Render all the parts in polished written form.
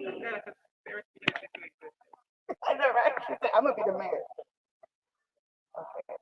I know, right? She said, I'm gonna be the mayor. Okay.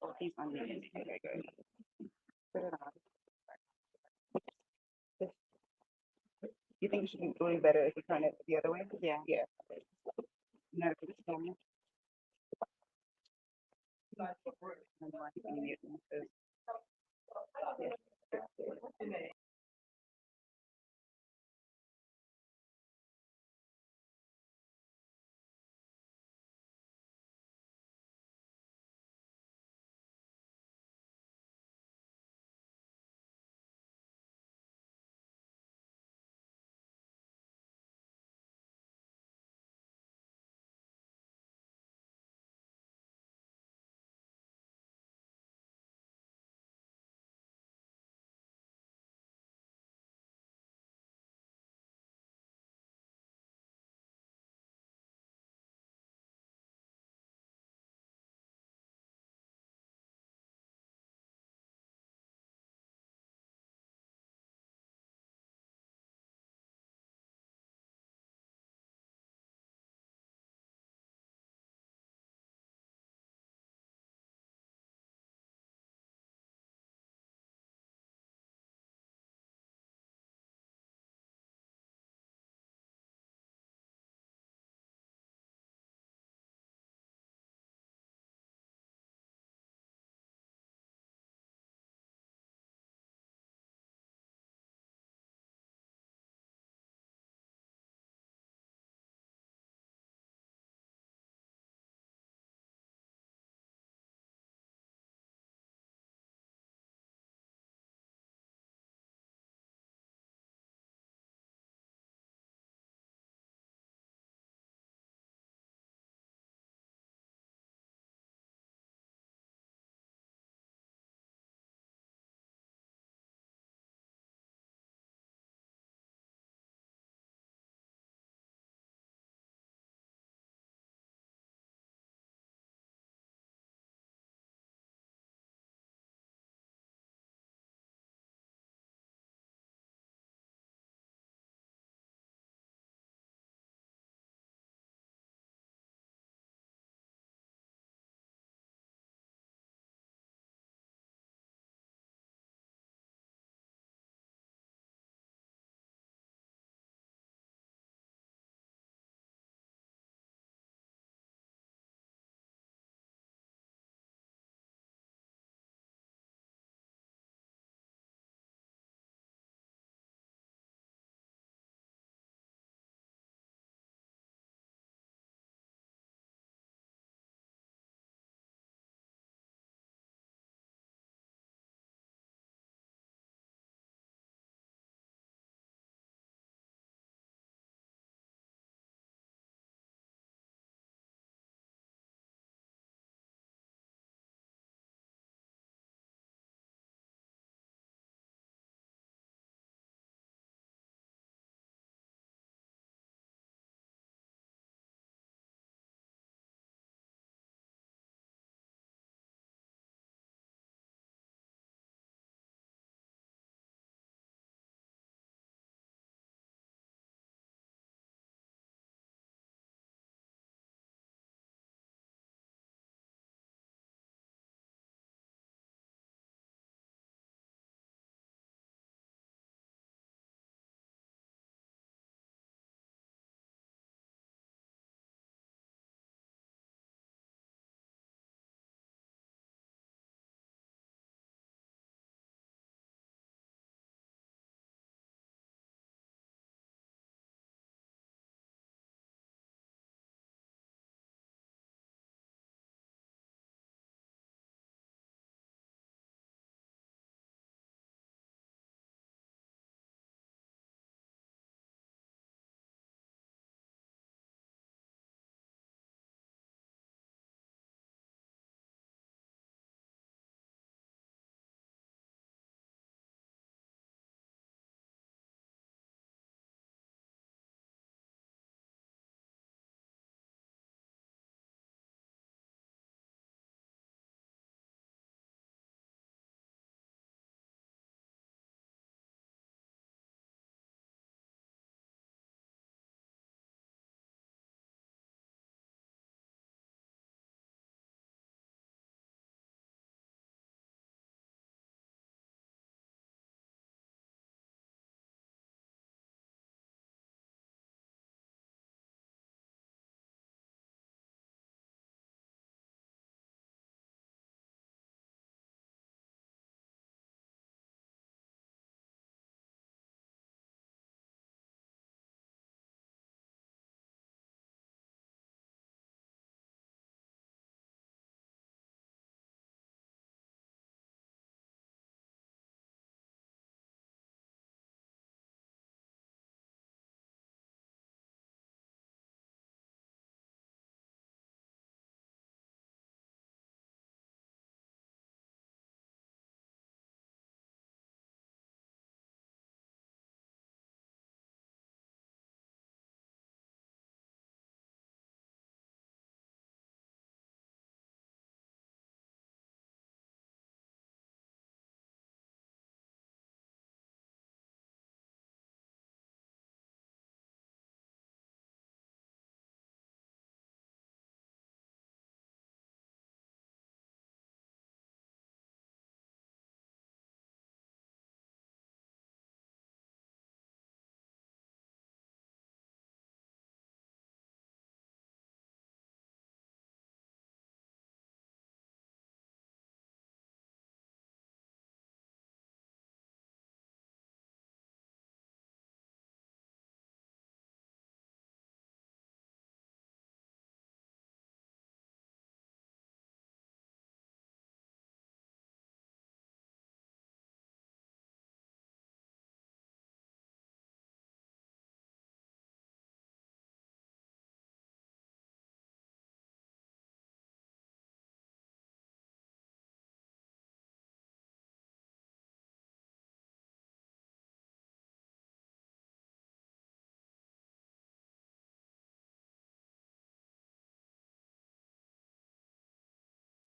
Oh, he's on the okay, good. Put it on. You think you should be doing better if you turn it the other way? Yeah. Yeah. No, for this camera. I don't know why he's on mute. Yeah.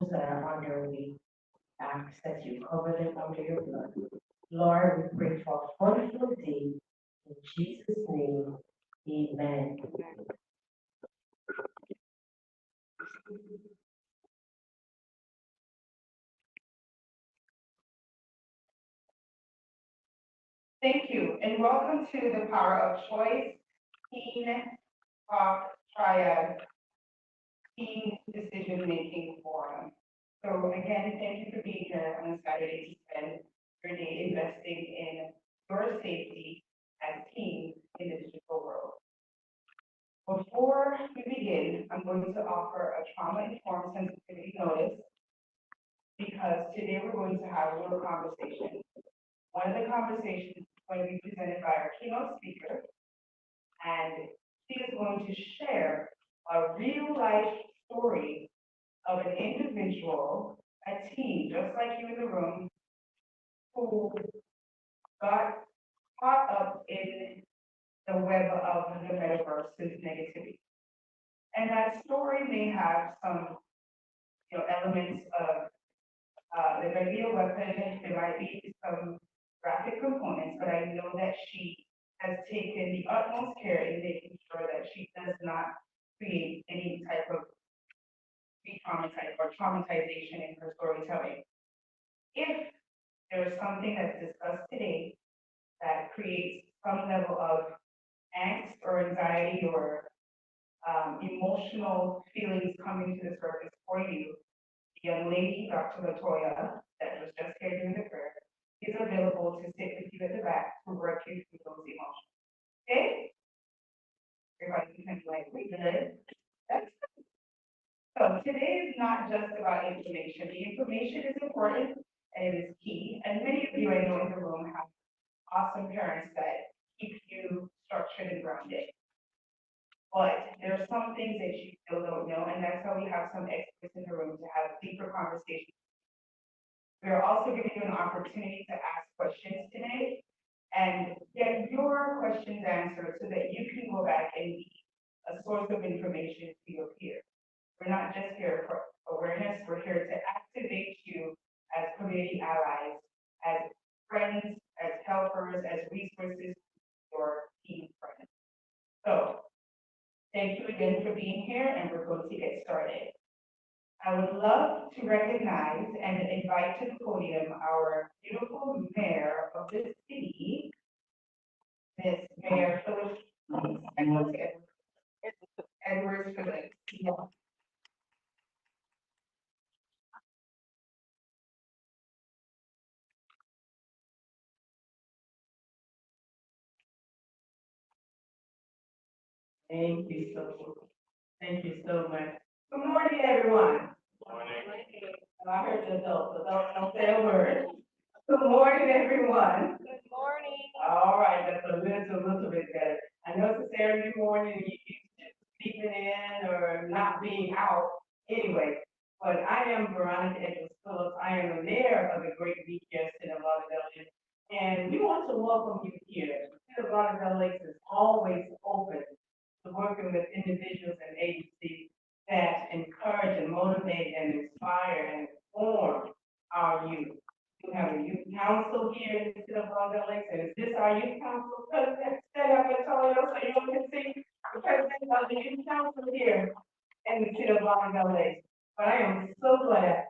that are underway, ask that you cover them under your blood. Lord, we pray for a wonderful day. In Jesus' name, amen. Thank you, and welcome to the Power of Choice Teen Talk Triad Teen Decision Making Forum. So again, thank you for being here on a Saturday to spend your day investing in your safety as teens in the digital world. Before we begin, I'm going to offer a trauma-informed sensitivity notice because today we're going to have a little conversation. One of the conversations is going to be presented by our keynote speaker, and she is going to share a real-life story of an individual, a teen, just like you in the room, who got caught up in the web of the metaverse's negativity. And that story may have some, elements of, there might be a weapon, there might be some graphic components, but I know that she has taken the utmost care in making sure that she does not create any type of re-traumatize or traumatization in her storytelling. If there is something that's discussed today that creates some level of angst or anxiety or emotional feelings coming to the surface for you, the young lady, Dr. Latoya, that was just here during the prayer, is available to sit with you at the back to work you through those emotions. Okay? Everybody can be like, we good. That's so today is not just about information. The information is important and it is key. And many of you I know in the room have awesome parents that keep you structured and grounded. But there are some things that you still don't know, and that's why we have some experts in the room to have deeper conversations. We are also giving you an opportunity to ask questions today and get your questions answered so that you can go back and be a source of information to your peers. We're not just here for awareness, we're here to activate you as community allies, as friends, as helpers, as resources for team friends. So thank you again for being here, and we're going to get started. I would love to recognize and invite to the podium our beautiful mayor of the city, Miss Mayor Phyllis Edwards Phillips. Yeah. Thank you so much. Good morning, everyone. Morning. I heard the adults don't say a word. Good morning, everyone. Good morning. All right, that's a little bit better. I know it's a Saturday morning, and you just sleeping in or not being out anyway. But I am Veronica Edwards Phillips. I am the mayor of the Great Beach City of Lauderdale. And we want to welcome you here. The City of Lauderdale Lakes is always open to working with individuals and agencies that encourage and motivate and inspire and inform our youth. We have a youth council here in the city of Lauderdale Lakes, and is this our youth council president? Stand up, Antonio, so you all can see the president of the youth council here in the city of Lauderdale Lakes. But I am so glad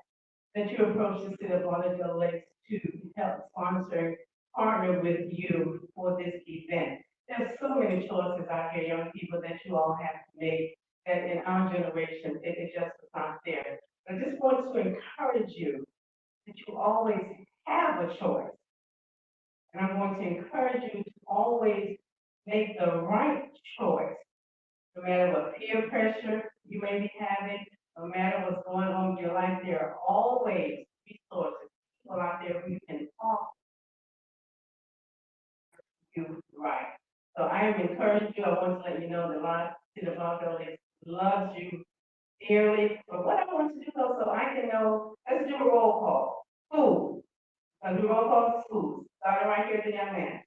that you approached the city of Lauderdale Lakes to help sponsor, partner with you for this event. There's so many choices out here, young people, that you all have to make, that in our generation, it just was not there. I just want to encourage you that you always have a choice. And I'm going to encourage you to always make the right choice, no matter what peer pressure you may be having, no matter what's going on in your life, there are always resources, people out there who you can talk to right. So I am encouraging you. I want to let you know that my City of Lauderdale loves you dearly. But what I want to do though, so I can know, let's do a roll call. School. Let's do a roll call to schools. Starting right here, the young man.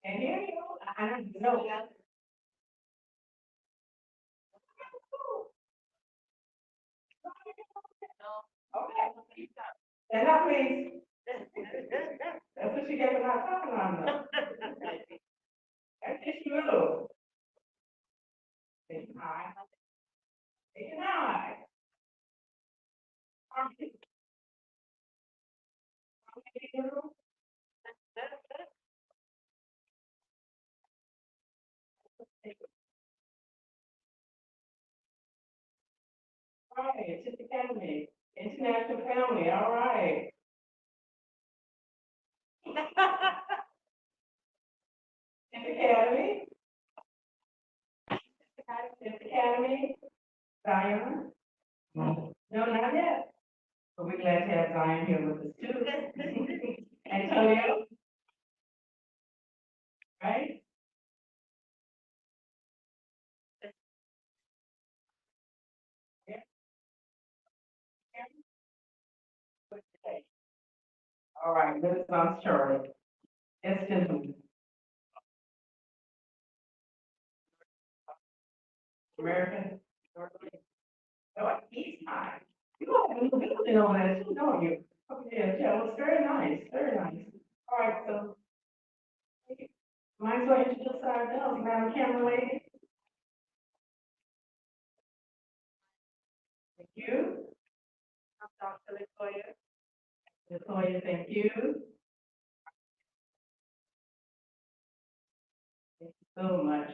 And here you go. I don't know. Okay. Stand up, please. That's what you get for not talking on them. That's just you. Take an eye. Take an eye. All right, it's just Academy, International Family, all right. It's Academy. It's Academy. Zion? No, not yet. But we're glad to have Zion here with us too. Antonio? Right? Yeah. Okay. All right, this is Shirley. Yes, gentlemen. American. No, he's fine. You don't have a new building over there too, don't you? Okay, yeah, it looks very nice, very nice. All right, so. Might as well introduce ourselves, Madam Camera Lady. Thank you. I'm Dr. Latoya. Latoya, thank you. Thank you so much.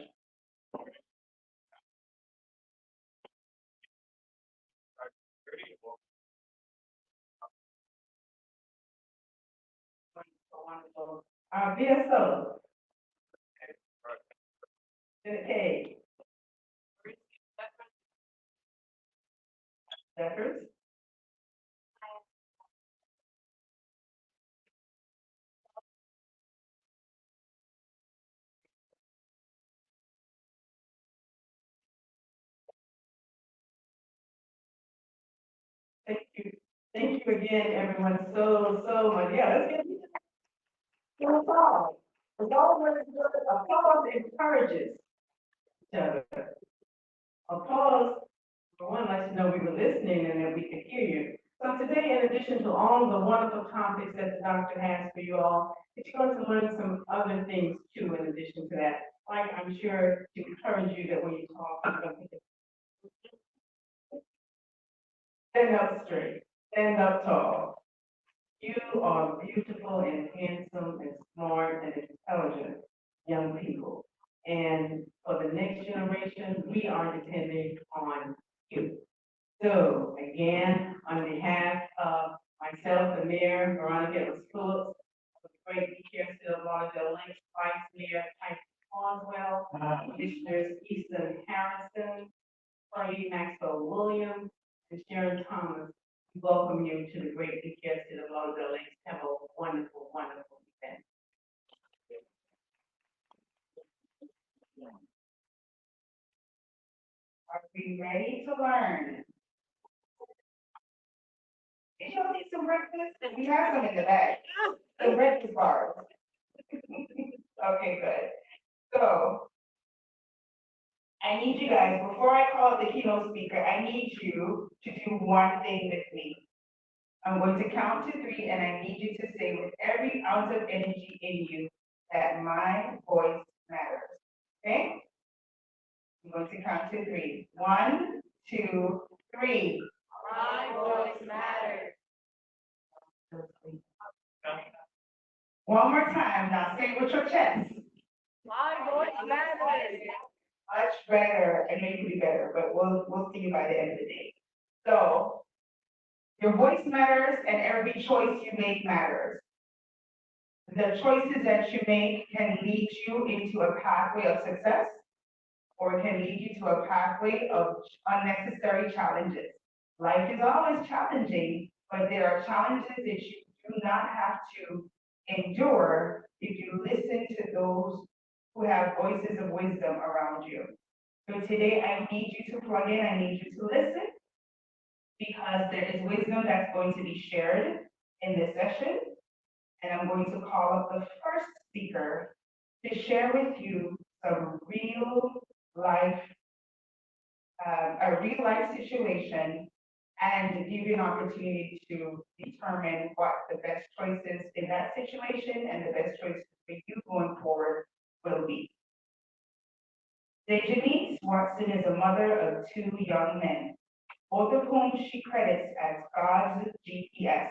Wonderful. Our VSO. Senate K. Deckers. Thank you. Thank you again, everyone, so much. Yeah, let's get applause. Applause encourages each other. Applause, for one, lets you know we were listening and that we could hear you. So today, in addition to all the wonderful topics that the doctor has for you all, you're going to learn some other things too, in addition to that. Like, I'm sure to encourage you that when you talk, you're going to stand up straight, stand up tall. You are beautiful and handsome and smart and intelligent young people. And for the next generation, we are depending on you. So again, on behalf of myself, the mayor, Veronica Phillips, of the Great Care of Lauderdale Lakes, Vice Mayor Tyson Caldwell, Commissioners Easton Harrison, Freddie Maxwell Williams, and Sharon Thomas, we welcome you to the Great Care of Lauderdale Lakes. Have a wonderful, wonderful event. Are we ready to learn? Did y'all need some breakfast? We have some in the back. The breakfast bars. Okay, good. So, I need you guys, before I call out the keynote speaker, I need you to do one thing with me. I'm going to count to three, and I need you to say with every ounce of energy in you that my voice matters. Okay? I'm going to count to three. 1, 2, 3. My voice matters. One more time. Now say it with your chest. My voice matters. Much better. I know you can do better, but we'll see you by the end of the day. So, your voice matters, and every choice you make matters. The choices that you make can lead you into a pathway of success, or it can lead you to a pathway of unnecessary challenges. Life is always challenging, but there are challenges that you do not have to endure if you listen to those who have voices of wisdom around you. So today I need you to plug in, I need you to listen, because there is wisdom that's going to be shared in this session. And I'm going to call up the first speaker to share with you some real life, a real life situation and give you an opportunity to determine what the best choices in that situation and the best choices for you going forward will be. Dejanice Watson is a mother of two young men, both of whom she credits as God's GPS,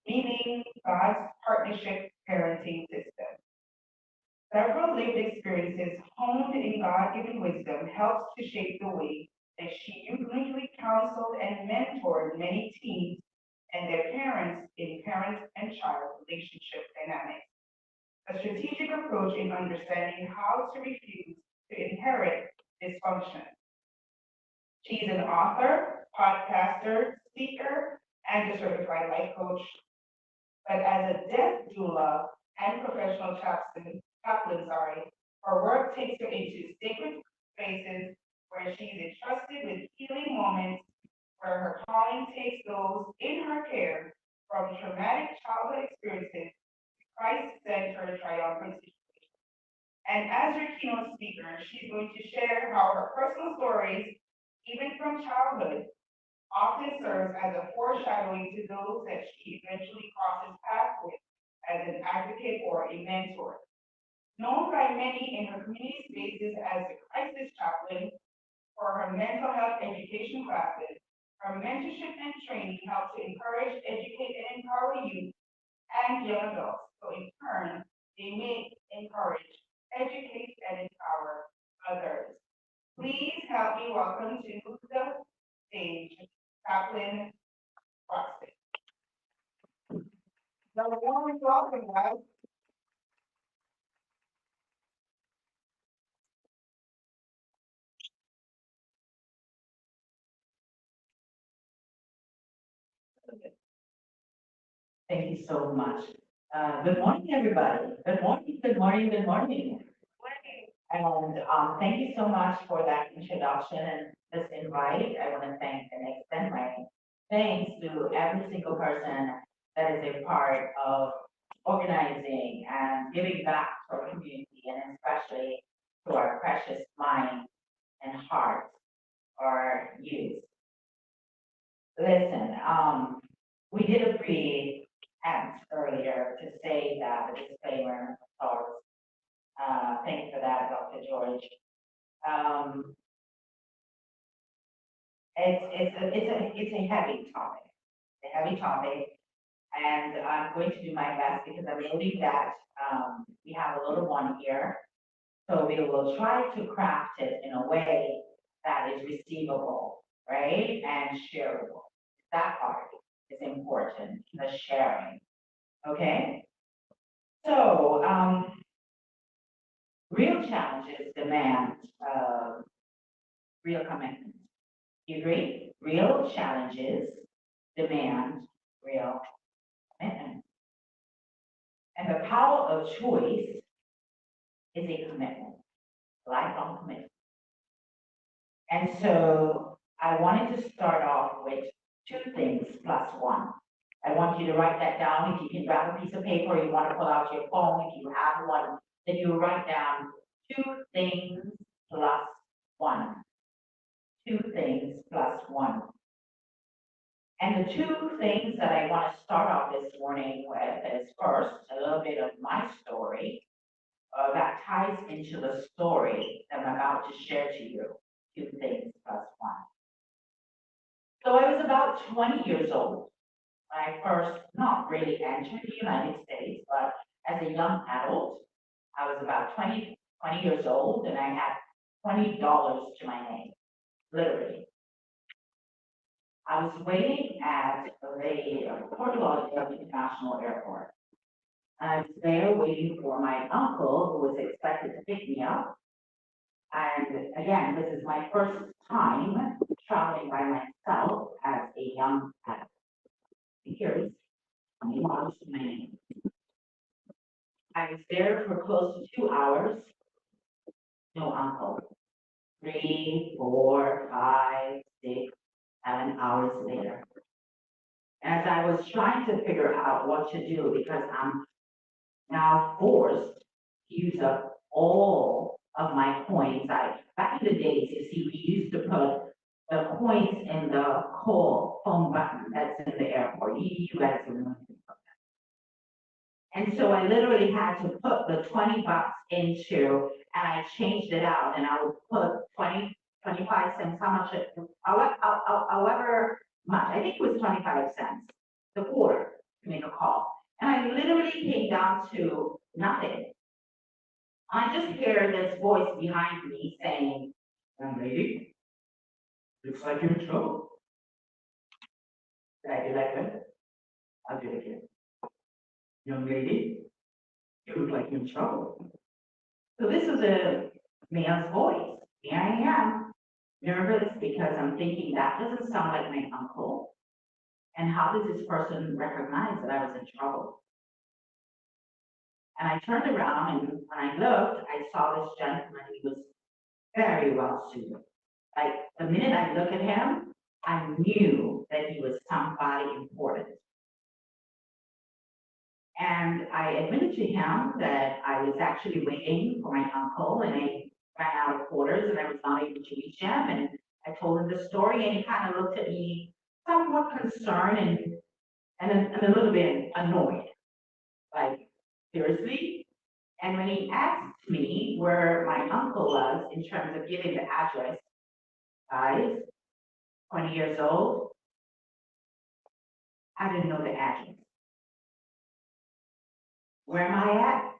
meaning God's partnership parenting system. Several lived experiences honed in God-given wisdom helps to shape the way that she uniquely counseled and mentored many teens and their parents in parent and child relationship dynamics. A strategic approach in understanding how to refuse to inherit dysfunction. She's an author, podcaster, speaker, and a certified life coach. But as a death doula and professional chaplain, her work takes her into sacred spaces where she's entrusted with healing moments, where her calling takes those in her care from traumatic childhood experiences to Christ-centered triumphant situations. And as your keynote speaker, she's going to share how her personal stories, even from childhood, often serves as a foreshadowing to those that she eventually crosses paths with as an advocate or a mentor. Known by many in her community spaces as the crisis chaplain for her mental health education classes, her mentorship and training help to encourage, educate, and empower youth and young adults. So in turn, they may encourage, educate, and empower others. Please help me welcome to the stage, Chaplain Watson. Number one, welcome, guys. Thank you so much. Good morning, everybody. Good morning, good morning, good morning. And thank you so much for that introduction and this invite. I want to thank and extend my thanks to every single person that is a part of organizing and giving back to our community, and especially to our precious mind and heart, our youth. Listen, we did a preempt earlier to say that the disclaimer, of course. Thank you for that, Dr. George. It's a heavy topic, and I'm going to do my best because I'm noting that we have a little one here, so we will try to craft it in a way that is receivable, right, and shareable. That part is important, the sharing. Okay, so real challenges demand real commitment. You agree? Real challenges demand real commitment. And the power of choice is a commitment, lifelong commitment. And so I wanted to start off with 2 things plus 1. I want you to write that down. If you can grab a piece of paper, or you want to pull out your phone, if you have one, then you write down 2 things plus 1. 2 things plus 1. And the 2 things that I want to start off this morning with is first, a little bit of my story that ties into the story that I'm about to share to you. 2 things plus 1. So I was about 20 years old when I first not really entered the United States, but as a young adult, I was about 20 years old, and I had $20 to my name, literally. I was waiting at the Fort Lauderdale International Airport. I was there waiting for my uncle, who was expected to pick me up. And again, this is my first time traveling by myself as a young adult. Here's $20 to my name. I was there for close to 2 hours. No uncle. 3, 4, 5, 6, 7 hours later. As I was trying to figure out what to do, because I'm now forced to use up all of my coins. Back in the days, you see, we used to put the points in the call phone button that's in the airport. You guys remember that. And so I literally had to put the $20 into, and I changed it out, and I would put 25 cents, how much, however much, I think it was 25 cents, the quarter to make a call. And I literally came down to nothing. I just hear this voice behind me saying, "Young lady, looks like you're in trouble." Did I do that good? I'll do it again. "Young lady, you look like you're in trouble." So this was a male's voice. Here I am, nervous because I'm thinking that doesn't sound like my uncle. And how does this person recognize that I was in trouble? And I turned around, and when I looked, I saw this gentleman. He was very well suited. Like the minute I look at him, I knew that he was somebody important. And I admitted to him that I was actually waiting for my uncle, and I ran out of quarters and I was not able to reach him. And I told him the story, and he kind of looked at me somewhat concerned and a little bit annoyed. Like, seriously? And when he asked me where my uncle was in terms of giving the address, guys, 20 years old, I didn't know the address. Where am I at?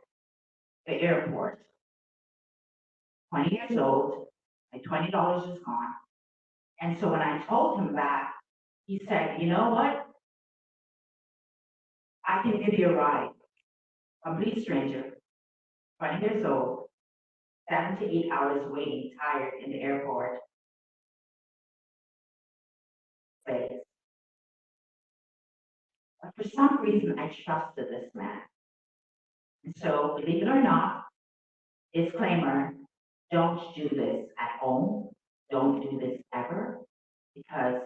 The airport. 20 years old, my $20 is gone. And so when I told him that, he said, "You know what? I can give you a ride. Complete stranger, 20 years old, 7 to 8 hours waiting, tired in the airport. But for some reason, I trusted this man. And so, believe it or not, disclaimer, don't do this at home. Don't do this ever, because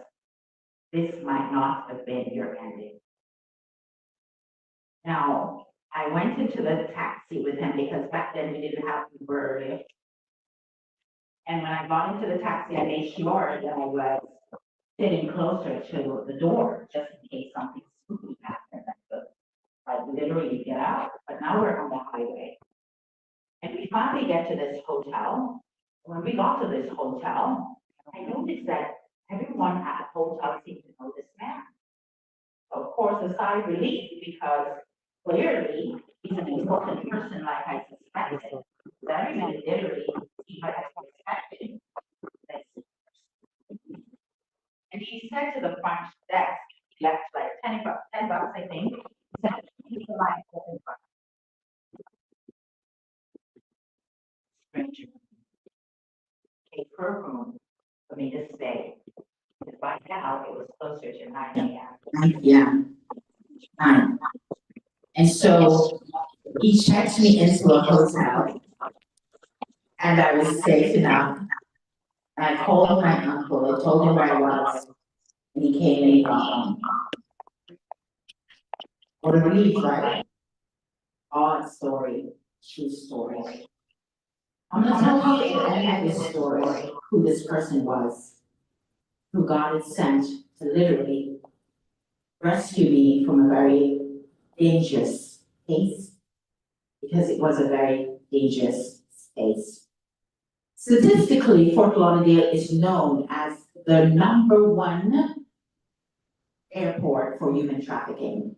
this might not have been your ending. Now, I went into the taxi with him because back then we didn't have Uber or Lyft. And when I got into the taxi, I made sure that I was sitting closer to the door, just in case something spooky happened. I could literally get out, but now we're on the highway. And we finally get to this hotel. When we got to this hotel, I noticed that everyone at the hotel seemed to know this man. Of course, a sigh of relief, because clearly he's an important person like I suspected. Very literally, he had expected this. And he said to the front desk, he left like 10 bucks, I think. He said, "Keep the line open for stranger. Paid for a room for me to stay. Because by now it was closer to 9 a.m. Yeah. And so he checked me into a hotel, and I was safe enough. And I called my uncle, I told him where I was, and he came and he got me. What a relief, right? Odd story, true story. I'm gonna tell you at the end of this story who this person was, who God had sent to literally rescue me from a very dangerous case, because it was a very dangerous space. Statistically, Fort Lauderdale is known as the #1 airport for human trafficking,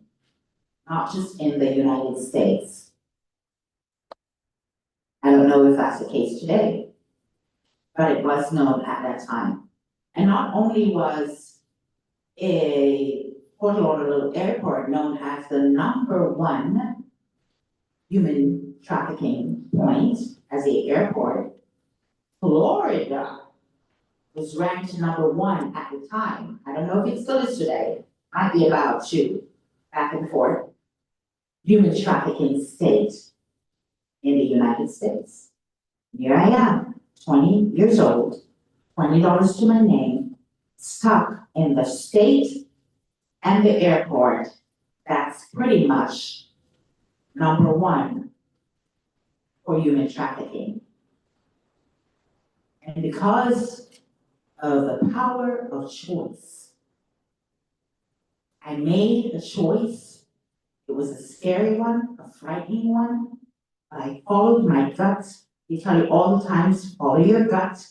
not just in the United States. I don't know if that's the case today, but it was known at that time. And not only was a Fort Lauderdale airport known as the #1 human trafficking point as the airport, Florida was ranked #1 at the time. I don't know if it still is today, might be about 2, back and forth, human trafficking state in the United States. Here I am, 20 years old, $20 to my name, stuck in the state and the airport that's pretty much #1 for human trafficking. And because of the power of choice. I made a choice. It was a scary one, a frightening one, but I followed my gut. They tell you all the time to follow your gut,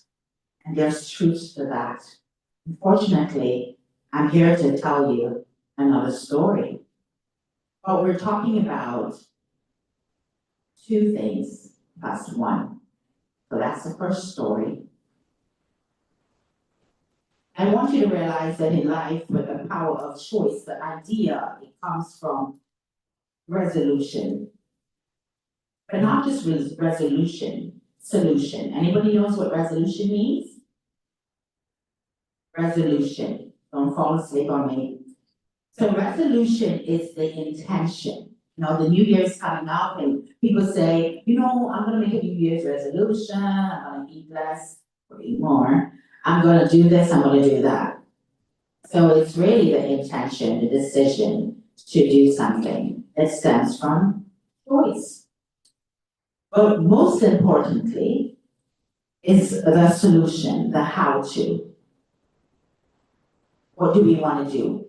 and there's truth to that. Unfortunately, I'm here to tell you another story. But we're talking about two things plus one. So that's the first story. I want you to realize that in life, with the power of choice, the idea, it comes from resolution. But not just resolution, solution. Anybody knows what resolution means? Resolution. Don't fall asleep on me. So resolution is the intention. You know, the New Year's coming up and people say, you know, I'm gonna make a New Year's resolution, I'm gonna eat less or eat more. I'm gonna do this, I'm gonna do that. So it's really the intention, the decision to do something. It stems from choice. But most importantly is the solution, the how to. What do we want to do?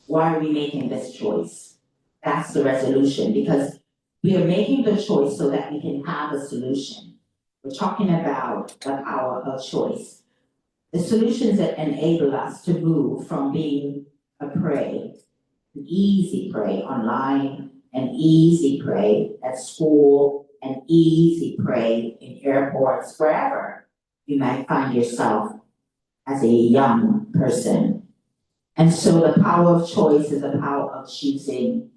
Why are we making this choice? That's the resolution, because we are making the choice so that we can have a solution. We're talking about the power of choice. The solutions that enable us to move from being a prey, an easy prey online, an easy prey at school, an easy prey in airports, wherever you might find yourself as a young person. And so the power of choice is the power of choosing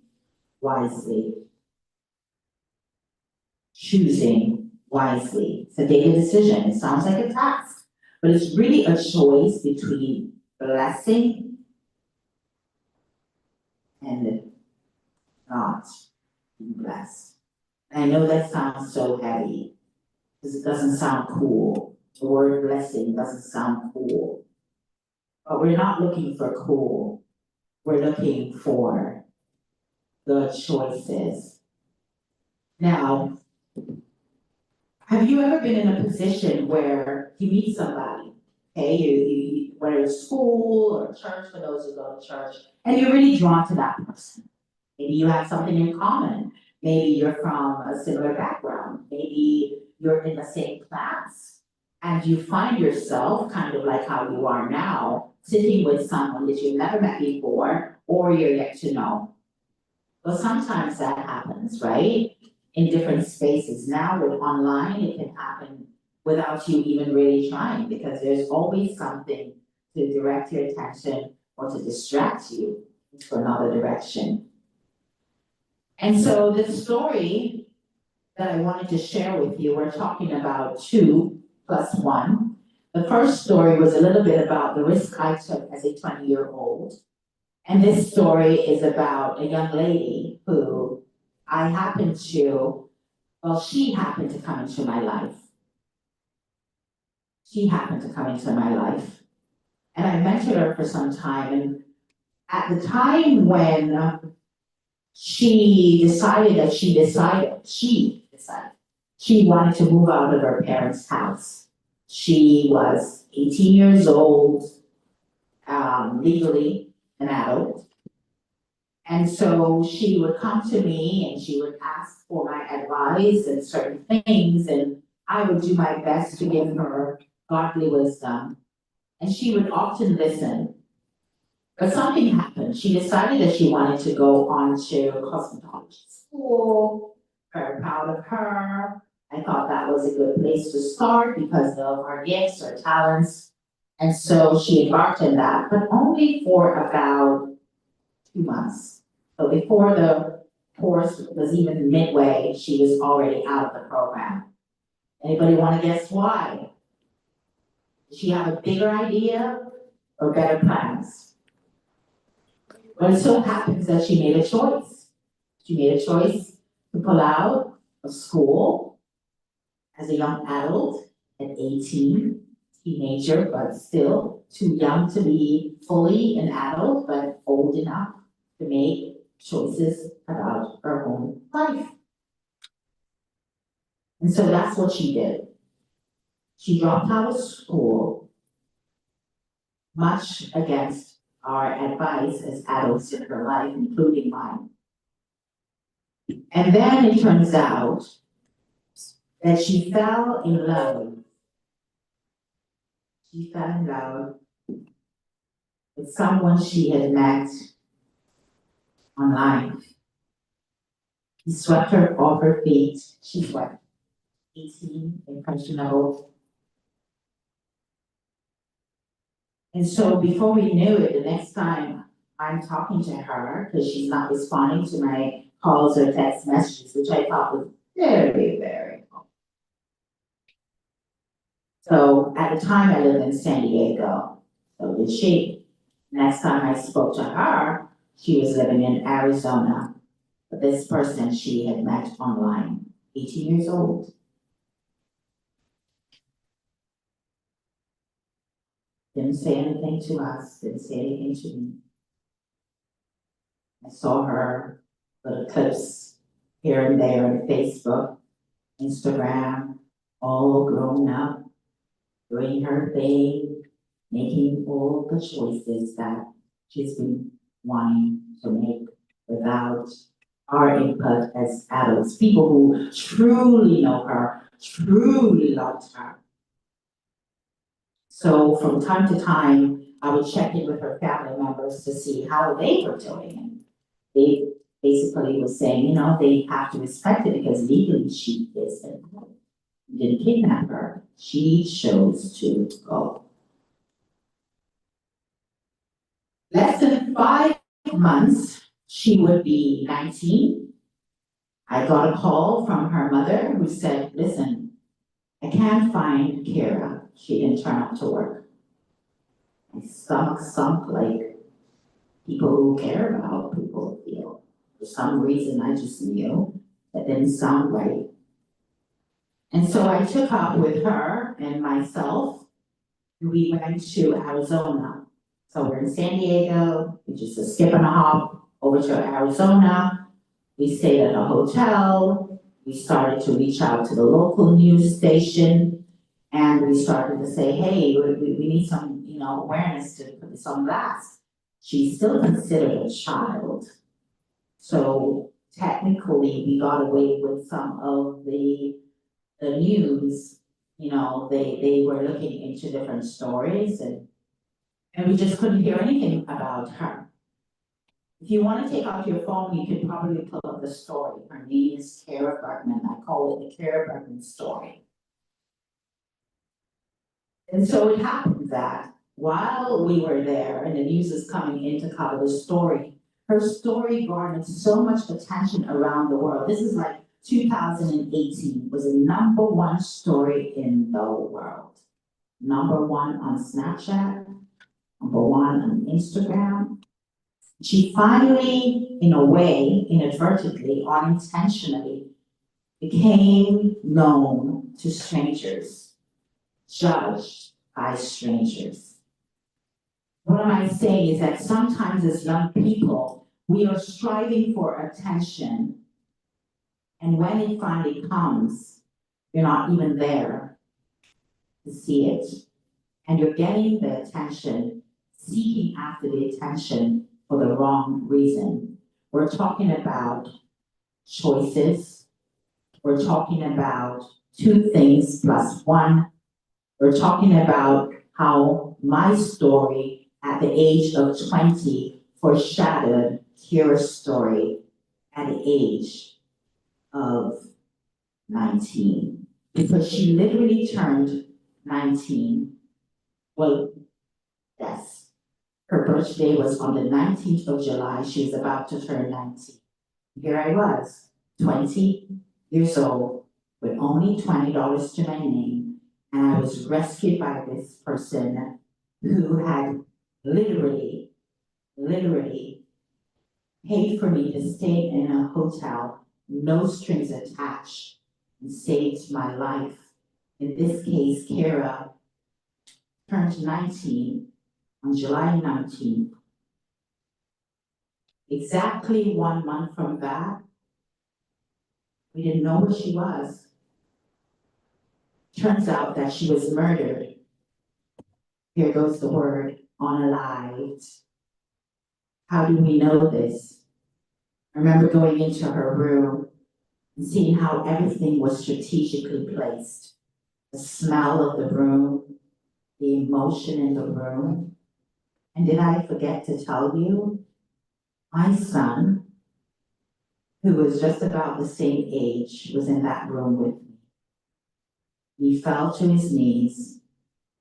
wisely. Choosing wisely. It's a daily decision. It sounds like a task, but it's really a choice between blessing and not being blessed. And I know that sounds so heavy, because it doesn't sound cool. The word blessing doesn't sound cool. But we're not looking for cool. We're looking for good choices. Now, have you ever been in a position where you meet somebody, okay, you whether it's school or church, for those who go to church, and you're really drawn to that person? Maybe you have something in common. Maybe you're from a similar background. Maybe you're in the same class. And you find yourself, kind of like how you are now, sitting with someone that you've never met before or you're yet to know. Well, sometimes that happens, right? In different spaces. Now with online, it can happen without you even really trying, because there's always something to direct your attention or to distract you into another direction. And so the story that I wanted to share with you, we're talking about 2 plus 1. The first story was a little bit about the risk I took as a 20-year-old. And this story is about a young lady who she happened to come into my life. She happened to come into my life. And I mentored her for some time. And at the time when she decided she wanted to move out of her parents' house. She was 18 years old, legally an adult. And so she would come to me and she would ask for my advice and certain things, and I would do my best to give her godly wisdom. And she would often listen. But something happened. She decided that she wanted to go on to cosmetology school. Very proud of her. I thought that was a good place to start because of her gifts, her talents. And so she embarked on that, but only for about 2 months. So before the course was even midway, she was already out of the program. Anybody want to guess why? Did she have a bigger idea or better plans? Well, it so happens that she made a choice. She made a choice to pull out of school as a young adult at 18, teenager, but still too young to be fully an adult, but old enough to make choices about her own life. And so that's what she did. She dropped out of school much against our advice as adults in her life, including mine. And then it turns out that she fell in love. She fell in love with someone she had met online. He swept her off her feet. She's what, 18, impressionable. And so before we knew it, the next time I'm talking to her, because she's not responding to my calls or text messages, which I thought was very, very cool. So at the time I lived in San Diego, so did she. Next time I spoke to her, she was living in Arizona. But this person she had met online, 18 years old. Didn't say anything to us, didn't say anything to me. I saw her little clips here and there on Facebook, Instagram, all grown up, doing her thing, making all the choices that she's been wanting to make without our input as adults, people who truly know her, truly loved her. So from time to time, I would check in with her family members to see how they were doing. And they basically were saying, you know, they have to respect it because legally she is in court. You didn't kidnap her. She chose to go. Less than 5 months, she would be 19. I got a call from her mother who said, listen, I can't find Kara. She didn't turn up to work. My stomach sunk like people who care about people feel. For some reason, I just knew that didn't sound right. And so I took up with her and myself. We went to Arizona. So we're in San Diego, we just a skip and a hop over to Arizona. We stayed at a hotel. We started to reach out to the local news station. And we started to say, hey, we need some, you know, awareness to put this on blast. She's still considered a child. So technically, we got away with some of the news, you know, they were looking into different stories and we just couldn't hear anything about her. If you want to take out your phone, you can probably pull up the story. Her name is Kara Bergman. I call it the Kara Bergman story. And so it happened that while we were there and the news is coming in to cover the story, her story garnered so much attention around the world. This is like 2018, was the #1 story in the world. #1 on Snapchat, #1 on Instagram. She finally, in a way, inadvertently, unintentionally, became known to strangers, judged by strangers. What am I saying is that sometimes as young people, we are striving for attention. And when it finally comes, you're not even there to see it. And you're getting the attention, seeking after the attention for the wrong reason. We're talking about choices. We're talking about 2 things plus 1. We're talking about how my story at the age of 20 foreshadowed Kira's story at the age of 19. Because she literally turned 19. Well, yes. Her birthday was on the 19th of July. She was about to turn 19. Here I was, 20 years old, with only $20 to my name. And I was rescued by this person who had literally paid for me to stay in a hotel, no strings attached, and saved my life. In this case, Kara turned 19 on July 19th. Exactly 1 month from that, we didn't know where she was. Turns out that she was murdered. Here goes the word, unalived. How do we know this? I remember going into her room and seeing how everything was strategically placed. The smell of the room, the emotion in the room. And did I forget to tell you, my son, who was just about the same age, was in that room with me. He fell to his knees,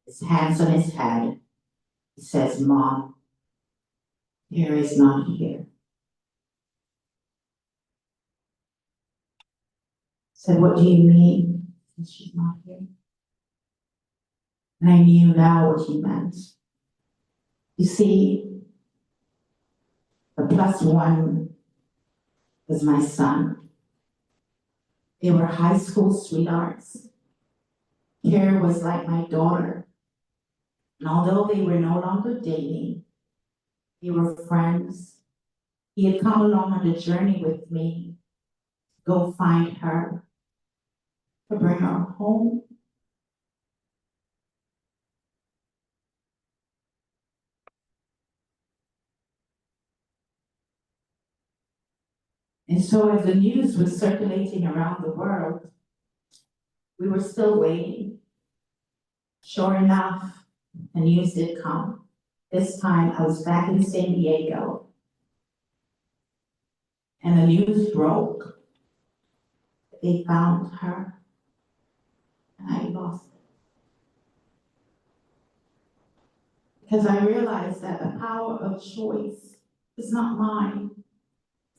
his hands on his head. He says, Mom, there is none here. I said, what do you mean? He said, she's not here. And I knew now what he meant. You see, the plus one was my son. They were high school sweethearts. Kara was like my daughter. And although they were no longer dating, they were friends. He had come along on the journey with me to go find her, to bring her home. And so as the news was circulating around the world, we were still waiting. Sure enough, the news did come. This time I was back in San Diego. And the news broke. They found her. And I lost it. Because I realized that the power of choice is not mine.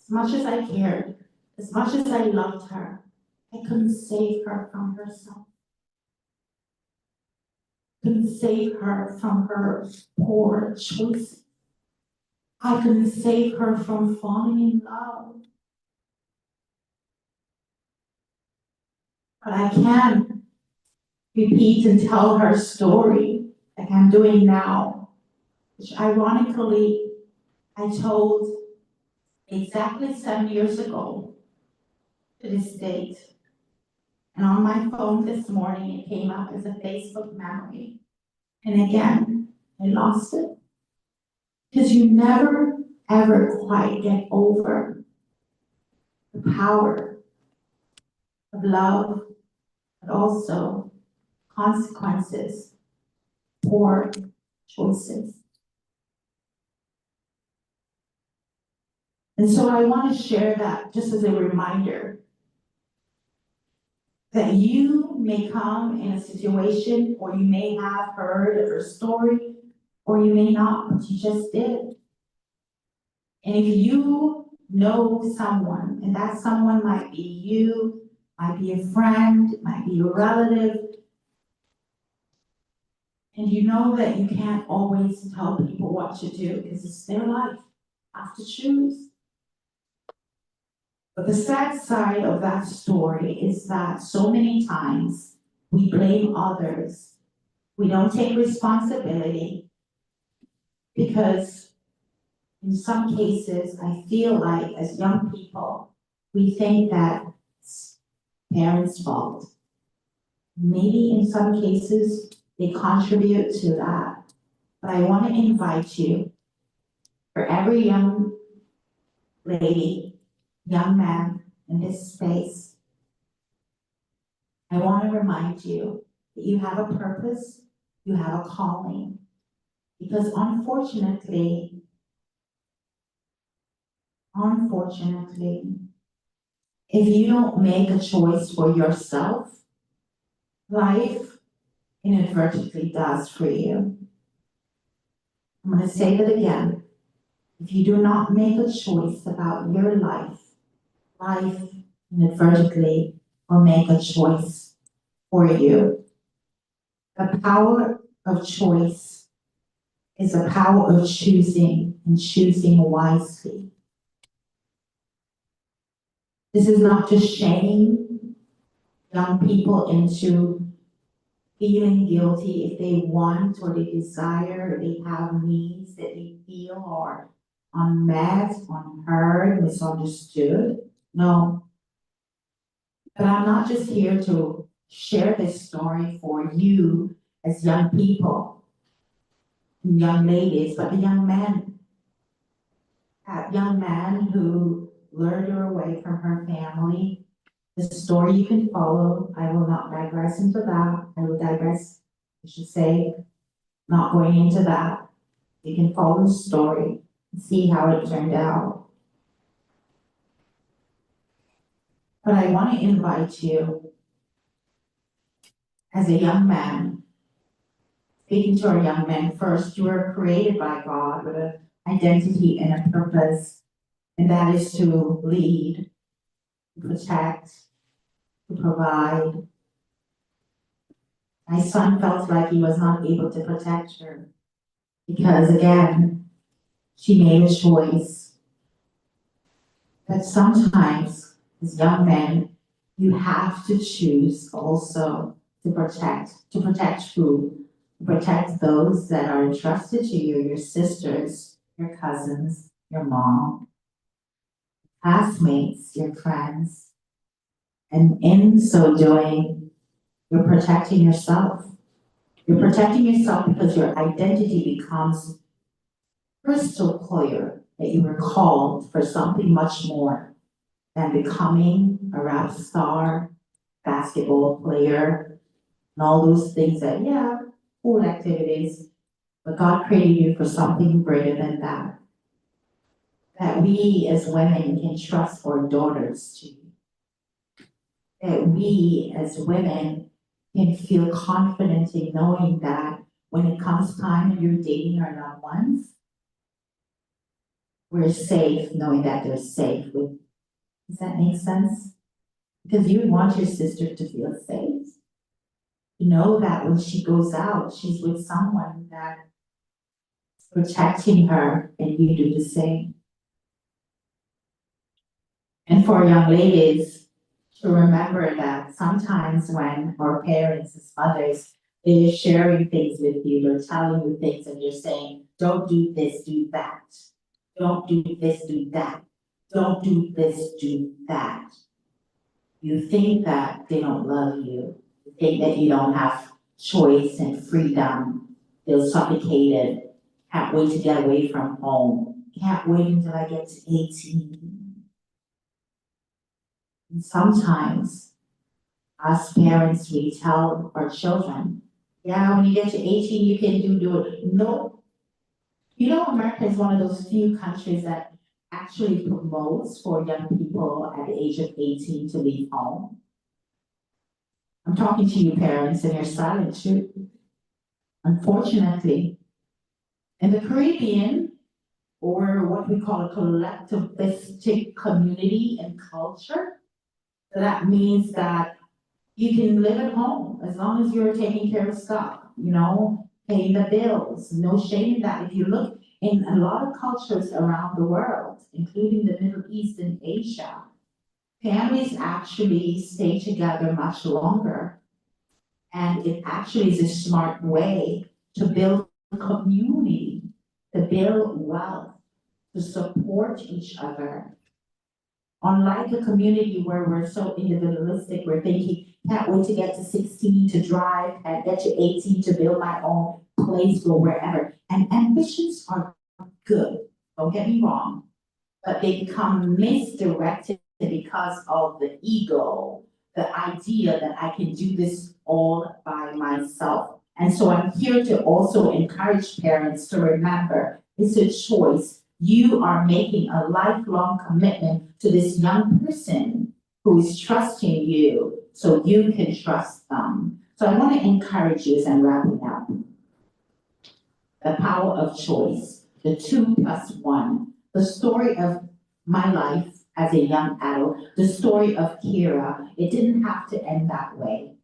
As much as I cared, as much as I loved her, I couldn't save her from herself. Couldn't save her from her poor choices. I couldn't save her from falling in love. But I can repeat and tell her story like I'm doing now, which ironically I told exactly 7 years ago to this date. And on my phone this morning, it came up as a Facebook memory. And again, I lost it. Because you never, ever quite get over the power of love, but also consequences for choices. And so I want to share that just as a reminder that you may come in a situation, or you may have heard of her story, or you may not, but you just did. And if you know someone, and that someone might be you, might be a friend, might be a relative, and you know that you can't always tell people what to do because it's their life, have to choose. But the sad side of that story is that so many times we blame others. We don't take responsibility because in some cases, I feel like as young people, we think that it's parents' fault. Maybe in some cases, they contribute to that. But I want to invite you, for every young lady, young man in this space, I want to remind you that you have a purpose, you have a calling. Because unfortunately, if you don't make a choice for yourself, life inadvertently does for you. I'm going to say that again. If you do not make a choice about your life, life inadvertently will make a choice for you. The power of choice is the power of choosing and choosing wisely. This is not to shame young people into feeling guilty if they want or they desire, or they have needs that they feel are unmet, unheard, misunderstood. No. But I'm not just here to share this story for you as young people. young ladies, but a young man. That young man who lured her away from her family. The story you can follow, I will not digress into that, I will digress, I should say, not going into that. You can follow the story and see how it turned out. But I want to invite you, as a young man, speaking to our young men first, you were created by God with an identity and a purpose, and that is to lead, to protect, to provide. My son felt like he was not able to protect her because, again, she made a choice. But sometimes, as young men, you have to choose also to protect who? To protect those that are entrusted to you, your sisters, your cousins, your mom, classmates, your friends. And in so doing, you're protecting yourself. You're protecting yourself because your identity becomes crystal clear that you were called for something much more than becoming a rap star, basketball player, and all those things that, yeah, cool activities, but God created you for something greater than that. That we as women can trust our daughters to. That we as women can feel confident in knowing that when it comes time and you're dating our loved ones, we're safe knowing that they're safe with. Does that make sense? Because you want your sister to feel safe. You know that when she goes out, she's with someone that's protecting her, and you do the same. And for young ladies, to remember that sometimes when our parents as mothers, they're sharing things with you, they're telling you things and you're saying, don't do this, do that. Don't do this, do that. Don't do this, do that. You think that they don't love you. You think that you don't have choice and freedom. Feel suffocated. Can't wait to get away from home. Can't wait until I get to 18. And sometimes, us parents, we tell our children, yeah, when you get to 18, you can do it. No. You know, America is one of those few countries that actually promotes for young people at the age of 18 to leave home. I'm talking to you parents and you're silent too. Unfortunately, in the Caribbean, or what we call a collectivistic community and culture, that means that you can live at home as long as you're taking care of stuff, you know, paying the bills, no shame in that. If you look in a lot of cultures around the world, including the Middle East and Asia, families actually stay together much longer. And it actually is a smart way to build community, to build wealth, to support each other. Unlike a community where we're so individualistic, we're thinking, can't wait to get to 16 to drive and get to 18 to build my own place or wherever. And ambitions are good, don't get me wrong, but they become misdirected because of the ego, the idea that I can do this all by myself. And so I'm here to also encourage parents to remember it's a choice. You are making a lifelong commitment to this young person who is trusting you so you can trust them. So I want to encourage you as I'm wrapping up. The power of choice, the 2+1, the story of my life as a young adult, the story of Kira, it didn't have to end that way.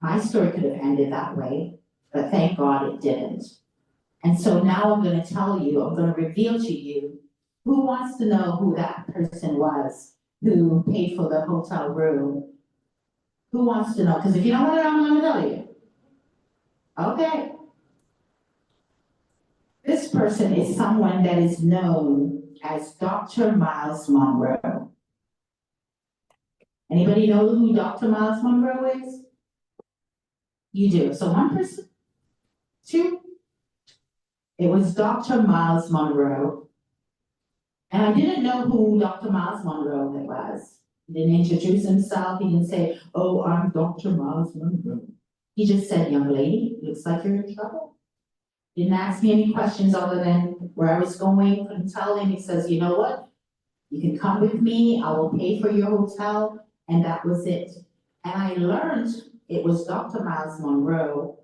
My story could have ended that way, but thank God it didn't. And so now I'm going to tell you, I'm going to reveal to you who wants to know who that person was who paid for the hotel room. Who wants to know? Because if you don't want to know, I'm going to tell you. Okay. This person is someone that is known as Dr. Miles Monroe. Anybody know who Dr. Miles Monroe is? You do. So one person, two, It was Dr. Miles Monroe. And I didn't know who Dr. Miles Monroe was. He didn't introduce himself, he didn't say, oh, I'm Dr. Miles Monroe. He just said, young lady, looks like you're in trouble. Didn't ask me any questions other than where I was going, couldn't tell him. He says, you know what? You can come with me, I will pay for your hotel, and that was it. And I learned it was Dr. Miles Monroe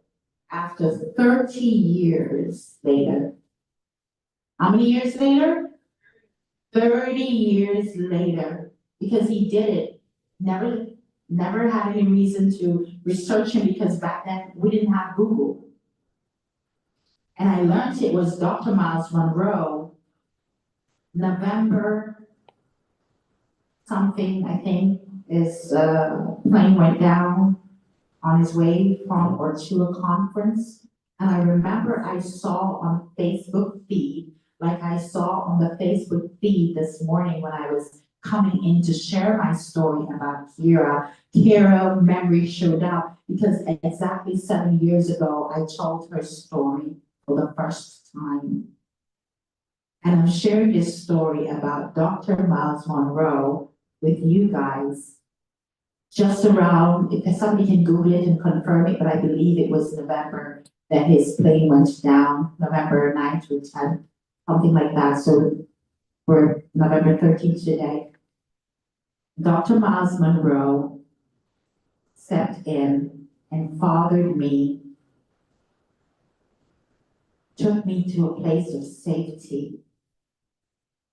after 30 years later. How many years later? 30 years later, because he did it. Never had any reason to research him because back then we didn't have Google. And I learned it was Dr. Miles Monroe, November something, I think, his plane went down on his way from or to a conference. And I remember I saw on Facebook feed, like I saw on the Facebook feed this morning when I was coming in to share my story about Kira memory showed up because exactly 7 years ago, I told her story for the first time. And I'm sharing this story about Dr. Miles Monroe with you guys just around, if somebody can Google it and confirm it, but I believe it was November that his plane went down, November 9th to 10th, something like that. So we're November 13th today. Dr. Miles Monroe stepped in and fathered me, took me to a place of safety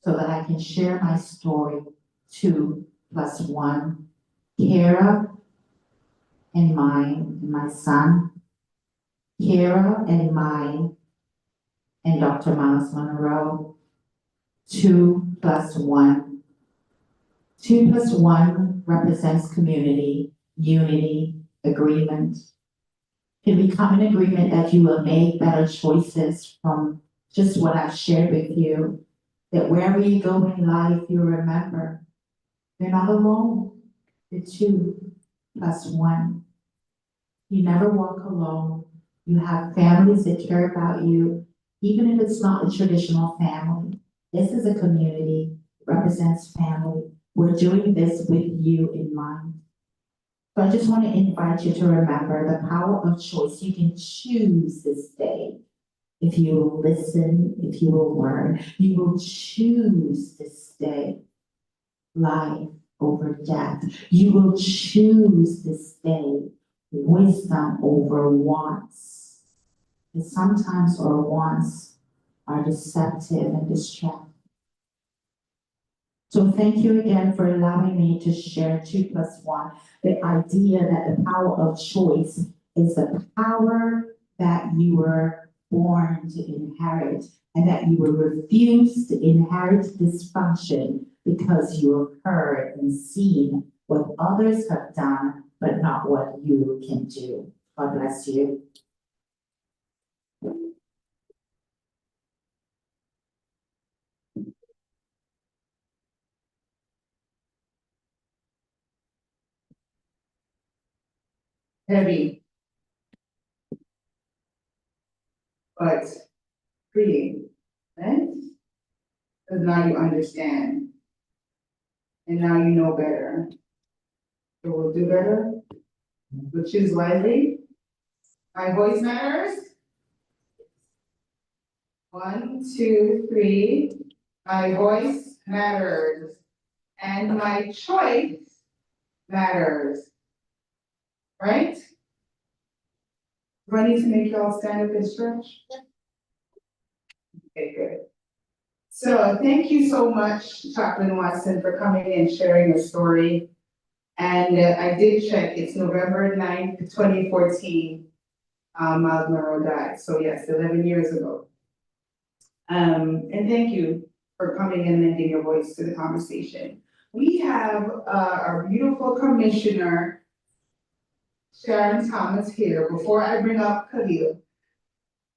so that I can share my story 2+1. Kara and mine, and my son, Kara and mine, and Dr. Miles Monroe, 2+1. 2+1 represents community, unity, agreement. Can we come in agreement that you will make better choices from just what I've shared with you, that wherever you go in life, you remember, you're not alone, you're 2+1. You never walk alone. You have families that care about you, even if it's not a traditional family. This is a community, represents family. We're doing this with you in mind. So I just want to invite you to remember the power of choice. You can choose this day. If you will listen, if you will learn, you will choose this day. Life over death. You will choose this day. Wisdom over wants. And sometimes our wants are deceptive and distracting. So thank you again for allowing me to share 2+1. The idea that the power of choice is the power that you were born to inherit and that you will refuse to inherit dysfunction because you have heard and seen what others have done, but not what you can do. God bless you. Heavy. But freeing, right? Because now you understand. And now you know better. So we'll do better. We'll choose wisely. My voice matters. 1, 2, 3. My voice matters. And my choice matters. Right? Do I need to make y'all stand up and stretch? Okay, good. So thank you so much, Chaplain Watson, for coming and sharing your story. And I did check, it's November 9th, 2014, Miles Monroe died. So yes, 11 years ago. And thank you for coming and lending your voice to the conversation. We have our beautiful commissioner, Sharon Thomas, here. Before I bring up Khalil,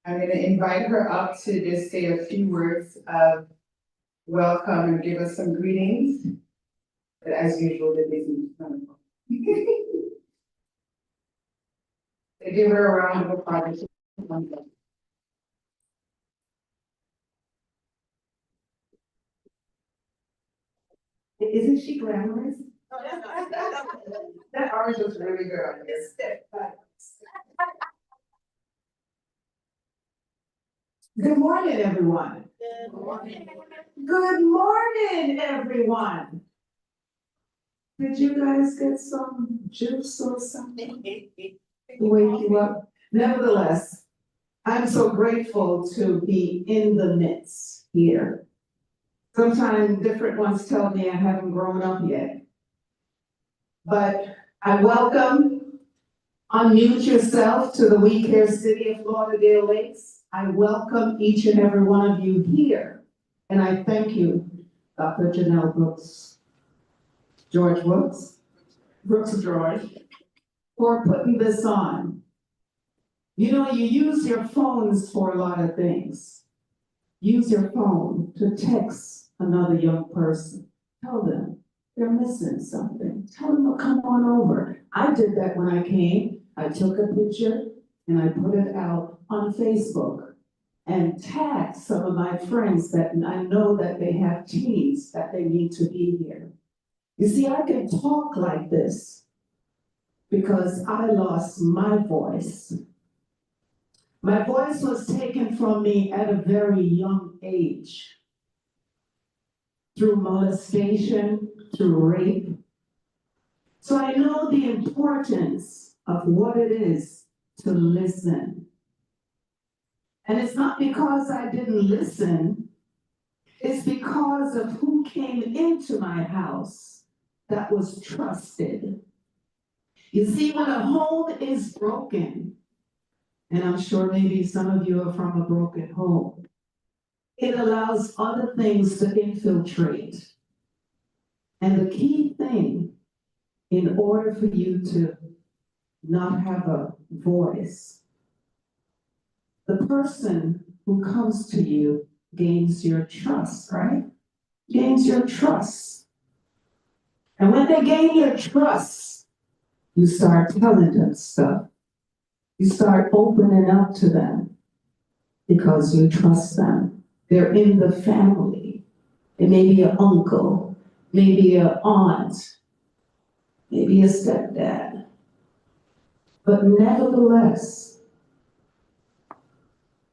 I'm going to invite her up to just say a few words of welcome and give us some greetings. But as usual, the busy. Give her a round of applause. isn't she glamorous? That orange was really good. Good morning, everyone. Good morning, everyone. Did you guys get some juice or something to wake you up? Nevertheless, I'm so grateful to be in the midst here. Sometimes different ones tell me I haven't grown up yet. But I welcome, unmute yourself to the We Care City of Lauderdale Lakes. I welcome each and every one of you here. And I thank you, Dr. Janelle Brooks, George Brooks, George, for putting this on. You know, you use your phones for a lot of things. Use your phone to text another young person. Tell them they're missing something. Tell them to come on over. I did that when I came. I took a picture and I put it out on Facebook and tagged some of my friends that I know that they have teens that they need to be here. You see, I can talk like this because I lost my voice. My voice was taken from me at a very young age through molestation, through rape. So I know the importance of what it is to listen. And it's not because I didn't listen, it's because of who came into my house that was trusted. You see, when a home is broken, and I'm sure maybe some of you are from a broken home, it allows other things to infiltrate. And the key thing, in order for you to not have a voice, the person who comes to you gains your trust, right? Gains your trust. And when they gain your trust, you start telling them stuff. You start opening up to them because you trust them. They're in the family. It may be an uncle, maybe an aunt, maybe a stepdad. But nevertheless,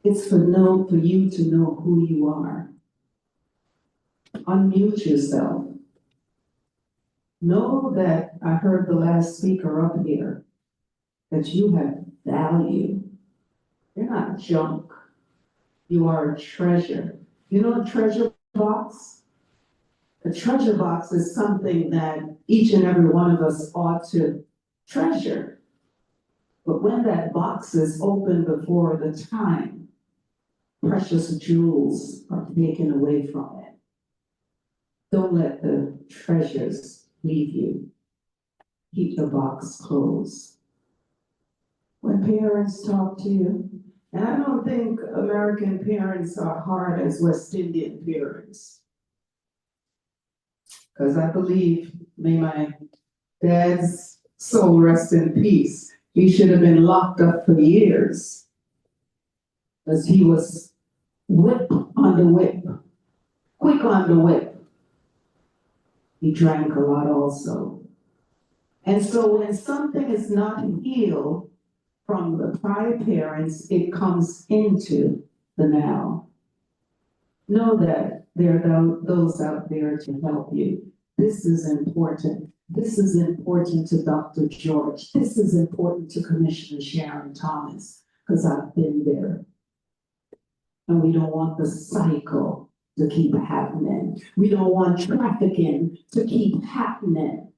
it's for you to know who you are. Unmute yourself. Know that I heard the last speaker up here, that you have value. You're not junk. You are a treasure. You know a treasure box? A treasure box is something that each and every one of us ought to treasure. But when that box is open before the time, precious jewels are taken away from it. Don't let the treasures leave you. Keep the box closed. When parents talk to you, and I don't think American parents are hard as West Indian parents. Because I believe, may my dad's soul rest in peace, he should have been locked up for years. Because he was whip on the whip, quick on the whip. He drank a lot also. And so when something is not healed from the prior parents, it comes into the now. Know that there are those out there to help you. This is important. This is important to Dr. George. This is important to Commissioner Sharon Thomas, because I've been there. And we don't want the cycle to keep happening. We don't want trafficking to keep happening.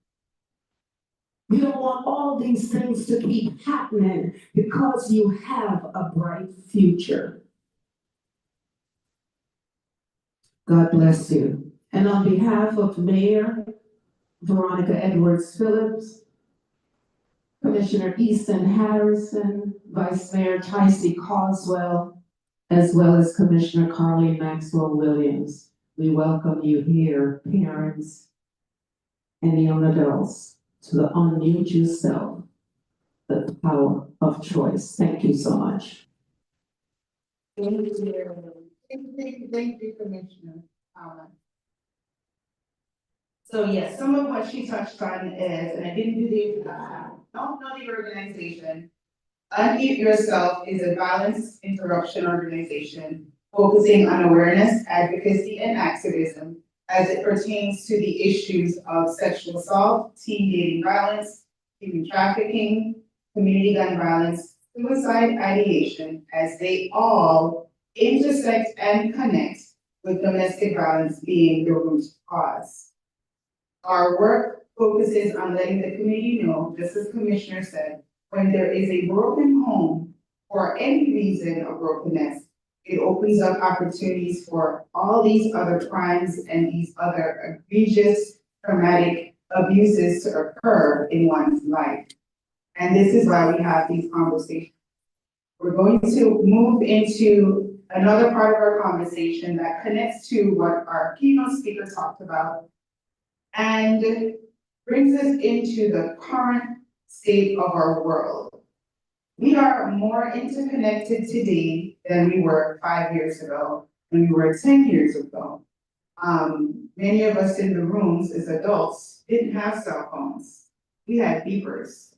We don't want all these things to keep happening because you have a bright future. God bless you. And on behalf of Mayor Veronica Edwards Phillips, Commissioner Easton Harrison, Vice Mayor Tycee Coswell, as well as Commissioner Carly Maxwell Williams, we welcome you here, parents and young adults, to the Unmute Yourself, the power of choice. Thank you so much. Thank you, Commissioner. So yes, some of what she touched on is, and I didn't do the, don't know the organization. Unmute Yourself is a violence interruption organization focusing on awareness, advocacy, and activism as it pertains to the issues of sexual assault, teen dating violence, human trafficking, community gun violence, suicide ideation, as they all intersect and connect with domestic violence being the root cause. Our work focuses on letting the community know, just as Commissioner said, when there is a broken home for any reason of brokenness, it opens up opportunities for all these other crimes and these other egregious traumatic abuses to occur in one's life. And this is why we have these conversations. We're going to move into another part of our conversation that connects to what our keynote speaker talked about and brings us into the current state of our world. We are more interconnected today than we were 5 years ago, than we were 10 years ago. Many of us in the rooms as adults didn't have cell phones. We had beepers.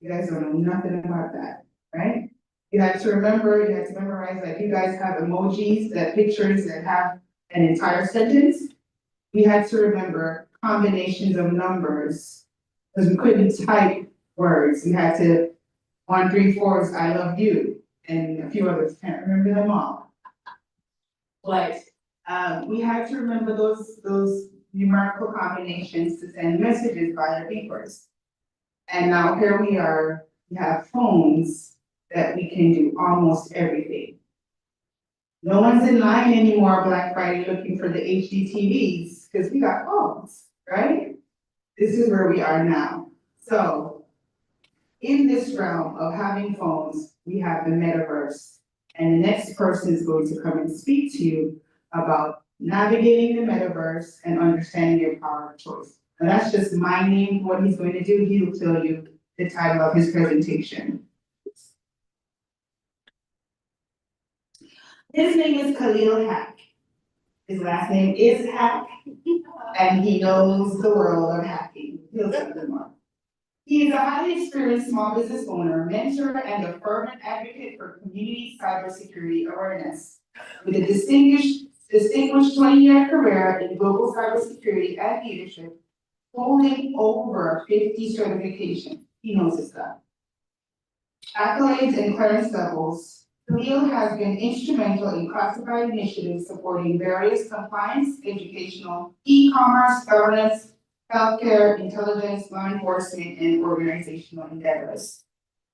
You guys don't know nothing about that, right? You had to remember, you had to memorize, like you guys have emojis, that pictures that have an entire sentence. We had to remember combinations of numbers, because we couldn't type words. We had to, 1, 3, 4 I love you, and a few others, can't remember them all. But we had to remember those numerical combinations to send messages via beepers. And now here we are, we have phones that we can do almost everything. No one's in line anymore Black Friday looking for the HD TVs, because we got phones, right? This is where we are now. So in this realm of having phones, we have the metaverse. And the next person is going to come and speak to you about navigating the metaverse and understanding your power of choice. And that's just my name, what he's going to do. He will tell you the title of his presentation. His name is Khalil Haque. His last name is Haque, and he knows the world of hacking. He'll tell you more. He is a highly experienced small business owner, mentor, and a fervent advocate for community cybersecurity awareness. With a distinguished 20-year career in global cybersecurity and leadership, holding over 50 certifications. He knows his stuff. Accolades and clearance levels. Khalil has been instrumental in classified initiatives supporting various compliance, educational, e-commerce, governance, healthcare, intelligence, law enforcement, and organizational endeavors.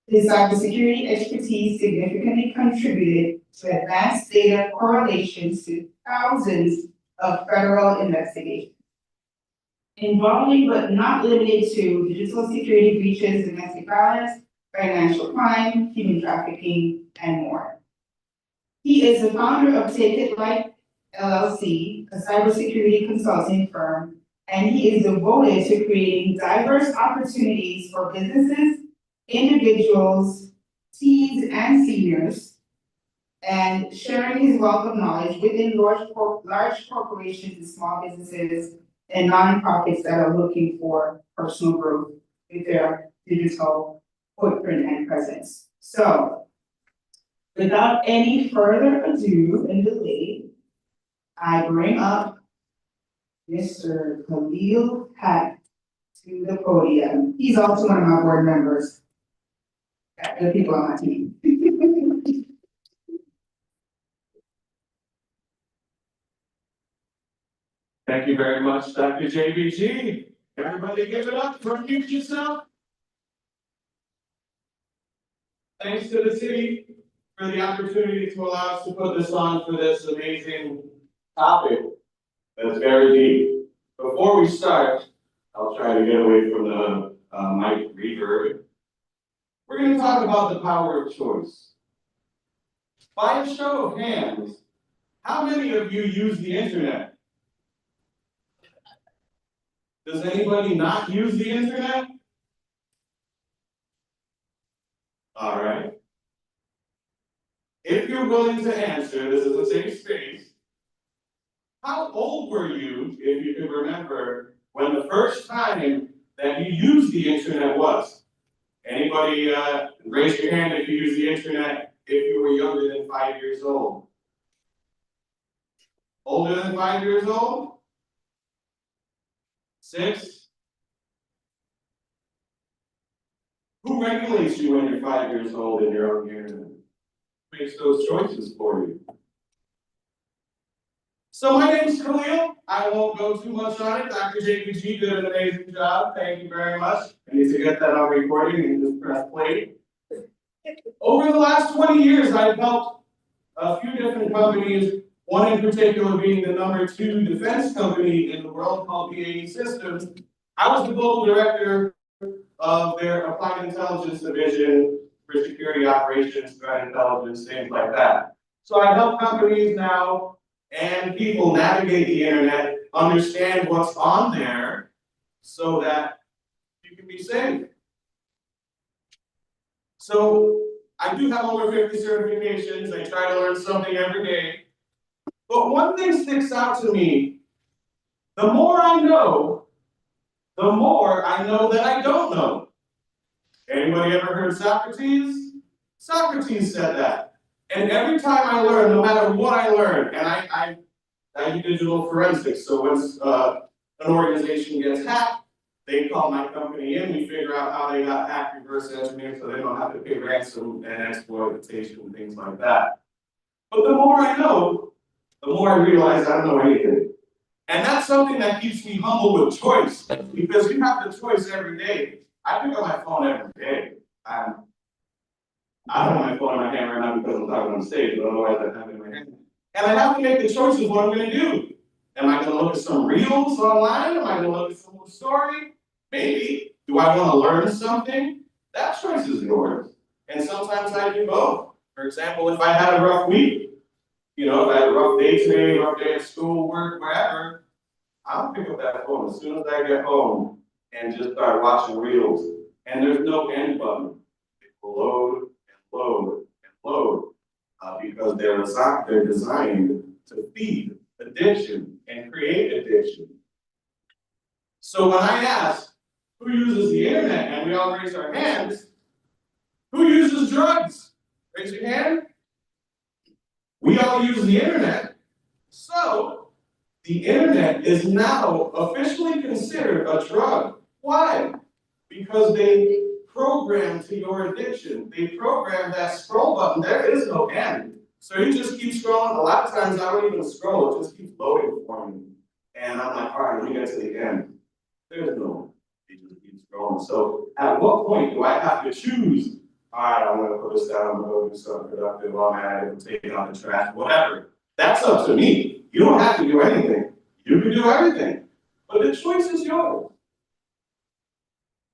His cybersecurity expertise significantly contributed to advanced data correlations to thousands of federal investigations, involving but not limited to digital security breaches, domestic violence, financial crime, human trafficking, and more. He is the founder of Take It Like LLC, a cybersecurity consulting firm, and he is devoted to creating diverse opportunities for businesses, individuals, teens, and seniors, and sharing his wealth of knowledge within large corporations and small businesses and nonprofits that are looking for personal growth with their digital footprint and presence. So, without any further ado and delay, I bring up Mr. Khalil Haque to the podium. He's also one of my board members. The people on my team. Thank you very much, Dr. JBG. Everybody give it up, unmute yourself. Thanks to the city for the opportunity to allow us to put this on for this amazing topic that's very deep. Before we start, I'll try to get away from the mic reverb. We're going to talk about the power of choice. By a show of hands, how many of you use the internet? Does anybody not use the internet? All right. If you're willing to answer, this is a safe space. How old were you, if you can remember, when the first time that you used the internet was? Anybody, raise your hand if you use the internet if you were younger than 5 years old? Older than 5 years old? 6? Who regulates you when you're 5 years old and you're on the internet? Who makes those choices for you? So my name's Khalil. I won't go too much on it. Dr. JPG did an amazing job. Thank you very much. I need to get that on recording and just press play. Over the last 20 years, I've helped a few different companies, one in particular being the #2 defense company in the world called BAE Systems. I was the global director of their applied intelligence division for security operations, threat intelligence, things like that. So I help companies now and people navigate the internet, understand what's on there so that you can be safe. So I do have over 50 certifications. I try to learn something every day. But one thing sticks out to me. The more I know, the more I know that I don't know. Anybody ever heard Socrates? Socrates said that. And every time I learn, no matter what I learn, and I do digital forensics, so once an organization gets hacked, they call my company in, we figure out how they got hacked, reverse engineered, so they don't have to pay ransom and exploitation and things like that. But the more I know, the more I realize I don't know anything. And that's something that keeps me humble with choice, because you have the choice every day. I pick up my phone every day. I don't have my phone in my hand right now because I'm talking on stage, but otherwise I have it in my hand. And I have to make the choices what I'm gonna do. Am I gonna look at some reels online? Am I gonna look at some story? Maybe. Do I wanna learn something? That choice is yours. And sometimes I do both. For example, if I had a rough week, if I had a rough day today, rough day at school, work, wherever, I'll pick up that phone as soon as I get home and just start watching reels. And there's no end button. It will load and load and load because they're designed to feed addiction and create addiction. So when I ask who uses the internet and we all raise our hands, who uses drugs? Raise your hand. We all use the internet. So the internet is now officially considered a drug. Why? Because they program to your addiction. They program that scroll button. There is no end. So you just keep scrolling. A lot of times I don't even scroll. It just keeps loading for me. And I'm like, all right, let me get to the end. There's no, it just keeps scrolling. So at what point do I have to choose? All right, I'm gonna put this down, I'm gonna go do something productive, I'm gonna take it out the trash, whatever. That's up to me. You don't have to do anything. You can do everything. But the choice is yours.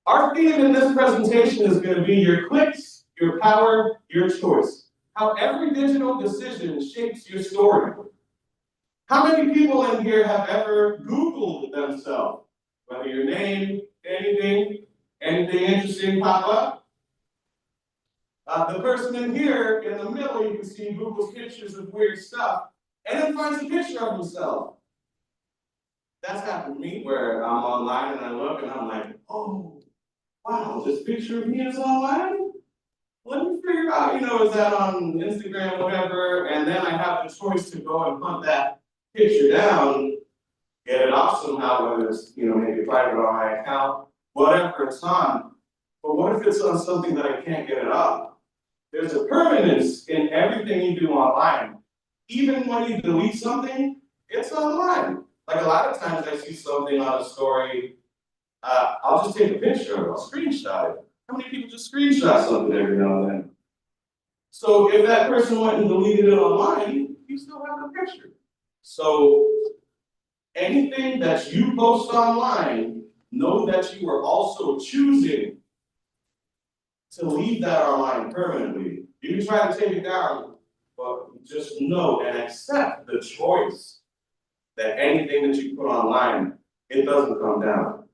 Our theme in this presentation is going to be your clicks, your power, your choice. How every digital decision shapes your story. How many people in here have ever Googled themselves? Whether your name, anything interesting pop up? The person in here in the middle, you can see Google's pictures of weird stuff, and then finds a picture of himself. That's happened to me where I'm online and I look and I'm like, oh, wow, this picture of me is online? Let me figure out, is that on Instagram, whatever, and then I have the choice to go and hunt that picture down, get it off somehow, whether it's, maybe private on my account, whatever it's on. But what if it's on something that I can't get it off? There's a permanence in everything you do online. Even when you delete something, it's online. Like a lot of times I see something on a story, I'll just take a picture of it, I'll screenshot it. How many people just screenshot something every now and then? So if that person went and deleted it online, you still have the picture. So anything that you post online, know that you are also choosing to leave that online permanently. You can try to take it down, but just know and accept the choice that anything that you put online, it doesn't come down.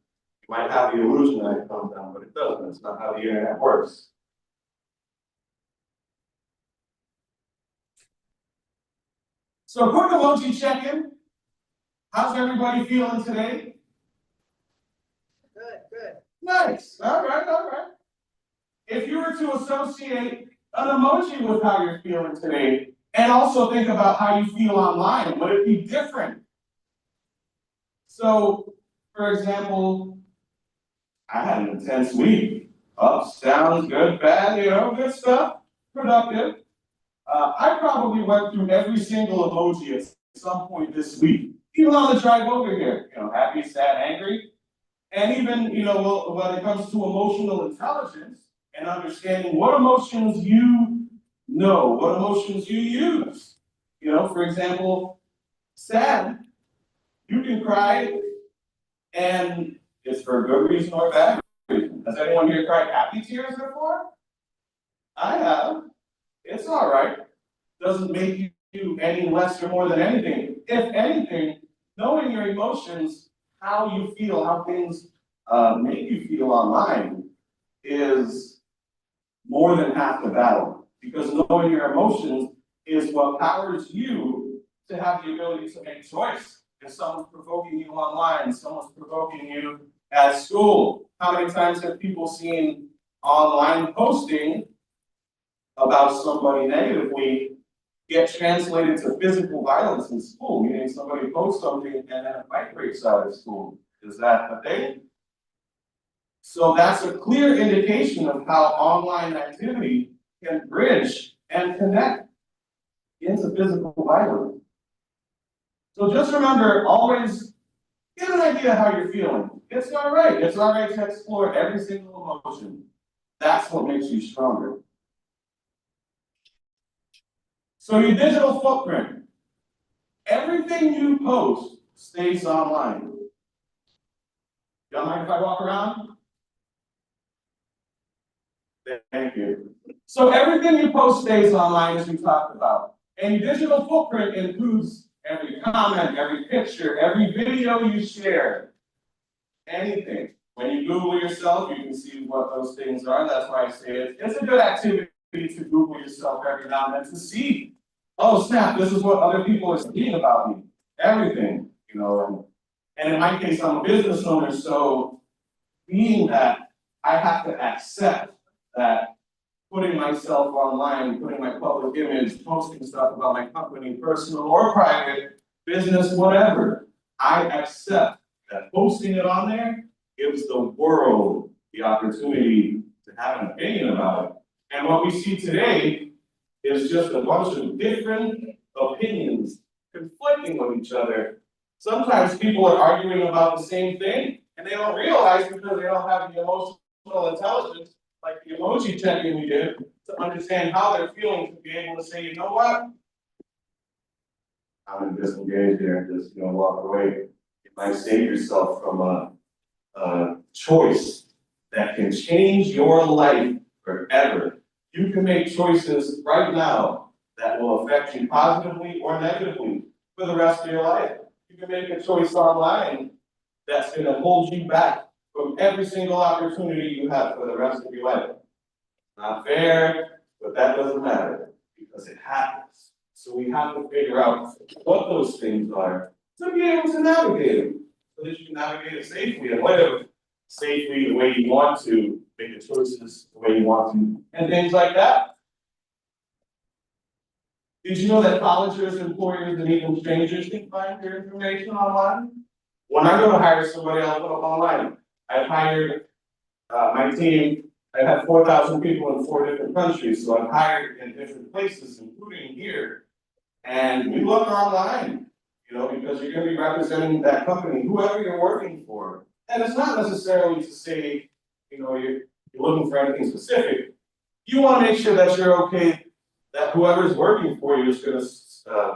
You might have the illusion that it comes down, but it doesn't. It's not how the internet works. So quick emoji check-in. How's everybody feeling today? Good. Nice, all right. If you were to associate an emoji with how you're feeling today, and also think about how you feel online, would it be different? So, for example, I had an intense week. Ups, downs, good, bad, good stuff, productive. I probably went through every single emoji at some point this week, even on the drive over here, happy, sad, angry. And even, when it comes to emotional intelligence and understanding what emotions you know, what emotions you use. For example, sad, you can cry and it's for a good reason or a bad reason. Has anyone here cried happy tears before? I have. It's all right. Doesn't make you any less or more than anything. If anything, knowing your emotions, how you feel, how things make you feel online is more than half the battle. Because knowing your emotions is what powers you to have the ability to make choice. If someone's provoking you online, someone's provoking you at school, how many times have people seen online posting about somebody negatively get translated to physical violence in school, meaning somebody posts something and then a fight breaks out at school? Is that a thing? So that's a clear indication of how online activity can bridge and connect into physical violence. So just remember, always get an idea how you're feeling. It's all right. It's all right to explore every single emotion. That's what makes you stronger. So your digital footprint. Everything you post stays online. Y'all mind if I walk around? Thank you. So everything you post stays online, as we talked about. And your digital footprint includes every comment, every picture, every video you share, anything. When you Google yourself, you can see what those things are. That's why I say it's a good activity to Google yourself every now and then to see, oh snap, this is what other people are saying about me. Everything, and in my case, I'm a business owner, so being that, I have to accept that putting myself online, putting my public image, posting stuff about my company, personal or private, business, whatever, I accept that posting it on there gives the world the opportunity to have an opinion about it. And what we see today is just a bunch of different opinions conflicting with each other. Sometimes people are arguing about the same thing and they don't realize because they don't have the emotional intelligence, like the emoji checking we did, to understand how they're feeling, to be able to say, you know what? I'm gonna disengage there and just, walk away. You might save yourself from a choice that can change your life forever. You can make choices right now that will affect you positively or negatively for the rest of your life. You can make a choice online that's gonna hold you back from every single opportunity you have for the rest of your life. Not fair, but that doesn't matter because it happens. So we have to figure out what those things are to be able to navigate them, so that you can navigate it safely and live safely the way you want to, make the choices the way you want to, and things like that. Did you know that colleges, employers, and even strangers can find your information online? When I go to hire somebody, I'll put up online. I've hired my team. I've had 4,000 people in 4 different countries, so I've hired in different places, including here. And we look online, because you're going to be representing that company, whoever you're working for. And it's not necessarily to say, you're looking for anything specific. You want to make sure that you're okay, that whoever's working for you is going to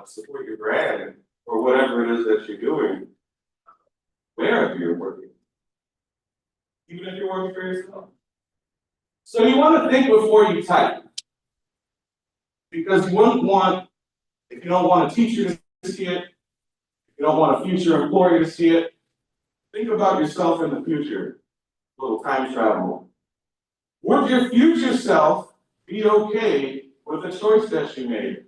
support your brand or whatever it is that you're doing, wherever you're working, even if you're working for yourself. So you want to think before you type, because you wouldn't want, if you don't want a teacher to see it, if you don't want a future employer to see it, think about yourself in the future. A little time travel. Would your future self be okay with the choice that you made?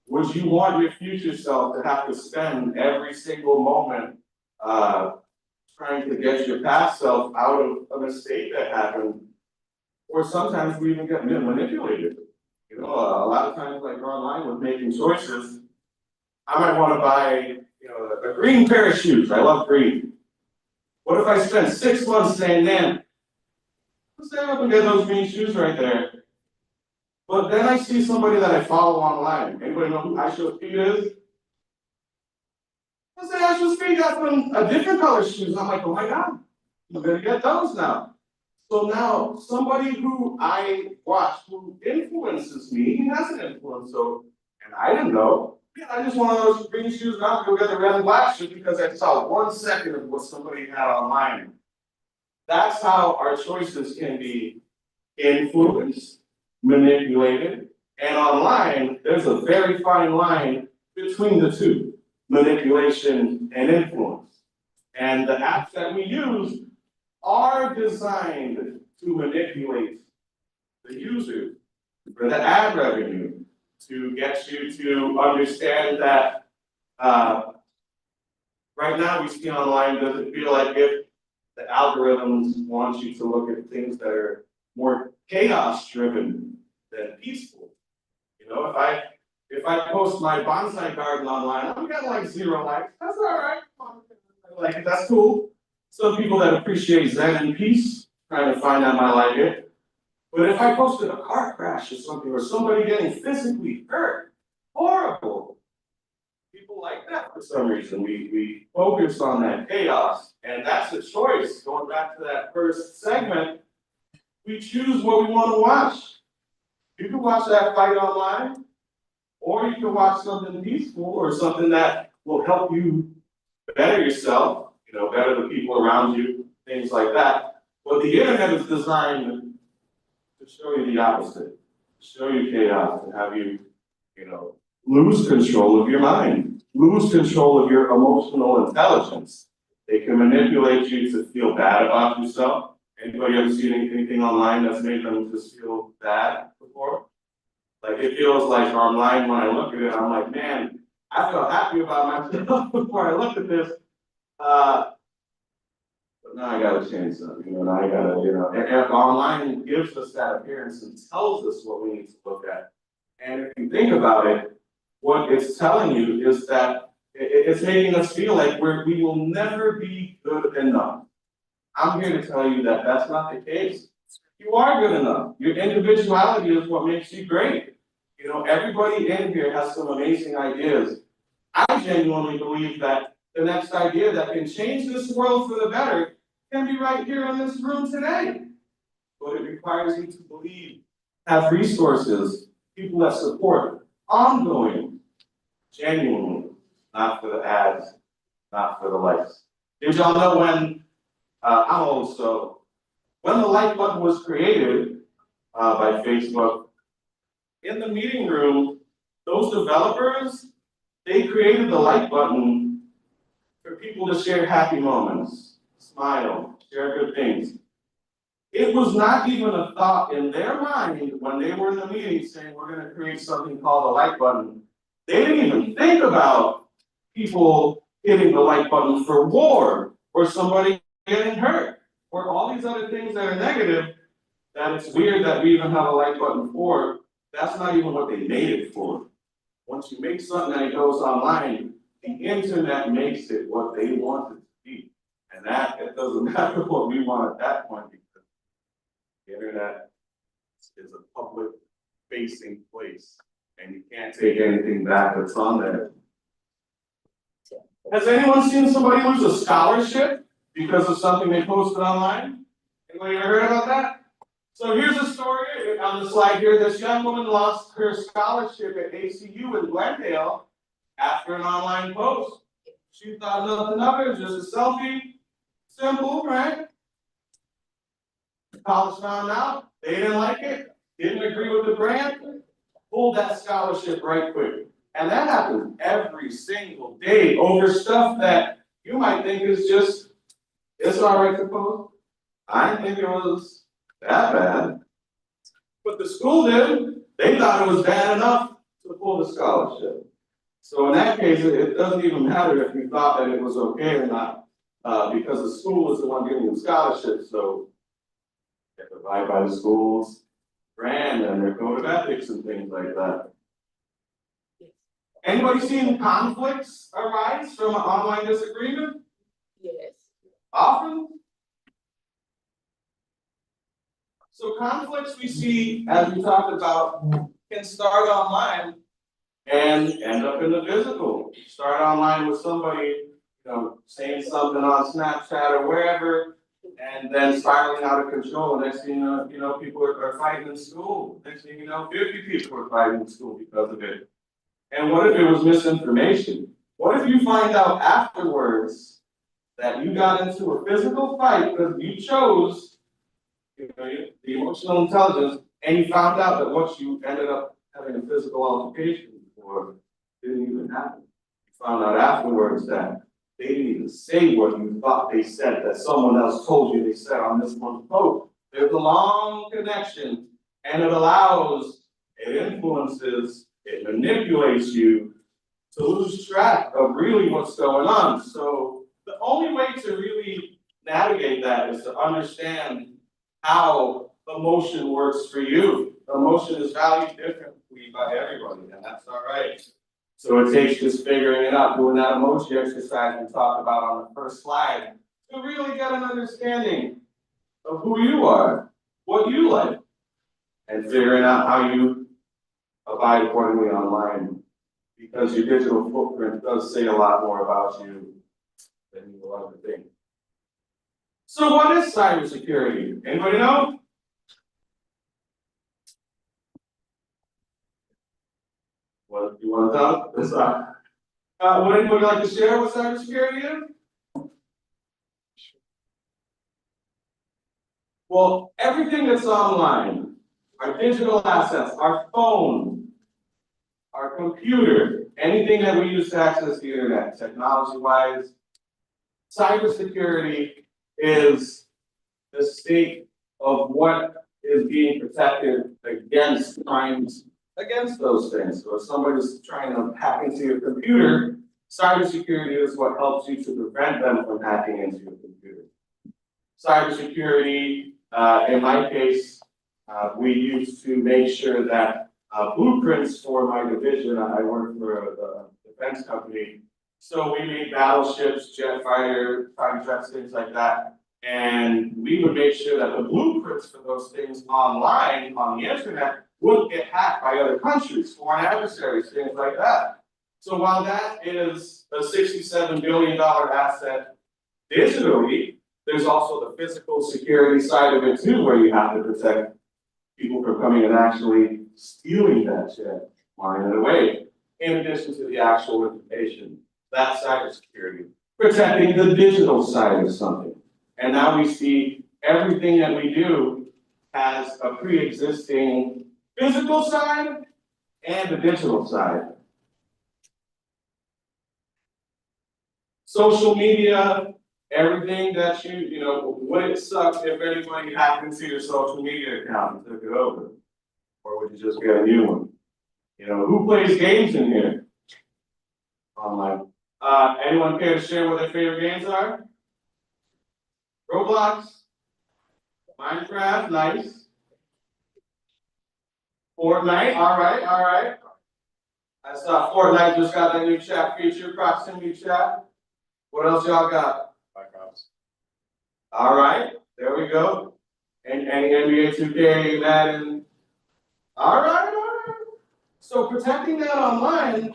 Would you want your future self to have to spend every single moment, trying to get your past self out of a mistake that happened? Or sometimes we even get manipulated. You know, a lot of times, like online with making choices, I might wanna buy, you know, a green pair of shoes, I love green. What if I spend 6 months saying, man, let's stay up and get those green shoes right there. But then I see somebody that I follow online. Anybody know who Aisha Speed is? I say Aisha Speed got some a different color shoes. I'm like, oh my God, I'm gonna get those now. So now somebody who I watch who influences me, he has an influence. So, and I didn't know. Yeah, I just want those green shoes and I'll go get the red and black shoes because I saw 1 second of what somebody had online. That's how our choices can be influenced, manipulated, and online, there's a very fine line between the two, manipulation and influence. And the apps that we use are designed to manipulate the user for the ad revenue, to get you to understand that, right now we see online, does it feel like if the algorithms want you to look at things that are more chaos driven than peaceful? You know, if I post my bonsai garden online, I'm getting like 0 likes. That's all right. Like that's cool. Some people that appreciate Zen and peace, trying to find out might like it. But if I posted a car crash or something, or somebody getting physically hurt, horrible. People like that for some reason. We focus on that chaos, and that's a choice. Going back to that first segment, we choose what we want to watch. You can watch that fight online, or you can watch something peaceful or something that will help you better yourself, you know, better the people around you, things like that. But the internet is designed to show you the opposite, to show you chaos, to have you, you know, lose control of your mind, lose control of your emotional intelligence. They can manipulate you to feel bad about yourself. Anybody ever seen anything online that's made them just feel bad before? Like it feels like online when I look at it, I'm like, man, I felt happy about myself before I looked at this. But now I gotta change something, you know, now I gotta, you know, and online gives us that appearance and tells us what we need to look at. And if you think about it, what it's telling you is that it's making us feel like we will never be good enough. I'm here to tell you that that's not the case. You are good enough. Your individuality is what makes you great. You know, everybody in here has some amazing ideas. I genuinely believe that the next idea that can change this world for the better can be right here in this room today. But it requires you to believe, have resources, people that support, ongoing, genuinely, not for the ads, not for the likes. Did y'all know when, I'm old, so when the like button was created by Facebook, in the meeting room, those developers, they created the like button for people to share happy moments, smile, share good things. It was not even a thought in their mind when they were in the meeting saying we're gonna create something called a like button. They didn't even think about people hitting the like button for war or somebody getting hurt or all these other things that are negative that it's weird that we even have a like button for. That's not even what they made it for. Once you make something that goes online, the internet makes it what they want it to be. And that, it doesn't matter what we want at that point because the internet is a public facing place and you can't take anything back that's on there. Has anyone seen somebody lose a scholarship because of something they posted online? Anybody ever heard about that? So here's a story on the slide here. This young woman lost her scholarship at ACU in Glendale after an online post. She thought nothing of it, just a selfie. Simple, right? College found out, they didn't like it, didn't agree with the brand, pulled that scholarship right quick. And that happens every single day over stuff that you might think is just, it's all right to post. I didn't think it was that bad. But the school did. They thought it was bad enough to pull the scholarship. So in that case, it doesn't even matter if you thought that it was okay or not, because the school is the one giving the scholarship, so they have to abide by the school's brand and their code of ethics and things like that. Anybody seen conflicts arise from an online disagreement? Yes. Often? So conflicts we see, as we talked about, can start online and end up in the physical. Start online with somebody, saying something on Snapchat or wherever, and then spiraling out of control. Next thing you know, people are fighting in school. Next thing you know, 50 people are fighting in school because of it. And what if it was misinformation? What if you find out afterwards that you got into a physical fight because you chose the emotional intelligence, and you found out that what you ended up having a physical altercation for didn't even happen? You found out afterwards that they didn't even say what you thought they said, that someone else told you they said on this one post. There's a long connection, and it allows, it influences, it manipulates you to lose track of really what's going on. So the only way to really navigate that is to understand how emotion works for you. Emotion is valued differently by everybody, and that's all right. So it takes just figuring it out, doing that emoji exercise we talked about on the first slide, to really get an understanding of who you are, what you like, and figuring out how you abide accordingly online. Because your digital footprint does say a lot more about you than you will ever think. So what is cybersecurity? Anybody know? What do you want to tell? Would anybody like to share what cybersecurity is? Well, everything that's online, our digital assets, our phone, our computer, anything that we use to access the internet, technology-wise, cybersecurity is the state of what is being protected against crimes against those things. So if somebody's trying to hack into your computer, cybersecurity is what helps you to prevent them from hacking into your computer. Cybersecurity, in my case, we used to make sure that blueprints for my division, I work for a defense company, so we made battleships, jet fighter jets, things like that. And we would make sure that the blueprints for those things online, on the internet, wouldn't get hacked by other countries, foreign adversaries, things like that. So while that is a $67 billion asset digitally, there's also the physical security side of it too, where you have to protect people from coming and actually stealing that shit, mining it away, in addition to the actual information. That's cybersecurity. Protecting the digital side of something. And now we see everything that we do has a pre-existing physical side and a digital side. Social media, everything that would it suck if anybody hacked into your social media account and took it over? Or would you just get a new one? Who plays games in here? Online. Anyone care to share what their favorite games are? Roblox, Minecraft, nice. Fortnite, all right. I saw Fortnite just got that new chat feature, proximity chat. What else y'all got? All right, there we go. And NBA 2K, Madden. All right. So protecting that online,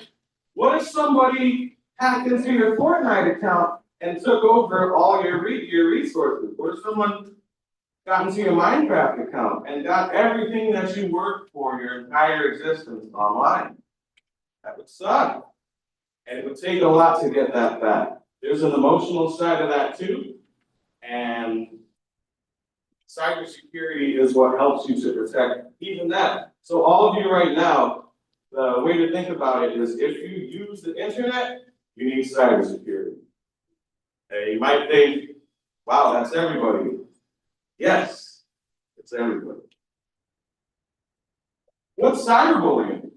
what if somebody hacked into your Fortnite account and took over all your resources? What if someone got into your Minecraft account and got everything that you worked for your entire existence online? That would suck. And it would take a lot to get that back. There's an emotional side of that too. And cybersecurity is what helps you to protect even that. So all of you right now, the way to think about it is if you use the internet, you need cybersecurity. And you might think, wow, that's everybody. Yes, it's everybody. What's cyberbullying?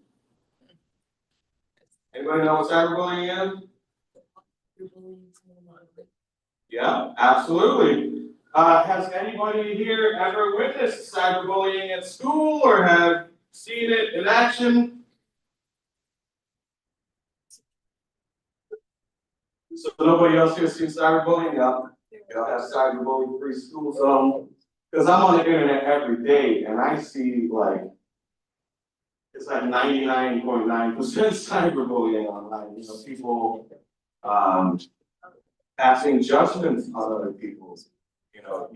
Anybody know what cyberbullying is? Yeah, absolutely. Has anybody here ever witnessed cyberbullying at school or have seen it in action? So nobody else here seen cyberbullying? Y'all have cyberbullying free school zone? Cause I'm on the internet every day and I see like, it's like 99.9% cyberbullying online, you know, people, passing judgments on other people, you know,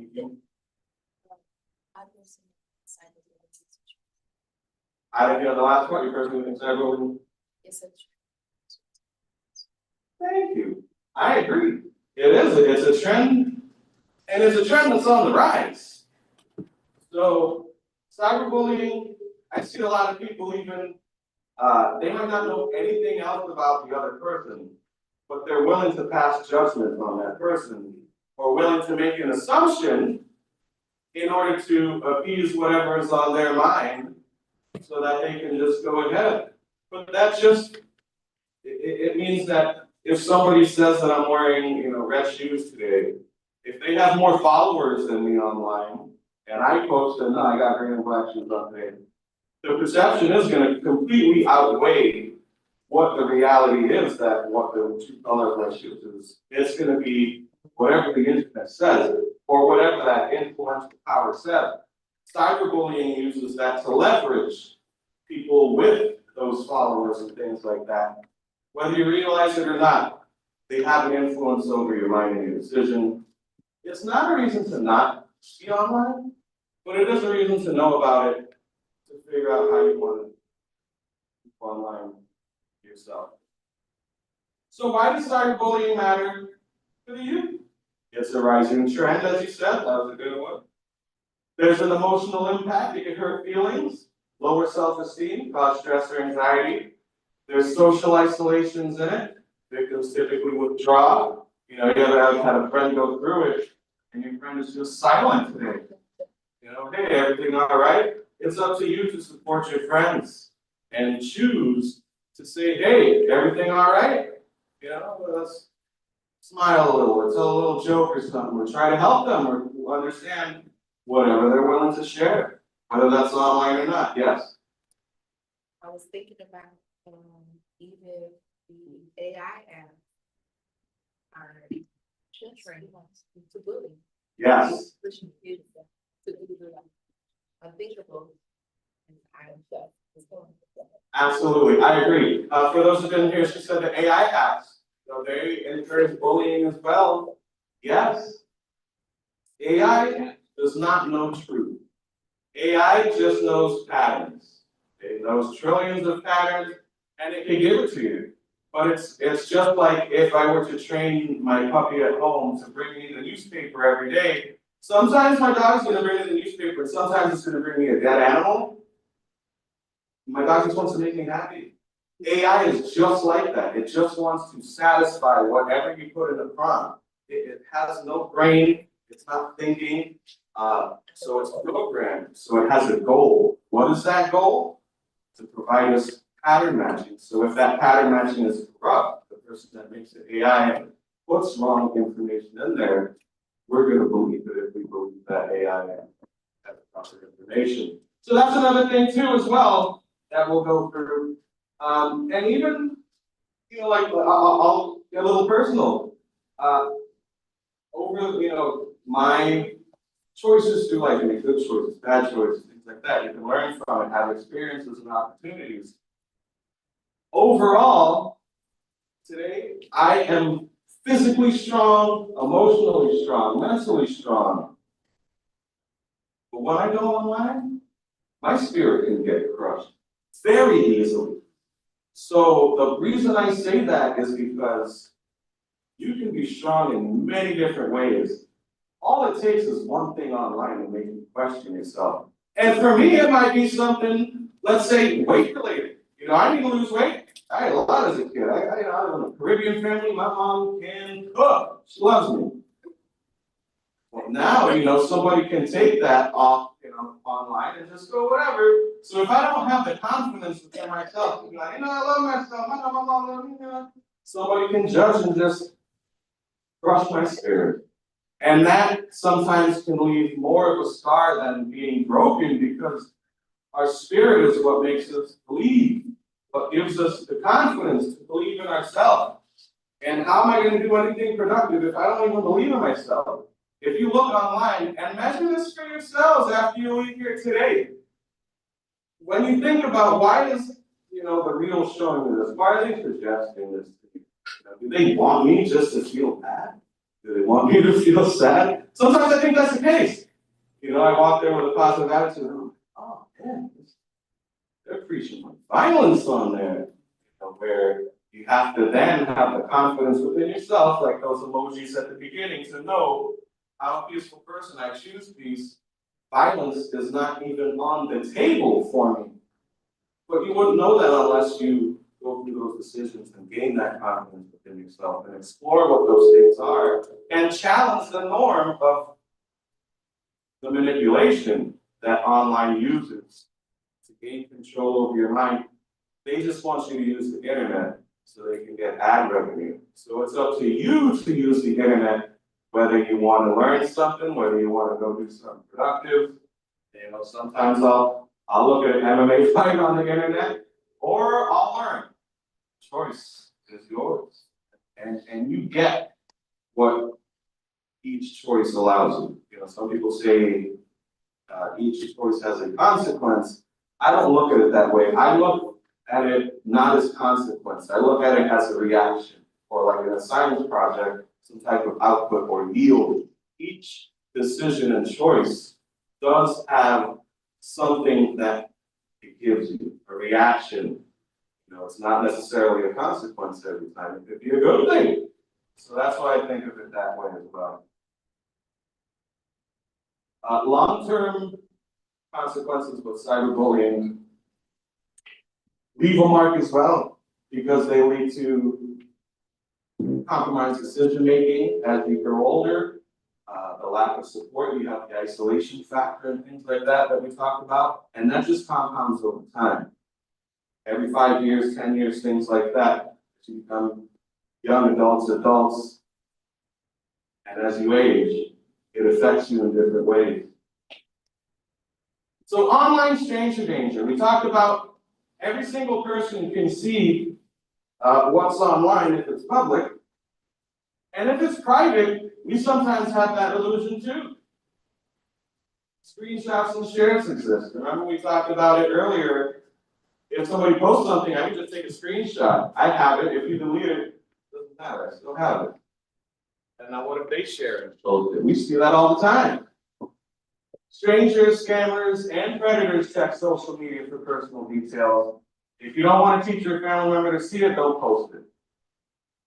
I didn't hear the last part, you personally think cyberbullying? Thank you. I agree. It's a trend, and it's a trend that's on the rise. So cyberbullying, I see a lot of people even, they might not know anything else about the other person, but they're willing to pass judgment on that person, or willing to make an assumption in order to appease whatever is on their mind, so that they can just go ahead. But that just, it means that if somebody says that I'm wearing, you know, red shoes today, if they have more followers than me online, and I post that, no, I got green and black shoes on today, the perception is gonna completely outweigh what the reality is, that what the true color of red shoes is. It's gonna be whatever the internet says, or whatever that influential power says. Cyberbullying uses that to leverage people with those followers and things like that. Whether you realize it or not, they have an influence over your mind and your decision. It's not a reason to not be online, but it is a reason to know about it, to figure out how you want to keep online yourself. So why does cyberbullying matter to the youth? It's a rising trend, as you said, that was a good one. There's an emotional impact, it can hurt feelings, lower self-esteem, cause stress or anxiety. There's social isolations in it. Victims typically withdraw. You know, you ever had a friend go through it and your friend is just silent today. You know, hey, everything all right? It's up to you to support your friends and choose to say, hey, everything all right? You know, let's smile a little, or tell a little joke or something, or try to help them or understand whatever they're willing to share, whether that's online or not. Yes. I was thinking about, even the AI app are children to bully. Yes. Pushing kids to do the unthinkable. And Absolutely, I agree. For those who didn't hear, she said the AI apps, so they encourage bullying as well. Yes. AI does not know truth. AI just knows patterns. It knows trillions of patterns, and it can give it to you. But it's just like if I were to train my puppy at home to bring me the newspaper every day. Sometimes my dog's gonna bring me the newspaper, and sometimes it's gonna bring me a dead animal. My dog just wants to make me happy. AI is just like that. It just wants to satisfy whatever you put in the prompt. It has no brain, it's not thinking, so it's programmed, so it has a goal. What is that goal? To provide us pattern matching. So if that pattern matching is corrupt, the person that makes the AI puts wrong information in there, we're gonna believe it if we believe that AI has the proper information. So that's another thing too as well that we'll go through. And even, you know, like I'll get a little personal. Over, you know, my choices through life, make good choices, bad choices, things like that. You can learn from it, have experiences and opportunities. Overall, today, I am physically strong, emotionally strong, mentally strong. But when I go online, my spirit can get crushed very easily. So the reason I say that is because you can be strong in many different ways. All it takes is one thing online to make you question yourself. And for me, it might be something, let's say, weight related. You know, I need to lose weight. I had a lot as a kid. I live in a Caribbean family. My mom can cook. She loves me. Well, now, somebody can take that off, online and just go whatever. So if I don't have the confidence within myself to be like, I love myself, somebody can judge and just crush my spirit. And that sometimes can leave more of a scar than being broken, because our spirit is what makes us believe, what gives us the confidence to believe in ourselves. And how am I going to do anything productive if I don't even believe in myself? If you look online and measure this for yourselves after you leave here today, when you think about why is, the real showing me this, why are they suggesting this to me? Do they want me just to feel bad? Do they want me to feel sad? Sometimes I think that's the case. I walk there with a positive attitude, and I'm like, oh man, they're preaching violence on there. Where you have to then have the confidence within yourself, like those emojis at the beginning, to know I'm a peaceful person, I choose peace. Violence is not even on the table for me. But you wouldn't know that unless you go through those decisions and gain that confidence within yourself and explore what those things are and challenge the norm of the manipulation that online uses to gain control over your mind. They just want you to use the internet so they can get ad revenue. So it's up to you to use the internet, whether you want to learn something, whether you want to go do something productive. Sometimes I'll look at an MMA fight on the internet, or I'll learn. Choice is yours. And you get what each choice allows you. Some people say each choice has a consequence. I don't look at it that way. I look at it not as consequence. I look at it as a reaction, or like in a science project, some type of output or yield. Each decision and choice does have something that it gives you, a reaction. It's not necessarily a consequence every time. It could be a good thing. So that's why I think of it that way as well. Long-term consequences with cyberbullying leave a mark as well, because they lead to compromised decision-making as you grow older, the lack of support, you have the isolation factor and things like that we talked about, and that just compounds over time. Every 5 years, 10 years, things like that, as you become young adults, and as you age, it affects you in different ways. So online stranger danger, we talked about every single person can see what's online if it's public. And if it's private, we sometimes have that illusion too. Screenshots and shares exist. Remember we talked about it earlier. If somebody posts something, I can just take a screenshot. I have it. If you delete it, it doesn't matter. I still have it. And now what if they share it and post it? We see that all the time. Strangers, scammers, and predators check social media for personal details. If you don't want to teach your family member to see it, don't post it.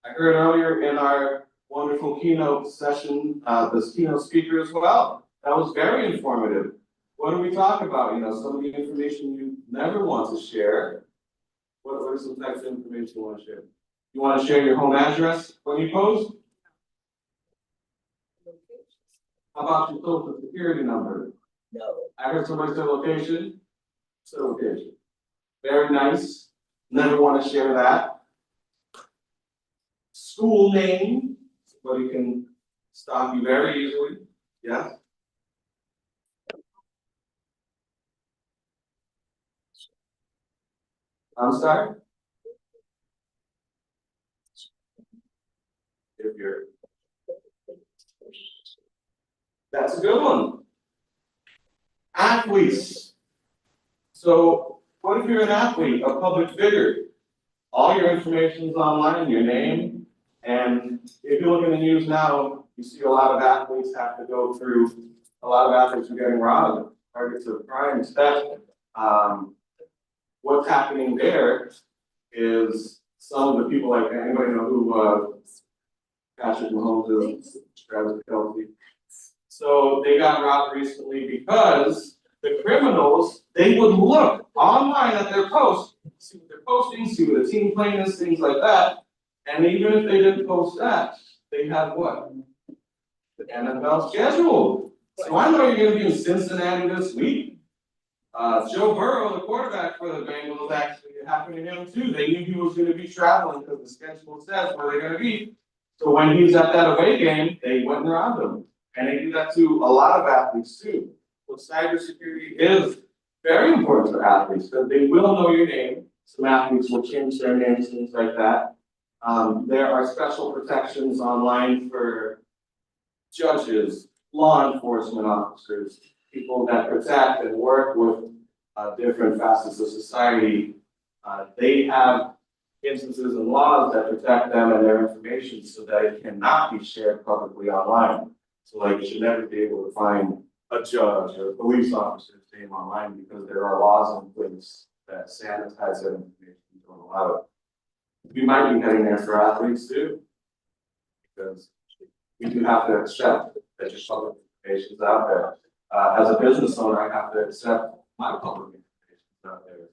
I heard earlier in our wonderful keynote session, this keynote speaker as well. That was very informative. What do we talk about? Some of the information you never want to share. What are some types of information you want to share? You want to share your home address when you post? How about your social security number? No. I heard somebody say location. So location. Very nice. Never want to share that. School name. Somebody can stop you very easily. Yeah. I'm sorry? If you're. That's a good one. Athletes. So, what if you're an athlete, a public figure? All your information is online, your name, and if you look in the news now, you see a lot of athletes have to go through, a lot of athletes are getting robbed, targets of crime, theft. What's happening there is some of the people, like anybody know who Patrick Mahomes is, Travis Kelce. So they got robbed recently because the criminals, they would look online at their posts, see what they're posting, see what the team playing is, things like that. And even if they didn't post that, they have what? The NFL schedule. So I know you're gonna be in Cincinnati this week. Joe Burrow, the quarterback for the Bengals, actually, it happened to him too. They knew he was gonna be traveling because the schedule says where they're gonna be. So when he was at that away game, they went and robbed him. And they do that to a lot of athletes too. So cybersecurity is very important for athletes because they will know your name. Some athletes will change their names, things like that. There are special protections online for judges, law enforcement officers, people that protect and work with different facets of society. They have instances and laws that protect them and their information so that it cannot be shared publicly online. So like you should never be able to find a judge or a police officer's name online because there are laws in place that sanitize that information and don't allow it. We might be heading there for athletes too, because we do have to accept that your public information is out there. As a business owner, I have to accept my public information is out there.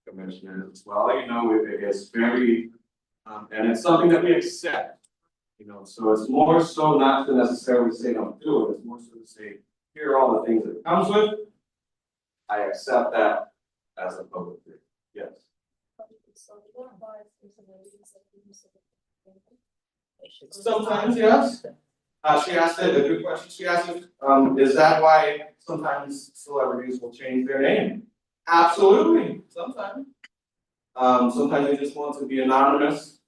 Commissioners as well, you know, it's very, and it's something that we accept. You know, so it's more so not to necessarily say don't do it, it's more so to say, here are all the things that it comes with. I accept that as a public figure, yes. Sometimes, yes. She asked a good question, she asked, is that why sometimes celebrities will change their name? Absolutely, sometimes. Sometimes they just want to be anonymous.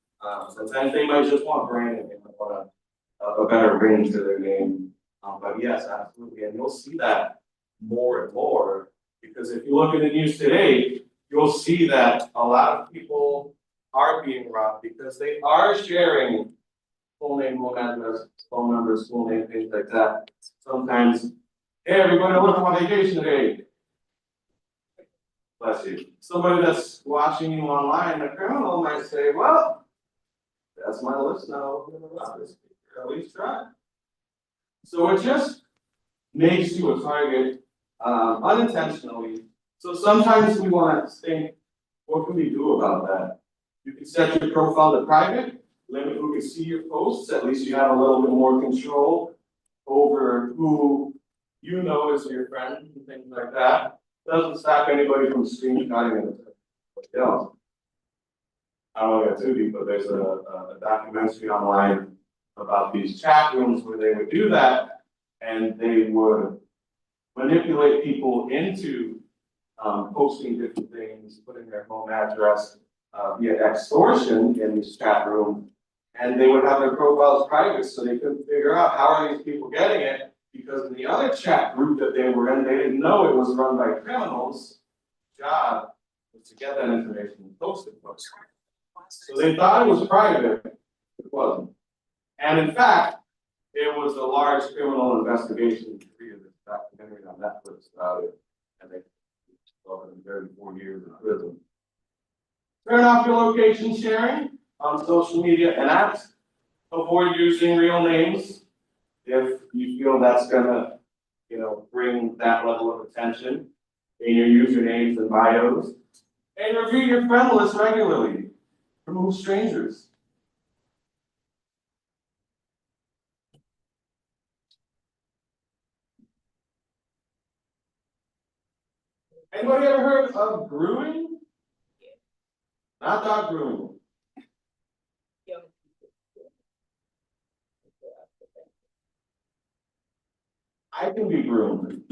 Sometimes they might just want branding, they might want a better ring to their name. But yes, absolutely, and you'll see that more and more, because if you look at the news today, you'll see that a lot of people are being robbed because they are sharing full name, home address, phone numbers, full name, things like that. Sometimes, hey, everybody, look on vacation today. Bless you. Somebody that's watching you online, a criminal might say, well, that's my list now, at least try. So it just makes you a target unintentionally. So sometimes we want to think, what can we do about that? You can set your profile to private, limit who can see your posts, at least you have a little bit more control over who you know is your friend and things like that. Doesn't stop anybody from screenshotting it. else. I don't want to get too deep, but there's a documentary online about these chat rooms where they would do that, and they would manipulate people into posting different things, putting their home address via extortion in these chat rooms, and they would have their profiles private, so they couldn't figure out how are these people getting it. Because in the other chat group that they were in, they didn't know it was run by criminals. Job was to get that information and post it. So they thought it was private, it wasn't. And in fact, it was a large criminal investigation. There's a documentary on Netflix about it, and they spent 34 years in prison. Turn off your location sharing on social media and apps. Avoid using real names. If you feel that's gonna, you know, bring that level of attention in your usernames and bios, and review your friend list regularly. Remove strangers. Anybody ever heard of grooming? Not dog grooming. I can be groomed.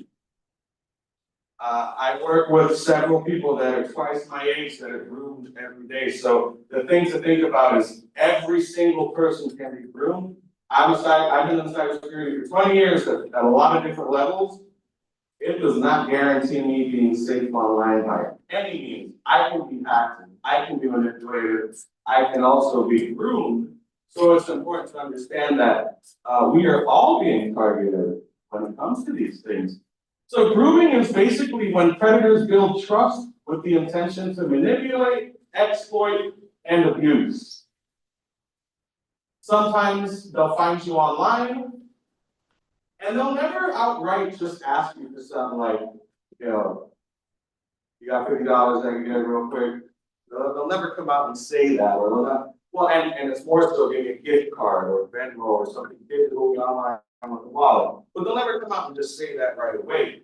I work with several people that are twice my age that are groomed every day. So the thing to think about is every single person can be groomed. I've been in cybersecurity for 20 years at a lot of different levels. It does not guarantee me being safe online by any means. I can be hacked, I can be manipulated, I can also be groomed. So it's important to understand that we are all being targeted when it comes to these things. So grooming is basically when predators build trust with the intention to manipulate, exploit, and abuse. Sometimes they'll find you online, and they'll never outright just ask you for something like, you know, you got $50 I can get real quick. They'll never come out and say that, or they'll not. Well, and it's more so getting a gift card or Venmo or something digitally online come with a wallet, but they'll never come out and just say that right away.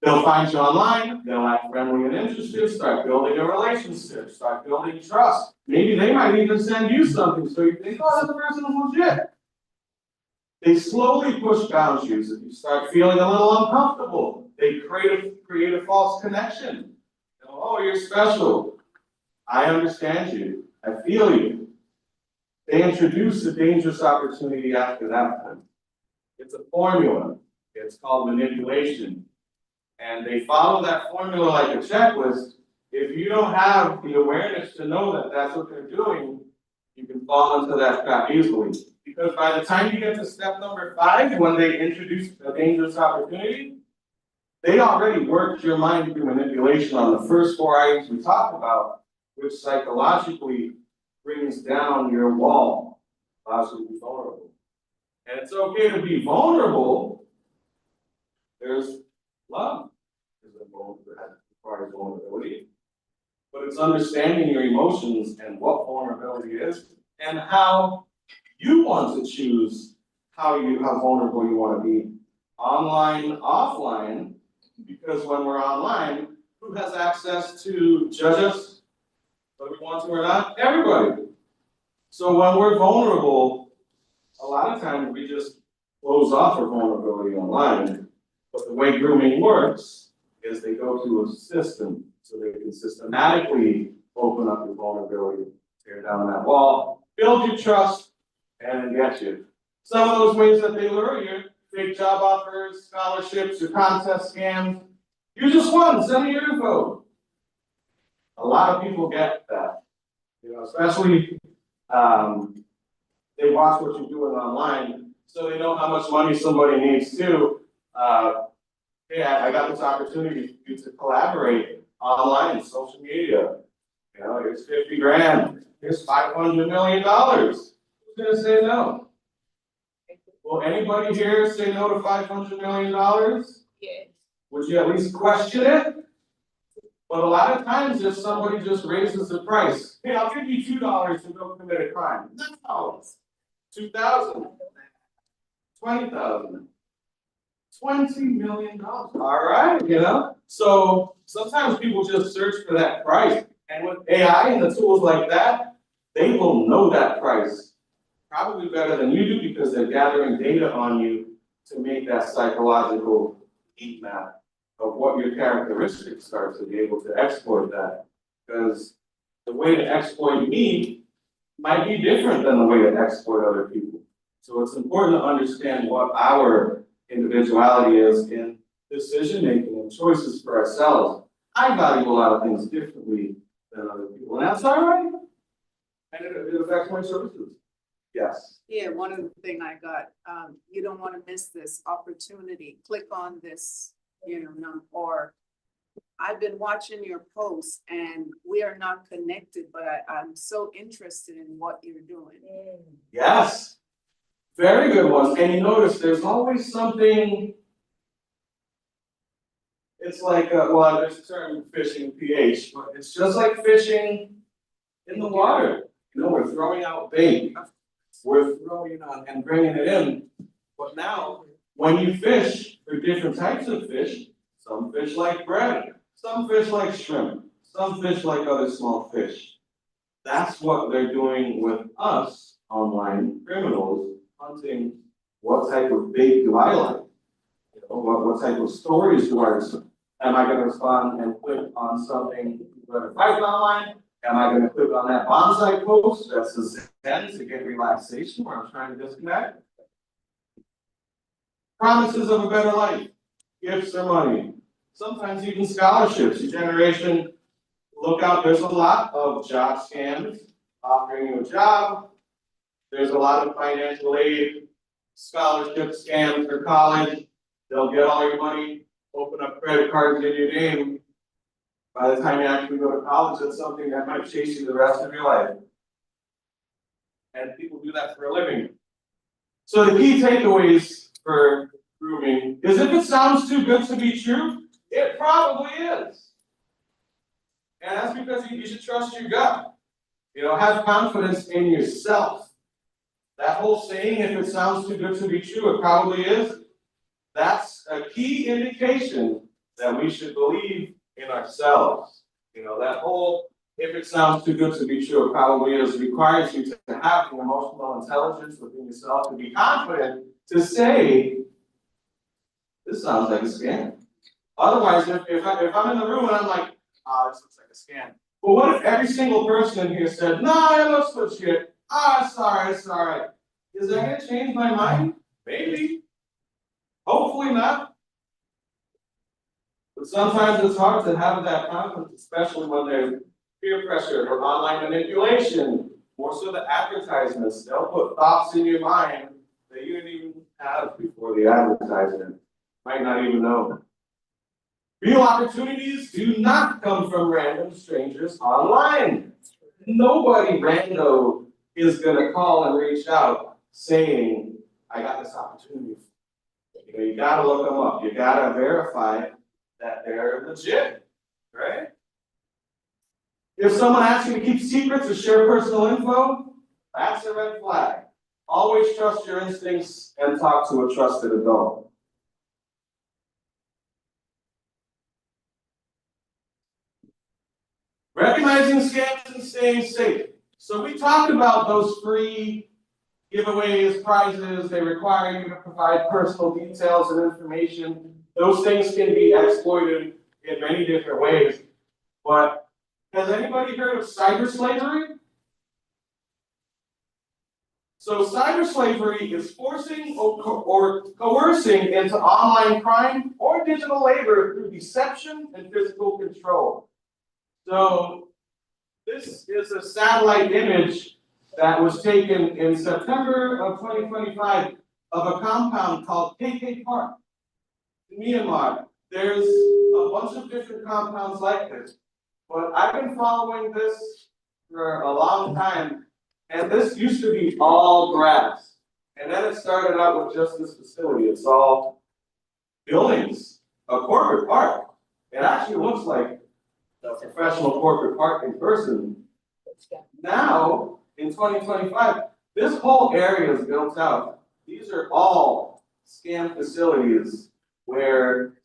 They'll find you online, they'll act friendly and interested, start building a relationship, start building trust. Maybe they might even send you something, so you think, oh, that person is legit. They slowly push boundaries, if you start feeling a little uncomfortable, they create a false connection. Oh, you're special. I understand you. I feel you. They introduce a dangerous opportunity after that. It's a formula. It's called manipulation. And they follow that formula like a checklist. If you don't have the awareness to know that that's what they're doing, you can fall into that trap easily. Because by the time you get to step number 5, when they introduce a dangerous opportunity, they already worked your mind through manipulation on the first 4 items we talked about, which psychologically brings down your wall, allows you to be vulnerable. And it's okay to be vulnerable. There's love is involved that requires vulnerability. But it's understanding your emotions and what vulnerability is and how you want to choose how vulnerable you want to be, online, offline, because when we're online, who has access to judge us, whether we want to or not? Everybody. So when we're vulnerable, a lot of times we just close off our vulnerability online. But the way grooming works is they go through a system, so they can systematically open up your vulnerability, tear down that wall, build your trust, and get you. Some of those ways that they lure you, fake job offers, scholarships, or contest scams. You just won, send me your info. A lot of people get that, especially they watch what you're doing online, so they know how much money somebody needs too. Hey, I got this opportunity for you to collaborate online, social media. Here's 50 grand, here's $500 million. Who's gonna say no? Will anybody here say no to $500 million? Yes. Would you at least question it? But a lot of times, if somebody just raises the price, hey, I'll give you $2 to go commit a crime. No, $2,000, $20,000, $20 million. All right, So sometimes people just search for that price, and with AI and the tools like that, they will know that price probably better than you do because they're gathering data on you to make that psychological heat map of what your characteristics are to be able to exploit that. Because the way to exploit me might be different than the way to exploit other people. So it's important to understand what our individuality is in decision making and choices for ourselves. I value a lot of things differently than other people, and that's all right. And it affects my choices. Yes. Yeah, one of the thing I got, you don't want to miss this opportunity. Click on this, or I've been watching your posts and we are not connected, but I'm so interested in what you're doing. Yes. Very good ones. And you notice there's always something. It's like, there's a term fishing pH, but it's just like fishing in the water. We're throwing out bait. We're throwing on and bringing it in. But now, when you fish for different types of fish, some fish like bread, some fish like shrimp, some fish like other small fish. That's what they're doing with us, online criminals, hunting what type of bait do I like? What type of stories do I respond? Am I going to respond and click on something that are fighting online? Am I going to click on that bonsai post that says Zen to get relaxation where I'm trying to disconnect? Promises of a better life, gifts or money, sometimes even scholarships. Your generation, look out, there's a lot of job scams offering you a job. There's a lot of financial aid, scholarship scams for college. They'll get all your money, open up credit cards in your name. By the time you actually go to college, it's something that might chase you the rest of your life. And people do that for a living. So the key takeaways for grooming is if it sounds too good to be true, it probably is. And that's because you should trust your gut. Have confidence in yourself. That whole saying, if it sounds too good to be true, it probably is. That's a key indication that we should believe in ourselves. You know, that whole, if it sounds too good to be true, it probably is, requires you to have the emotional intelligence within yourself to be confident to say, this sounds like a scam. Otherwise, if I'm in the room and I'm like, this looks like a scam. But what if every single person in here said, no, it looks legit. Sorry. Is that gonna change my mind? Maybe. Hopefully not. But sometimes it's hard to have that confidence, especially when there's peer pressure or online manipulation. More so the advertisements, they'll put thoughts in your mind that you didn't even have before the advertisement. Might not even know. Real opportunities do not come from random strangers online. Nobody rando is gonna call and reach out saying, I got this opportunity. You know, you gotta look them up. You gotta verify that they're legit, right? If someone asks you to keep secrets or share personal info, that's a red flag. Always trust your instincts and talk to a trusted adult. Recognizing scams and staying safe. So we talked about those free giveaways, prizes, they require you to provide personal details and information. Those things can be exploited in many different ways. But has anybody heard of cyber slavery? So cyber slavery is forcing or coercing into online crime or digital labor through deception and physical control. So this is a satellite image that was taken in September of 2025 of a compound called KK Park in Myanmar. There's a bunch of different compounds like this, but I've been following this for a long time, and this used to be all grass. And then it started out with just this facility. It's all buildings, a corporate park. It actually looks like a professional corporate park in person. Now, in 2025, this whole area is built out. These are all scam facilities where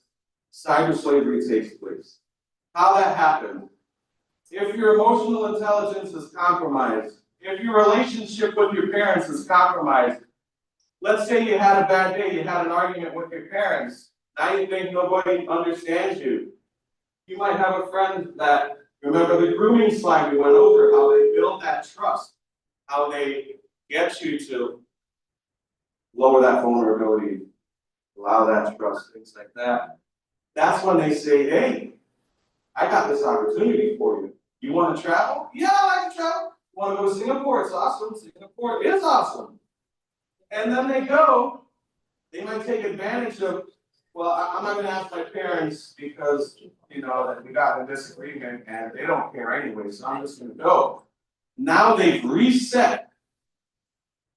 cyber slavery takes place. How that happened. If your emotional intelligence is compromised, if your relationship with your parents is compromised, let's say you had a bad day, you had an argument with your parents, now you think nobody understands you. You might have a friend that, remember the grooming slide we went over, how they build that trust, how they get you to lower that vulnerability, allow that trust, things like that. That's when they say, hey, I got this opportunity for you. You want to travel? Yeah, I like to travel. Want to go to Singapore? It's awesome. Singapore is awesome. And then they go, they might take advantage of, well, I'm not going to ask my parents because, you know, that we got a disagreement and they don't care anyway, so I'm just going to go. Now they've reset.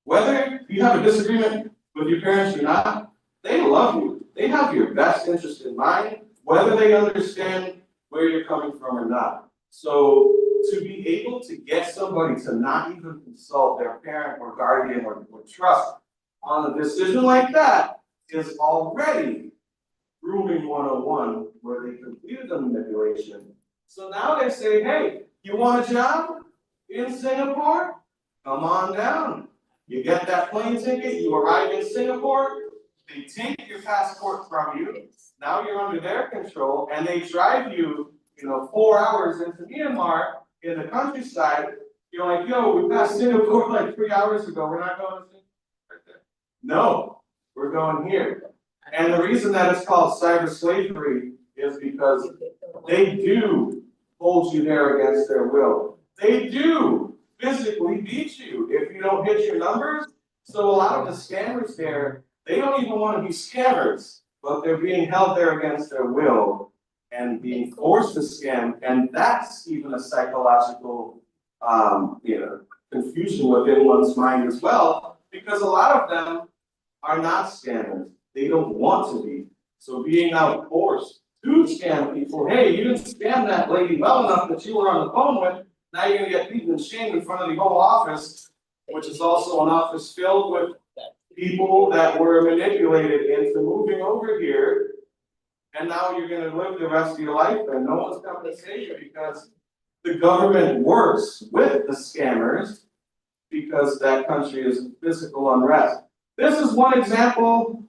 Whether you have a disagreement with your parents or not, they love you. They have your best interest in mind, whether they understand where you're coming from or not. So to be able to get somebody to not even consult their parent or guardian or trust on a decision like that is already grooming 101, where they completed the manipulation. So now they say, hey, you want a job in Singapore? Come on down. You get that plane ticket, you arrive in Singapore, they take your passport from you, now you're under their control, and they drive you, 4 hours into Myanmar in the countryside. You're like, yo, we passed Singapore like 3 hours ago, we're not going to Singapore. No, we're going here. And the reason that it's called cyber slavery is because they do hold you there against their will. They do physically beat you if you don't hit your numbers. So a lot of the scammers there, they don't even want to be scammers, but they're being held there against their will and being forced to scam. And that's even a psychological confusion within one's mind as well, because a lot of them are not scammers. They don't want to be. So being out forced to scam people, hey, you didn't scam that lady well enough that you were on the phone with, now you're gonna get beaten and shamed in front of the whole office which is also an office filled with people that were manipulated into moving over here. And now you're gonna live the rest of your life and no one's coming to save you because the government works with the scammers because that country is in physical unrest. This is one example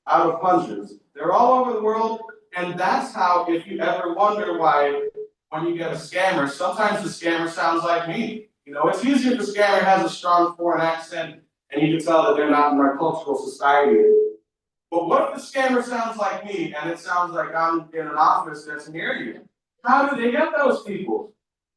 out of hundreds. They're all over the world, and that's how, if you ever wonder why, when you get a scammer, sometimes the scammer sounds like me. You know, it's easier if the scammer has a strong foreign accent and you can tell that they're not in our cultural society. But what if the scammer sounds like me and it sounds like I'm in an office that's near you? How do they get those people?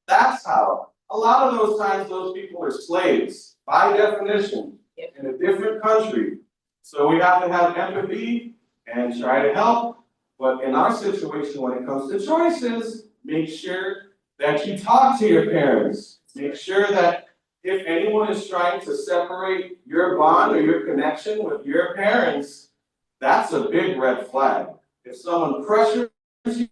That's how. A lot of those times, those people are slaves, by definition, in a different country. So we have to have empathy and try to help. But in our situation, when it comes to choices, make sure that you talk to your parents. Make sure that if anyone is trying to separate your bond or your connection with your parents, that's a big red flag. If someone pressures you,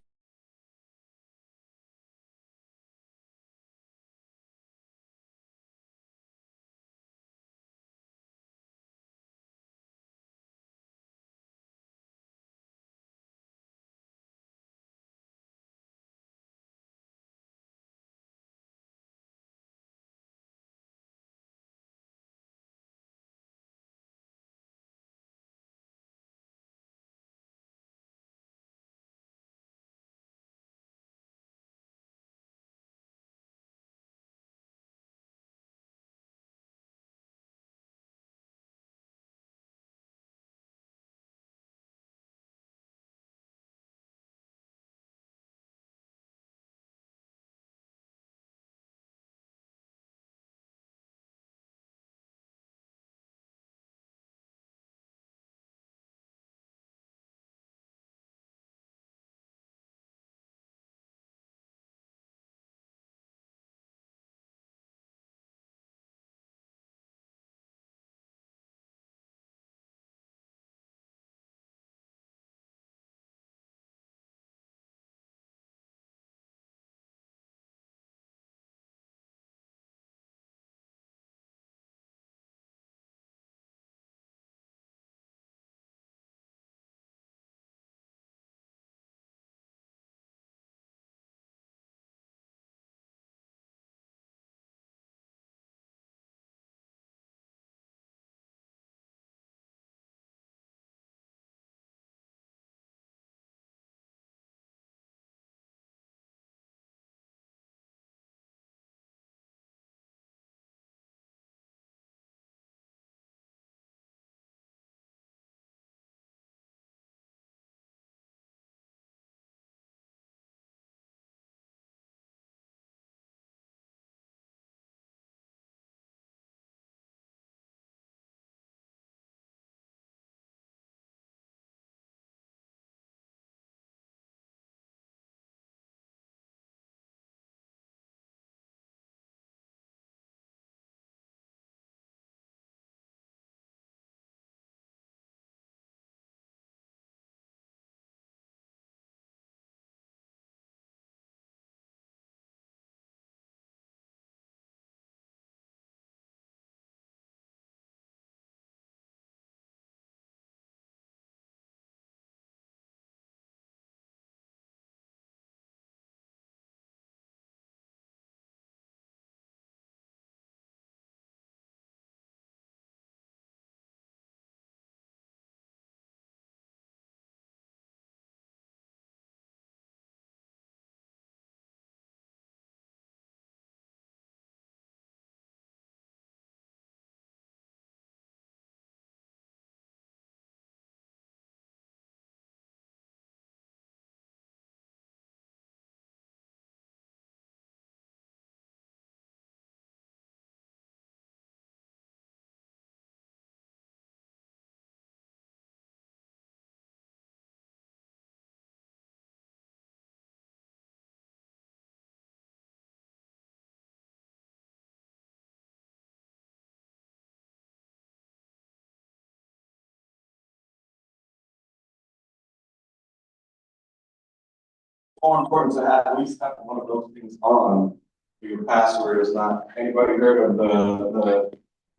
more important to have at least have one of those things on. Your password is not, anybody heard of the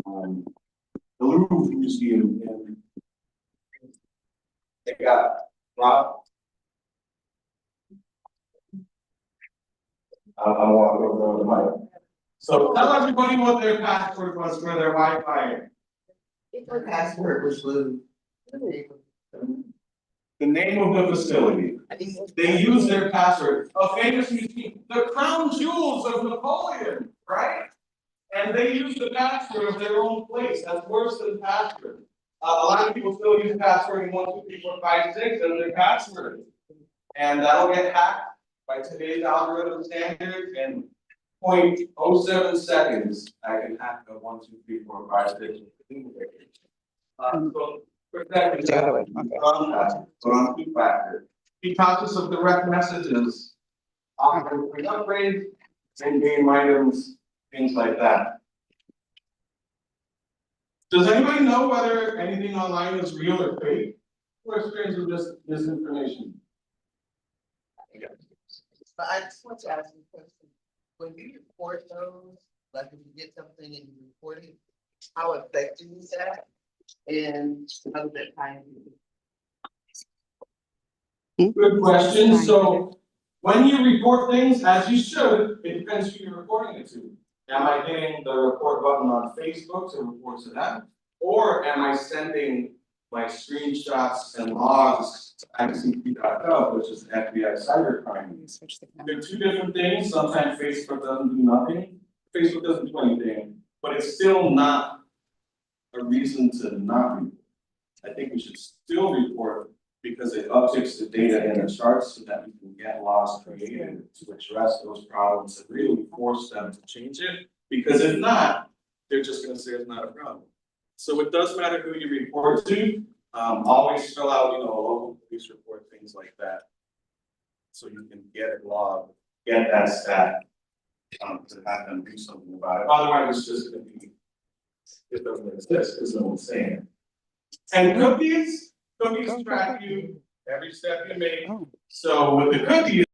The Louvre Museum and they got Rob. I'm walking over the mic. So tell everybody what their password was for their Wi-Fi. Her password was blue. The name of the facility. They use their password, a famous museum, the crown jewels of Napoleon, right? And they use the password of their own place, that's worse than password. A lot of people still use password in 1, 2, 3, 4, 5, 6 as their password. And that'll get hacked by today's algorithm standards in 0.07 seconds. I can hack the 1, 2, 3, 4, 5, 6. So protect on two-factor. He taught us of direct messages, offering free upgrades, in-game items, things like that. Does anybody know whether anything online is real or fake? Or experience with just misinformation? But I just want to ask you a question. When you report those, like if you get something and you report it, how effective is that? And how does that time? Good question. So when you report things, as you should, it depends who you're reporting it to. Am I hitting the report button on Facebook to report to them? Or am I sending my screenshots and logs to ICP.gov, which is FBI cybercrime? They're two different things. Sometimes Facebook doesn't do nothing. Facebook doesn't do anything, but it's still not a reason to not report. I think we should still report because it upticks the data in the charts so that we can get laws created to address those problems and really force them to change it. Because if not, they're just gonna say it's not a problem. So it does matter who you report to. Always fill out, a local police report, things like that. So you can get it logged, get that stat, to have them do something about it. Otherwise, it's just gonna be, it doesn't exist, because no one's saying it. And cookies track you every step you make. So with the cookies.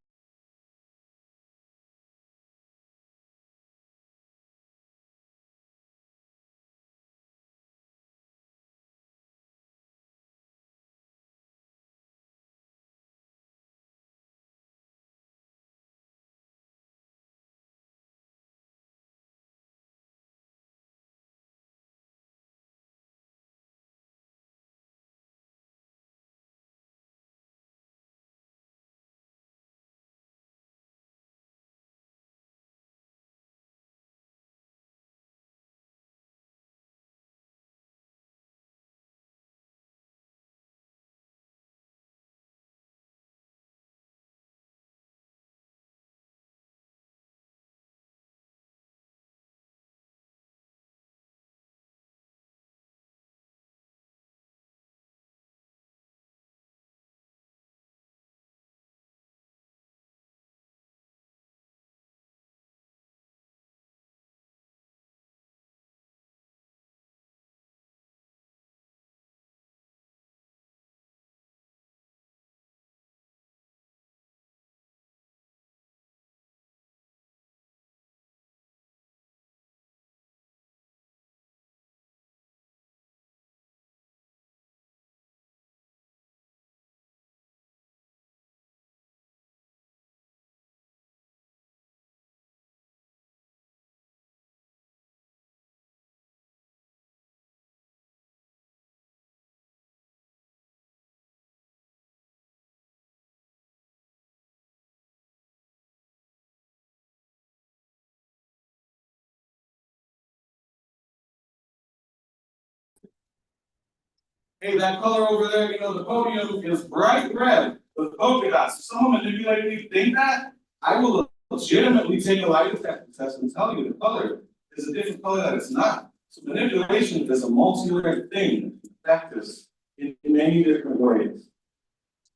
Hey, that color over there, the podium is bright red with polka dots. If someone manipulated me think that, I will legitimately take a lie detector test and tell you the color is a different color that it's not. So manipulation is a multi-layered thing that affects us in many different ways.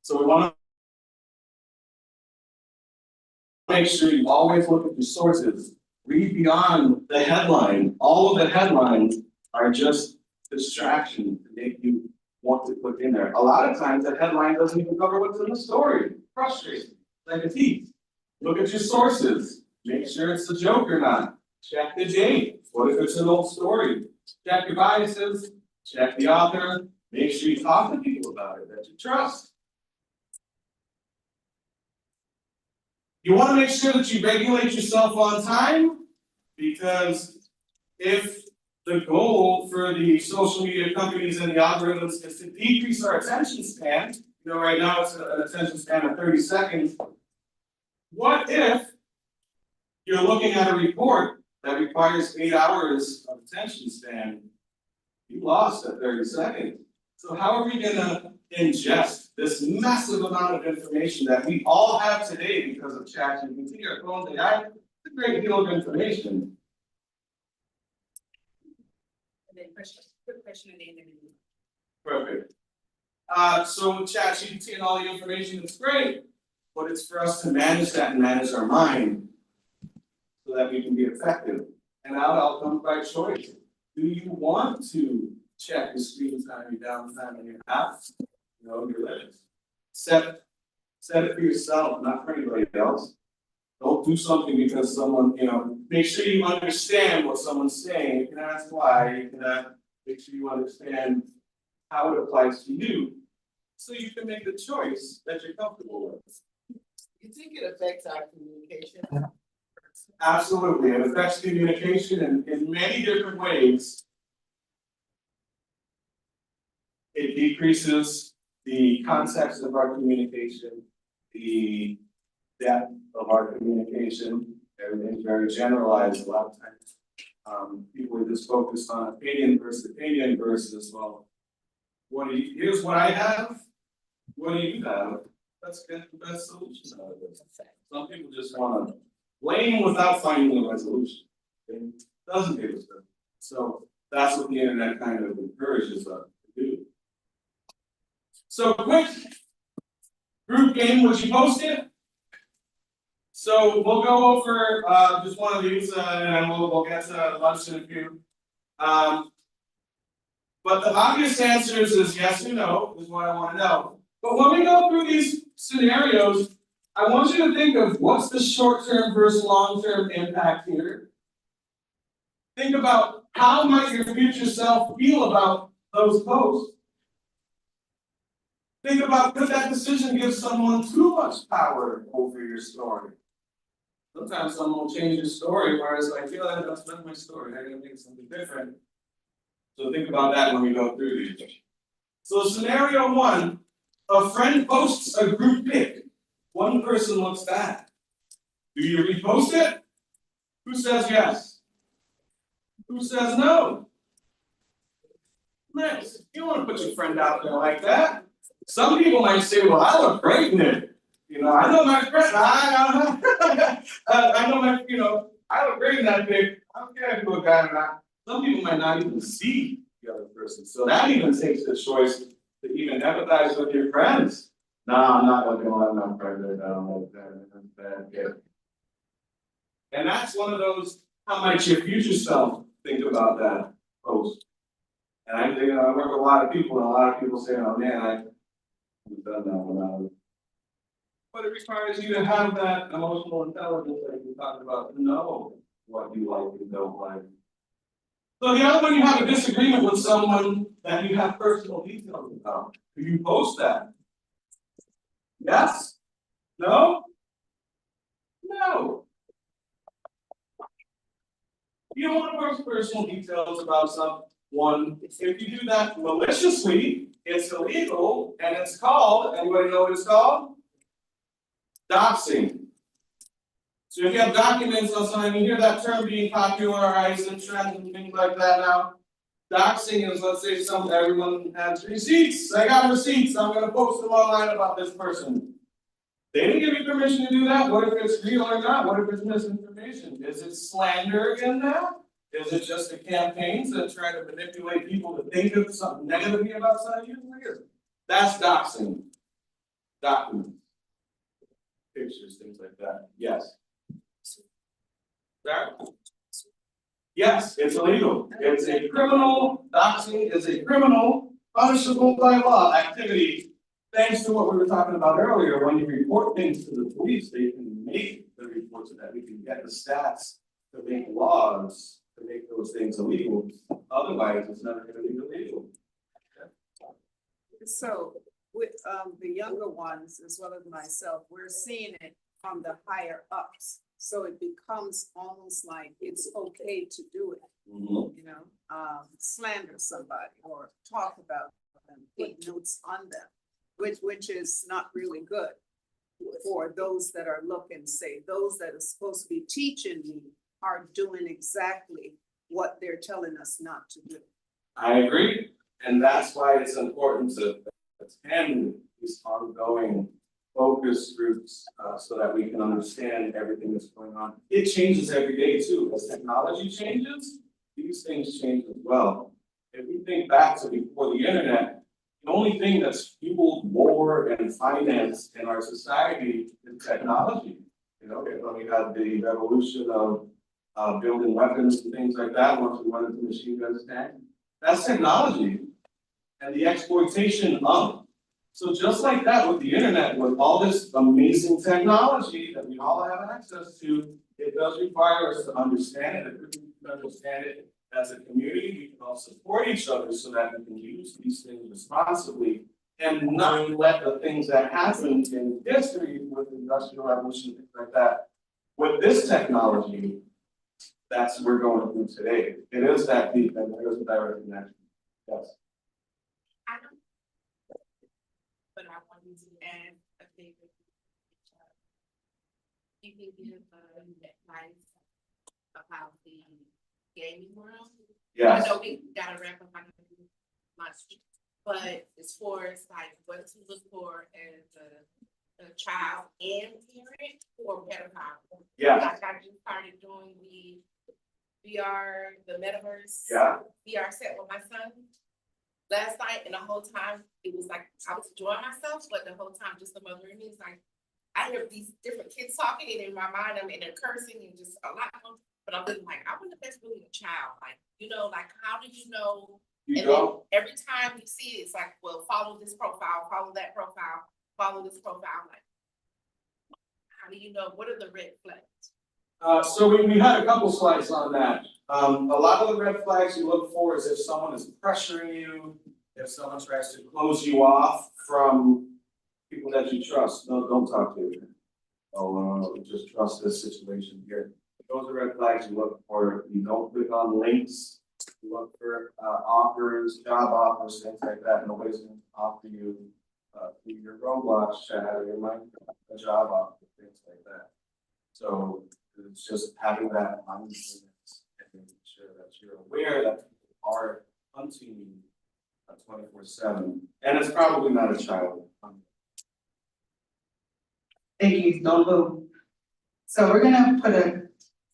So we want to make sure you always look at your sources, read beyond the headline. All of the headlines are just distraction to make you want to put in there. A lot of times that headline doesn't even cover what's in the story. Frustrating, like a thief. Look at your sources. Make sure it's a joke or not. Check the date. What if it's an old story? check your biases, check the author, make sure you talk to people about it that you trust. You wanna make sure that you regulate yourself on time, because if the goal for the social media companies and the algorithms is to decrease our attention span, you know, right now it's an attention span of 30 seconds. What if you're looking at a report that requires 8 hours of attention span? You lost at 30 seconds. So how are we gonna ingest this massive amount of information that we all have today because of ChatGPT or phones AI? It's a great deal of information. And then quick question at the end of the meeting. Perfect. So with ChatGPT and all the information, it's great, but it's for us to manage that and manage our mind so that we can be effective. And that'll come by choice. Do you want to check your screen time, your downtime, and your apps? You know, your limits. Set it for yourself, not for anybody else. Don't do something because someone, you know, make sure you understand what someone's saying. You can ask why, you can make sure you understand how it applies to you, so you can make the choice that you're comfortable with. You think it affects our communication? Absolutely, it affects communication in many different ways. It decreases the context of our communication, the depth of our communication. Everything's very generalized a lot of times. People are just focused on opinion versus, well, here's what I have, what do you have? Let's get the best solution out of this. Some people just wanna blame without finding a resolution. It doesn't give us that. So that's what the internet kind of encourages us to do. So quick group game, would you post it? So we'll go over just one of these and then we'll get to lunch in a few. But the obvious answers is yes or no, is what I want to know. But when we go through these scenarios, I want you to think of what's the short-term versus long-term impact here. Think about how might your future self feel about those posts. Think about, could that decision give someone too much power over your story? Sometimes someone will change your story, whereas I feel like that's not my story, they're gonna think something different. So think about that when we go through these. So scenario one, a friend posts a group pic. One person looks bad. Do you repost it? Who says yes? Who says no? Nice. You don't want to put your friend out there like that. Some people might say, well, I look great in it. You know, I know my friend, I know my, you know, I look great in that pic. I don't care if you look bad or not. Some people might not even see the other person. So that even takes the choice to even empathize with your friends. No, I'm not looking like my friend. I don't look bad. And that's one of those, how might your future self think about that post? And I think, I work with a lot of people, and a lot of people say, oh man, I haven't done that when But it requires you to have that emotional intelligence that we talked about, to know what you like and don't like. So the other one, you have a disagreement with someone that you have personal details about. Do you post that? Yes? No? No. You don't want to post personal details about someone. If you do that maliciously, it's illegal, and it's called, anybody know what it's called? Doxing. So if you have documents on something, you hear that term being popularized in trends and things like that now. Doxing is, let's say everyone has receipts. I got receipts, I'm gonna post them online about this person. They didn't give you permission to do that. What if it's real or not? What if it's misinformation? Is it slander in that? Is it just a campaign to try to manipulate people to think of something negatively about something? That's doxing. Documents. Pictures, things like that. Yes. There? Yes, it's illegal. It's a criminal, doxing is a criminal, punishable by law activity. Thanks to what we were talking about earlier, when you report things to the police, they can make the reports so that we can get the stats to make laws to to make those things illegal. Otherwise, it's never gonna be illegal. So with the younger ones as well as myself, we're seeing it from the higher ups. So it becomes almost like it's okay to do it, you know, slander somebody or talk about them, put notes on them, which is not really good for those that are looking, say, those that are supposed to be teaching me are doing exactly what they're telling us not to do. I agree, and that's why it's important to attend these ongoing focus groups, so that we can understand everything that's going on. It changes every day too, as technology changes, these things change as well. If we think back to before the internet, the only thing that's fueled war and finance in our society is technology. You know, when we had the revolution of building weapons and things like that, once we went into machine guns, that's technology and the exploitation of. So just like that with the internet, with all this amazing technology that we all have access to, it does require us to understand it. If we can understand it as a community, we can all support each other so that we can use these things responsibly and not let the things that happened in history with the Industrial Revolution, things like that, with this technology, that's what we're going through today. It is that deep and there is a direct connection. Yes. But I wanted to add a favorite. You can give advice about the gaming world. Yes. I know we gotta wrap up on much, but as far as like what to look for as a child and parent or pedophile. Yes. Like I just started doing the VR, the metaverse. Yeah. VR set with my son last night, and the whole time it was like I was enjoying myself, but the whole time just the mother in me is like, I hear these different kids talking, and in my mind I'm in there cursing and just a lot of them, but I'm thinking like, I wonder if that's really a child, like, you know, like how do you know? You And go. then every time you see it, it's like, well, follow this profile, follow that profile, follow this profile, like, how do you know, what are the red flags? So we had a couple slides on that. A lot of the red flags you look for is if someone is pressuring you, if someone tries to close you off from people that you trust. No, don't talk to me. Oh, just trust this situation here. Those are red flags you look for. You don't click on links. You look for offers, job offers, things like that. Nobody's going to offer you through your Roblox chat or your Minecraft a job offer, things like that. So it's just having that mindfulness and making sure that you're aware that people are hunting you 24/7, and it's probably not a child. Thank you, don't move. So we're gonna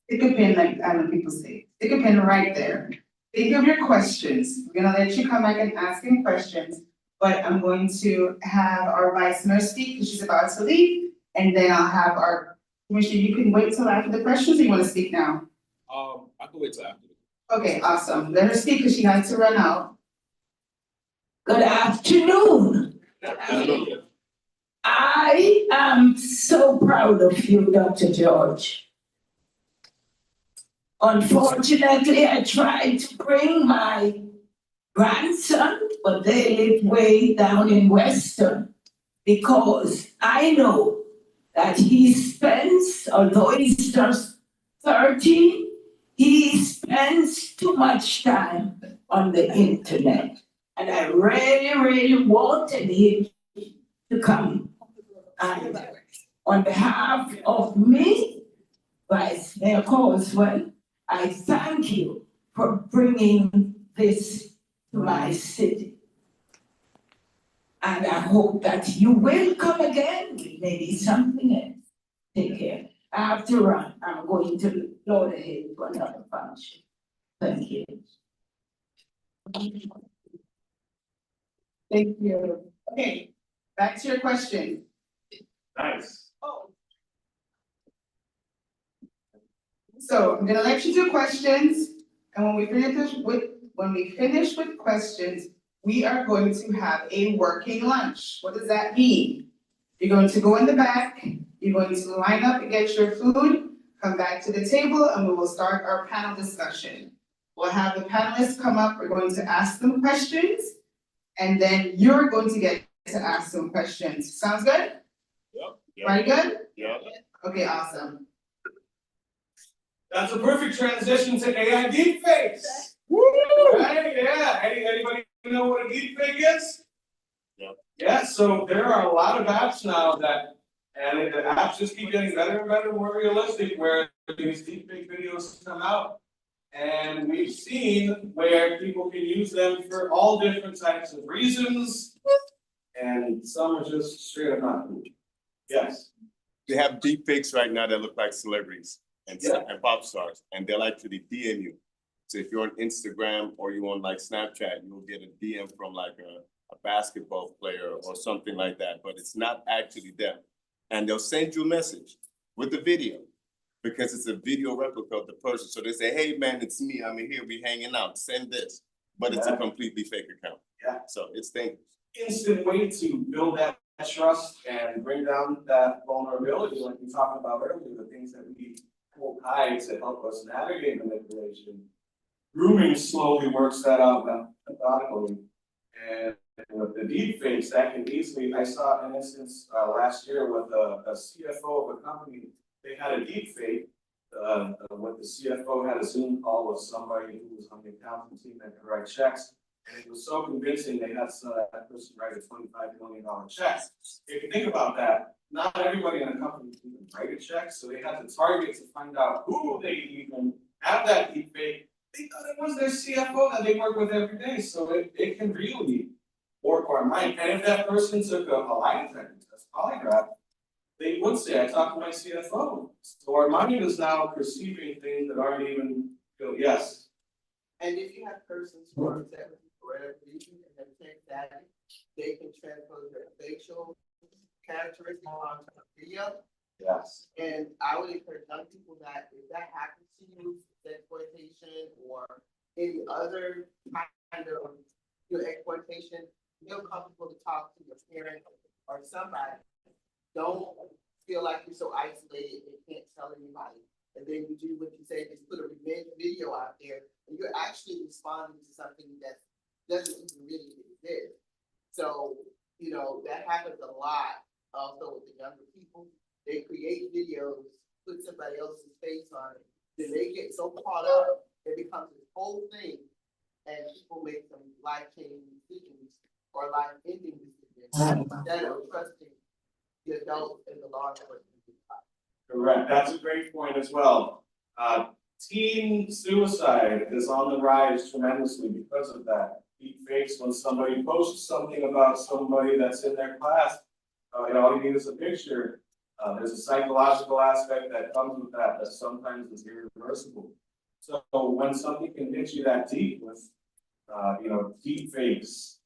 stick a pin, like people say, stick a pin right there. Think of your questions. We're gonna let you come back and ask him questions, but I'm going to have our vice mayor speak because she's about to leave, and then I'll have our commissioner. You can wait till after the questions, or you wanna speak now? I can wait till after. Okay, awesome. Let her speak because she has to run out. Good afternoon. I am so proud of you, Dr. George. Unfortunately, I tried to bring my grandson, but they live way down in Weston, because I know that he spends, although he's just 13, he spends too much time on the internet. And I really, really wanted him to come. And on behalf of me, Vice Mayor Causewell, I thank you for bringing this to my city. And I hope that you will come again with maybe something else. Take care. I have to run. I'm going to Lauderdale for another function. Thank you. Thank you. Okay, back to your question. Nice. So I'm gonna let you do questions, and when we finish with questions, we are going to have a working lunch. What does that mean? You're going to go in the back, you're going to line up and get your food, come back to the table, and we will start our panel discussion. We'll have the panelists come up, we're going to ask them questions, and then you're going to get to ask some questions. Sounds good? Yep. Very good? Yep. Okay, awesome. That's a perfect transition to AI deepfakes. Right, yeah, anybody know what a deepfake is? Yep. Yeah, so there are a lot of apps now that, and the apps just keep getting better and better, more realistic, where these deepfake videos come out. And we've seen where people can use them for all different types of reasons, and some are just straight up not cool. Yes. They have deep fakes right now that look like celebrities and, Yeah. and pop stars, and they'll actually DM you. So if you're on Instagram or you're on like Snapchat, you'll get a DM from like a basketball player or something like that, but it's not actually them. And they'll send you a message with the video because it's a video replica of the person. So they say, hey man, it's me, I'm in here, we hanging out, send this. But it's a completely fake account. Yeah. So it's dangerous. Instant way to build that trust and bring down that vulnerability, like we talked about earlier, the things that we hold high to help us navigate manipulation. Grooming slowly works that out methodically. And with the deep fakes, that can easily, I saw an instance last year with a CFO of a company, they had a deep fake. With the CFO had a Zoom call with somebody who was on the accounting team that could write checks. And it was so convincing, they had that person write a $25 million check. If you think about that, not everybody in the company can even write a check, so they had to target to find out who they even have that deep fake. They thought it was their CFO that they work with every day, so it can really work our mind. And if that person took a lie detector test, polygraph, they would say, I talked to my CFO. So our mind is now perceiving things that aren't even, yes. And if you have persons who are upset with you for whatever reason and they're tech savvy, they can transpose their facial characteristics onto a video. Yes. And I would encourage young people that if that happens to you, exploitation or any other kind of exploitation, feel comfortable to talk to your parent or somebody. Don't feel like you're so isolated and can't tell anybody. And then you do what you say, just put a revenge video out there, and you're actually responding to something that doesn't even really exist. So, you know, that happens a lot also with the younger people. They create videos, put somebody else's face on it, then they get so caught up, it becomes this whole thing, and people make some life-changing decisions or life-ending decisions instead of trusting the adults and the law enforcement. Correct, that's a great point as well. Teen suicide is on the rise tremendously because of that. Deep fakes, when somebody posts something about somebody that's in their class, all you need is a picture. There's a psychological aspect that comes with that sometimes is irreversible. So when something can hit you that deep with, deep fakes,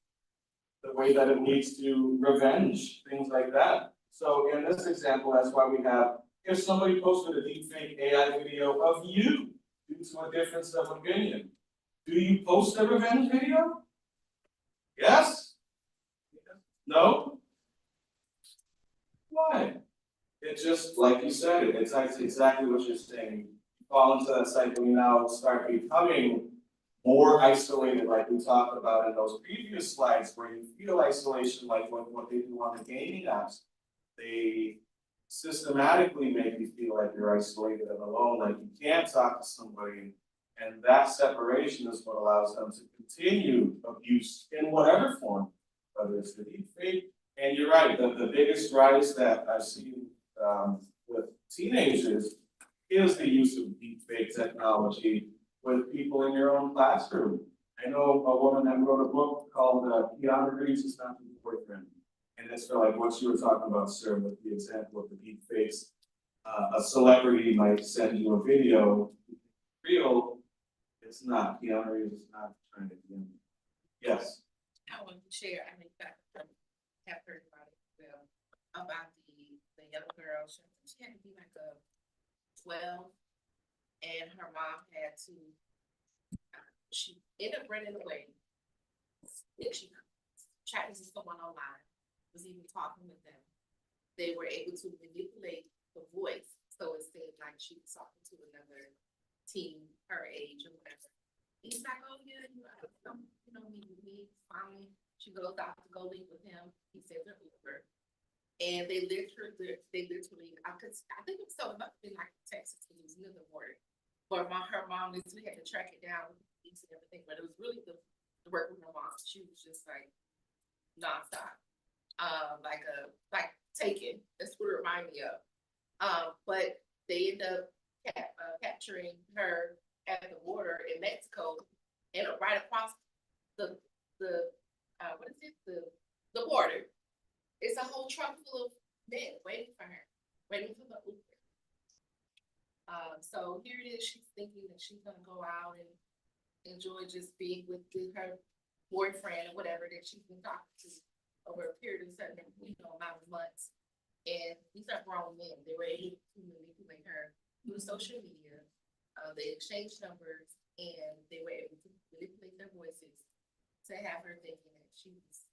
the way that it leads to revenge, things like that. So in this example, that's why we have, if somebody posted a deepfake AI video of you due to a difference of opinion, do you post a revenge video? Yes? No? Why? It just, like you said, it's exactly what you're saying. You fall into that cycle, you now start becoming more isolated, like we talked about in those previous slides, where you feel isolation, like what they do on the gaming apps. They systematically make you feel like you're isolated and alone, like you can't talk to somebody. And that separation is what allows them to continue abuse in whatever form, whether it's the deep fake. And you're right, the biggest rise that I've seen with teenagers is the use of deep fake technology with people in your own classroom. I know a woman that wrote a book called Keanu Reeves is Not Your Boyfriend. And it's for like what you were talking about, sir, with the example of the deep fakes. A celebrity might send you a video, real, it's not. Keanu Reeves is not trying to be. Yes. I want to share, I think that have heard about it as well, about the young girl, she had to be like a 12, and her mom had to, she ended up running away. She chatting to someone online, was even talking with them. They were able to manipulate the voice, so it seemed like she was talking to another teen her age or whatever. He's like, oh, yeah, you know, meet with me, finally, she goes out to go meet with him, he says her Uber. And they literally, I think it was so much in like Texas, because it was near the border. But her mom literally had to track it down, and everything, but it was really the work with her mom, she was just like nonstop. Like Taken, that's what it reminded me of. But they end up capturing her at the border in Mexico, and right across the what is it, the border, it's a whole truck full of men waiting for her, waiting for the Uber. So here it is, she's thinking that she's gonna go out and enjoy just being with her boyfriend or whatever that she's been talking to over a period of certain, amount of months. And these are grown men. They were able to manipulate her through social media. They exchanged numbers, and they were able to manipulate their voices to have her thinking that she was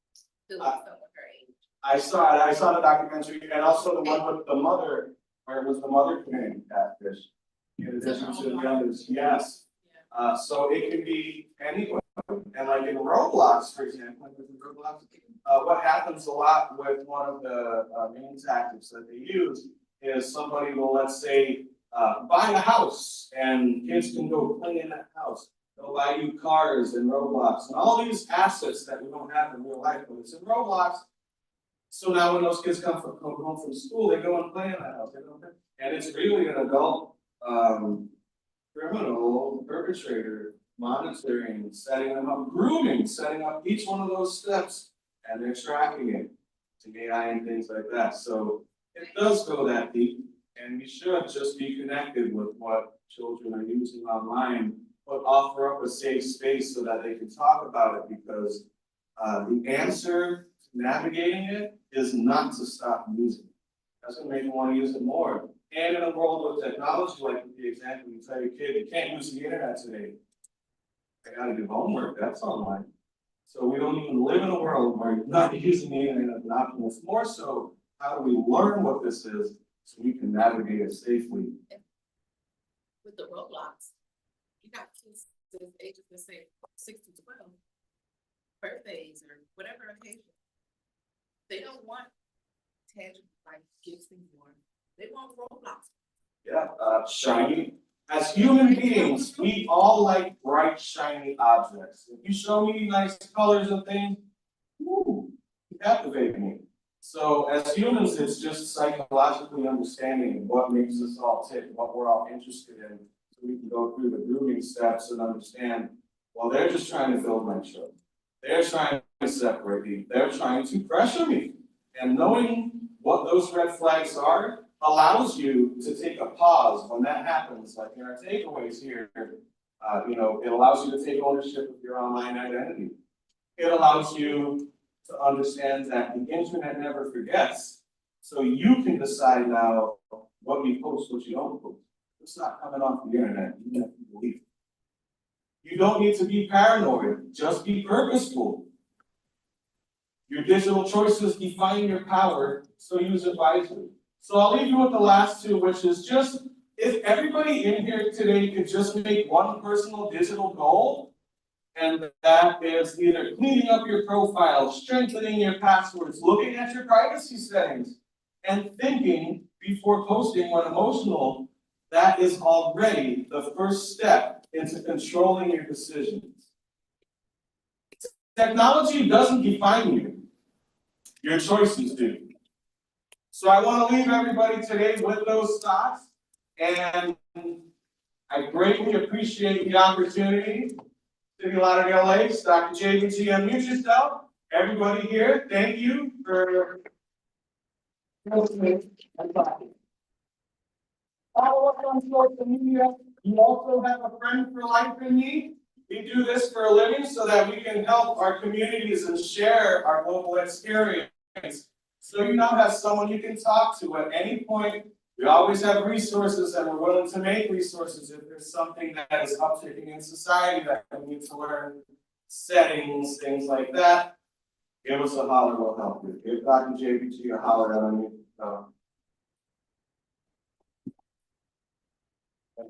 still someone her age. I saw the documentary, and also the one with the mother, where it was the mother committing catfish. In addition to the others, yes. So it can be anyone, and like in Roblox, for example, what happens a lot with one of the main tactics that they use is somebody will, let's say, buy a house, and kids can go play in that house. They'll buy you cars in Roblox, and all these assets that we don't have in real life, but it's in Roblox. So now when those kids come home from school, they go and play in that house, and it's really an adult criminal perpetrator monitoring, setting them up, grooming, setting up each one of those steps, and they're tracking it to AI and things like that. So it does go that deep, and we should just be connected with what children are using online, but offer up a safe space so that they can talk about it, because the answer to navigating it is not to stop using it. That's gonna make them want to use it more. And in a world with technology, like the example you tell your kid, you can't use the internet today. I gotta do homework, that's online. So we don't even live in a world where you're not using the internet as an option. It's more so, how do we learn what this is so we can navigate it safely? With the Roblox, you got kids that ages, let's say 6 to 12, birthdays or whatever occasion. They don't want tangible like gifts anymore. They want Roblox. Yeah, shiny. As human beings, we all like bright, shiny objects. If you show me nice colors and things, woo, you captivate me. So as humans, it's just psychologically understanding what makes us all tick, what we're all interested in. So we can go through the grooming steps and understand, well, they're just trying to build my show. They're trying to separate me. They're trying to pressure me. And knowing what those red flags are allows you to take a pause when that happens, like in our takeaways here. It allows you to take ownership of your online identity. It allows you to understand that the internet never forgets. So you can decide now what you post, what you don't post. It's not coming off the internet, even if you believe it. You don't need to be paranoid, just be purposeful. Your digital choices define your power, so use it wisely. So I'll leave you with the last two, which is just, if everybody in here today could just make one personal digital goal, and that is either cleaning up your profile, strengthening your passwords, looking at your privacy settings, and thinking before posting when emotional, that is already the first step into controlling your decisions. Technology doesn't define you. Your choices do. So I want to leave everybody today with those thoughts, and I greatly appreciate the opportunity. City of Lauderdale Lakes, Dr. JBT, unmute yourself. Everybody here, thank you for listening and talking. Follow us on social media. You also have a friend for life in me. We do this for a living so that we can help our communities and share our global experience. So you now have someone you can talk to at any point. We always have resources, and we're willing to make resources if there's something that is upticking in society that we need to learn, settings, things like that. Give us a holler, we'll help you. Give Dr. JBT a holler on you.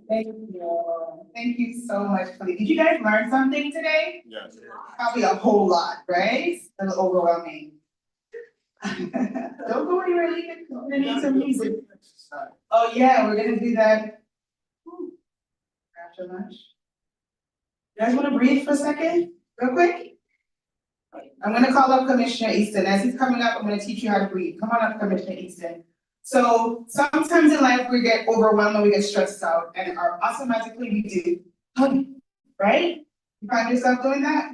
Thank you. Thank you so much, Clea. Did you guys learn something today? Yes. Probably a whole lot, right? A little overwhelming. Don't go anywhere, leave it, we're gonna need some music. Oh, yeah, we're gonna do that. After lunch. You guys wanna breathe for a second, real quick? I'm gonna call up Commissioner Easton. As he's coming up, I'm gonna teach you how to breathe. Come on up, Commissioner Easton. So sometimes in life, we get overwhelmed and we get stressed out, and automatically we do, right? You find yourself doing that?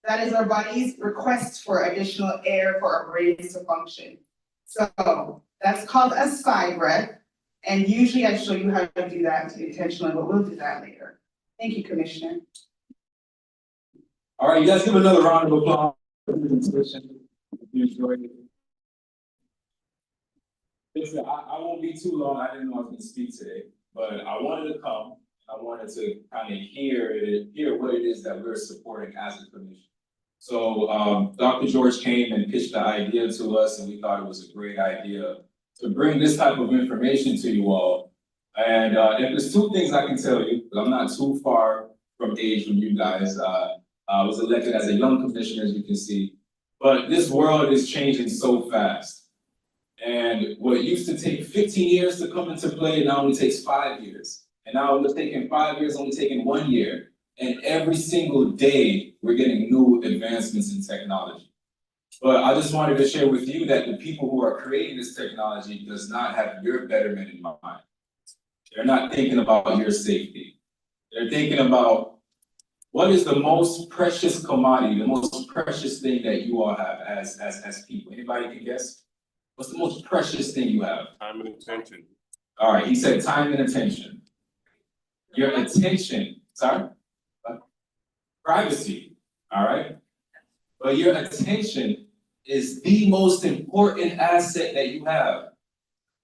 That is our body's request for additional air for our brains to function. So that's called a sigh breath. And usually I show you how to do that intentionally, but we'll do that later. Thank you, Commissioner. All right, you guys give another round of applause for the presentation. If you enjoyed it. Listen, I won't be too long. I didn't know I was gonna speak today, but I wanted to come. I wanted to kind of hear what it is that we're supporting as a commission. So Dr. George came and pitched the idea to us, and we thought it was a great idea to bring this type of information to you all. And if there's two things I can tell you, because I'm not too far from age from you guys. I was elected as a young commissioner, as you can see. But this world is changing so fast. And what used to take 15 years to come into play now only takes 5 years. And now what's taking 5 years only taking 1 year. And every single day, we're getting new advancements in technology. But I just wanted to share with you that the people who are creating this technology does not have your betterment in mind. They're not thinking about your safety. They're thinking about what is the most precious commodity, the most precious thing that you all have as people. Anybody can guess? What's the most precious thing you have? Time and attention. All right, he said time and attention. Your attention, sorry? Privacy, all right? But your attention is the most important asset that you have.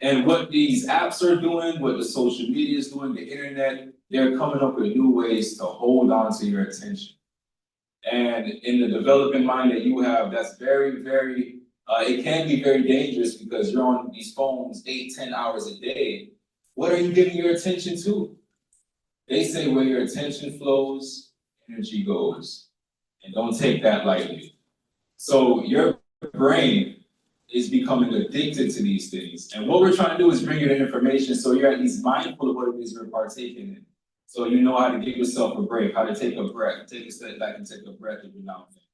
And what these apps are doing, what the social media is doing, the internet, they're coming up with new ways to hold on to your attention. And in the developing mind that you have, that's very, very, it can be very dangerous because you're on these phones 8-10 hours a day. What are you giving your attention to? They say where your attention flows, energy goes. And don't take that lightly. So your brain is becoming addicted to these things. And what we're trying to do is bring you the information so you're at least mindful of what it is you're partaking in. So you know how to give yourself a break, how to take a breath, take a step back and take a breath every now and then.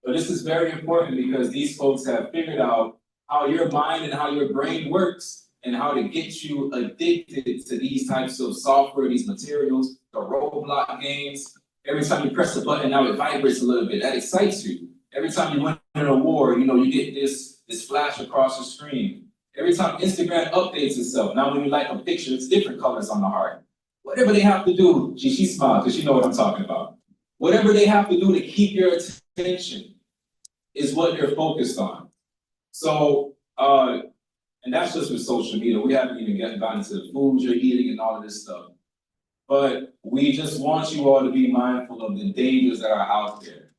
But this is very important because these folks have figured out how your mind and how your brain works and how to get you addicted to these types of software, these materials, the Roblox games. Every time you press a button, now it vibrates a little bit. That excites you. Every time you win an award, you get this flash across the screen. Every time Instagram updates itself, now when you like a picture, it's different colors on the heart. Whatever they have to do, she smiled because she know what I'm talking about. Whatever they have to do to keep your attention is what they're focused on. So, and that's just with social media. We haven't even gotten to the foods you're eating and all of this stuff. But we just want you all to be mindful of the dangers that are out there.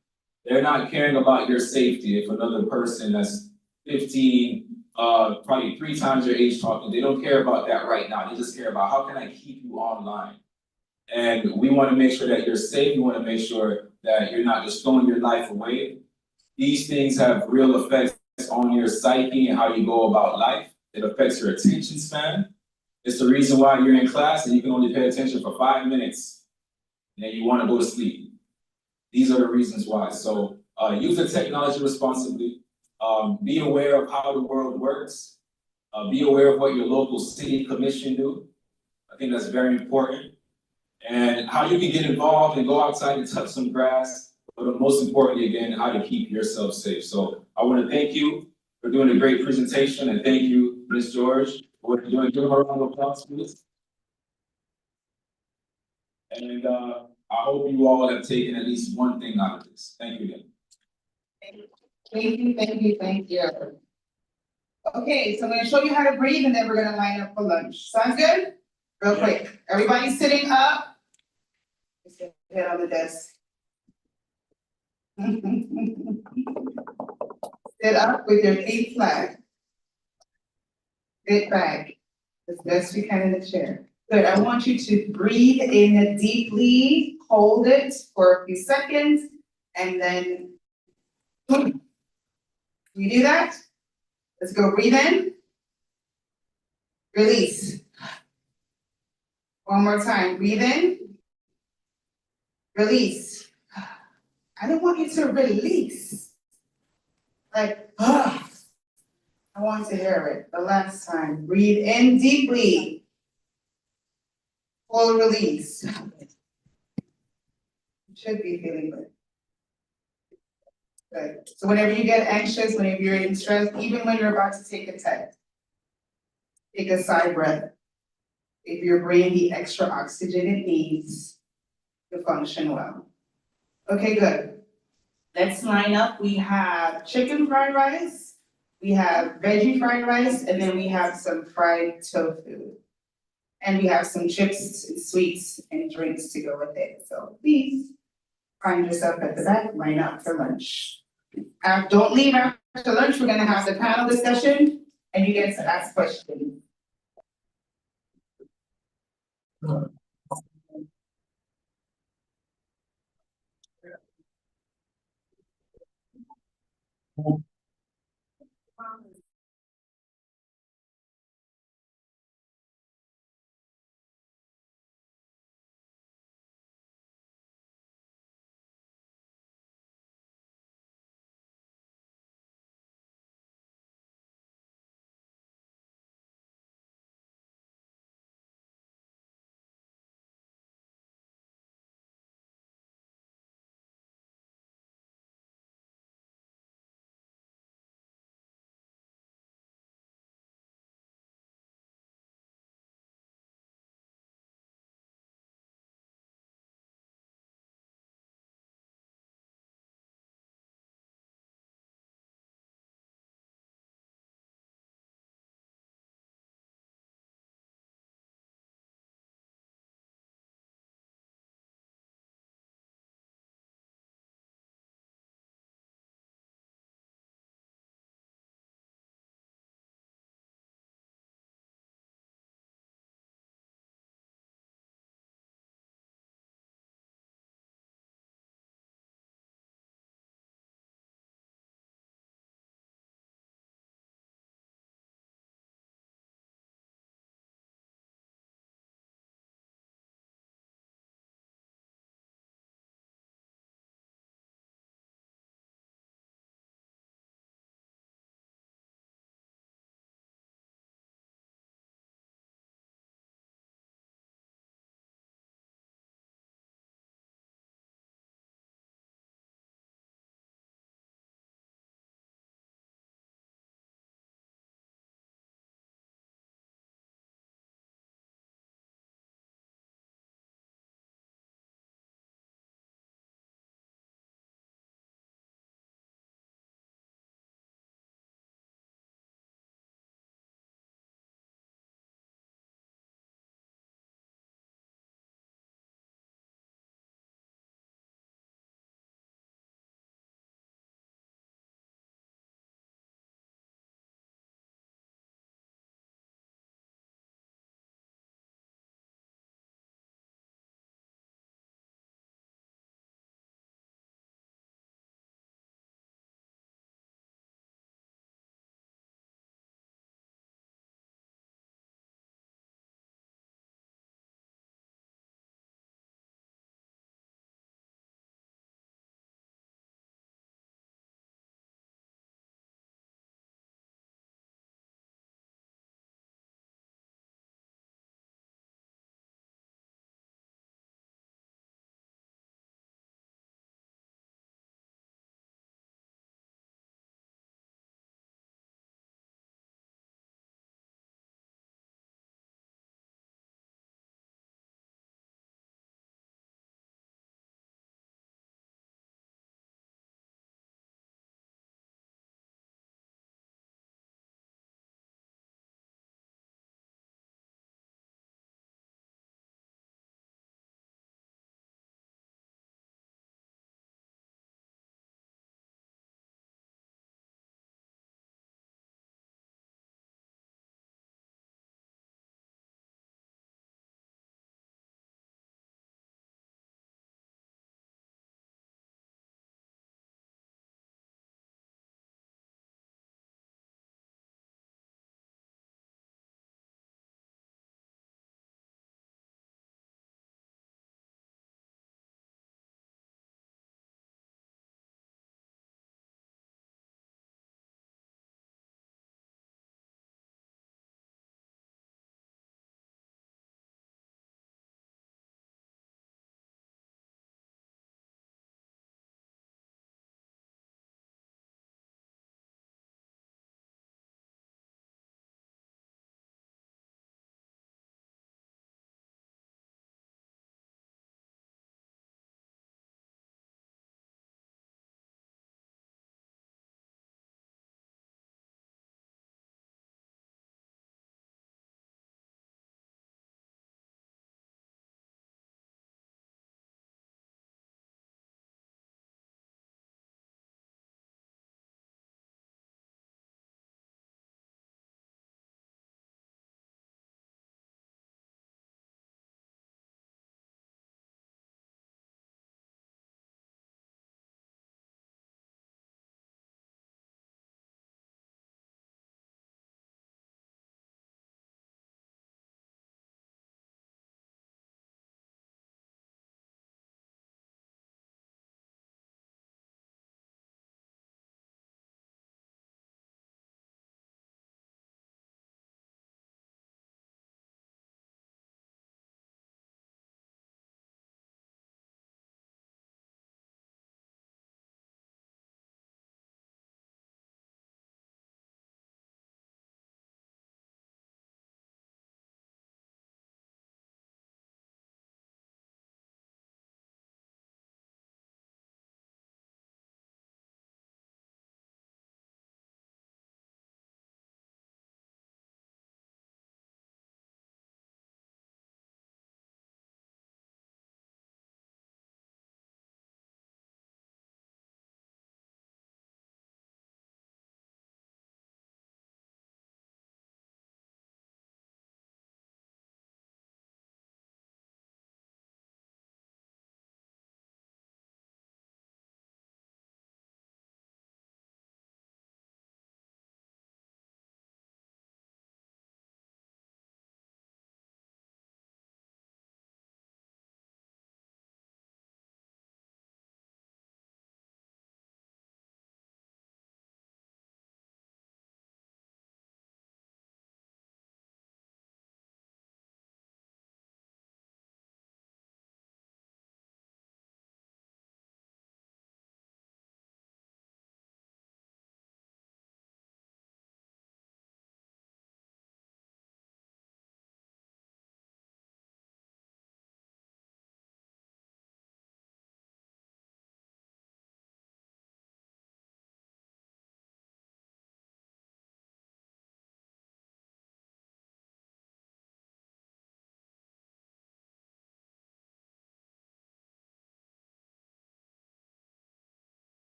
They're not caring about your safety. If another person that's 15, probably 3 times your age talking, they don't care about that right now. They just care about how can I keep you online? And we want to make sure that you're safe. We want to make sure that you're not just throwing your life away. These things have real effects on your psyche and how you go about life. It affects your attention span. It's the reason why you're in class and you can only pay attention for 5 minutes and then you want to go to sleep. These are the reasons why. So use the technology responsibly. Be aware of how the world works. Be aware of what your local city commission do. I think that's very important. And how you can get involved and go outside and touch some grass. But most importantly, again, how to keep yourself safe. So I want to thank you for doing a great presentation. And thank you, Ms. George, for what you're doing. Give her a round of applause, please. And I hope you all have taken at least one thing out of this. Thank you again. Thank you. Okay, so I'm gonna show you how to breathe and then we're gonna line up for lunch. Sounds good? Real quick. Everybody sitting up. Just get your head on the desk. Sit up with your feet flat. Sit back as best you can in the chair. Good, I want you to breathe in deeply, hold it for a few seconds, and then. You do that? Let's go, breathe in. Release. One more time, breathe in. Release. I don't want you to release. Like, I want to hear it. The last time, breathe in deeply. Full release. You should be feeling good. Good. So whenever you get anxious, whenever you're in stress, even when you're about to take a test, take a side breath. Give your brain the extra oxygen it needs to function well. Okay, good. Let's line up. We have chicken fried rice, we have veggie fried rice, and then we have some fried tofu. And we have some chips, and sweets, and drinks to go with it. So please find yourself at the back, line up for lunch. Don't leave after lunch. We're gonna have the panel discussion and you get to ask questions.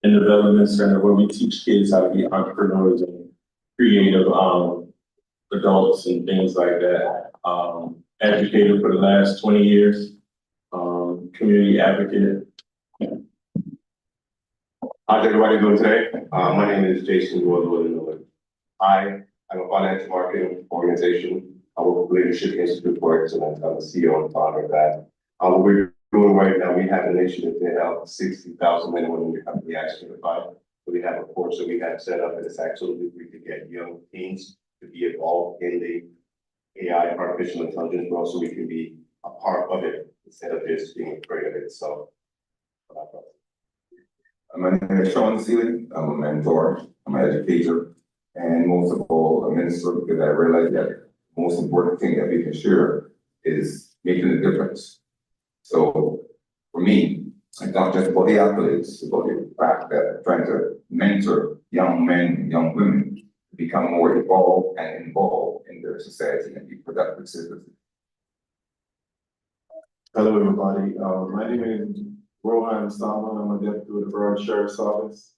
and Development Center where we teach kids how to be entrepreneurs and creative, adults and things like that. Educator for the last 20 years, community advocate. How's everybody doing today? My name is Jason Gordon. I am a financial marketing organization. I work with Leadership Institute for Excellence. I'm the CEO and founder of that. What we're doing right now, we have an initiative to help 60,000 men and women become the accident fight. So we have a course that we have set up, and it's actually free to get young teens to be involved in the AI, artificial intelligence world, so we can be a part of it instead of just being afraid of it. So. My name is Sean Seeley. I'm a mentor, I'm an educator, and most of all, a minister, because I realize that the most important thing that we can share is making a difference. So for me, it's not just about the accolades, it's about the fact that I'm trying to mentor young men, young women to become more evolved and involved in their society and be productive citizens. Hello, everybody. My name is Rohan Salman. I'm a deputy with the Borough Sheriff's Office.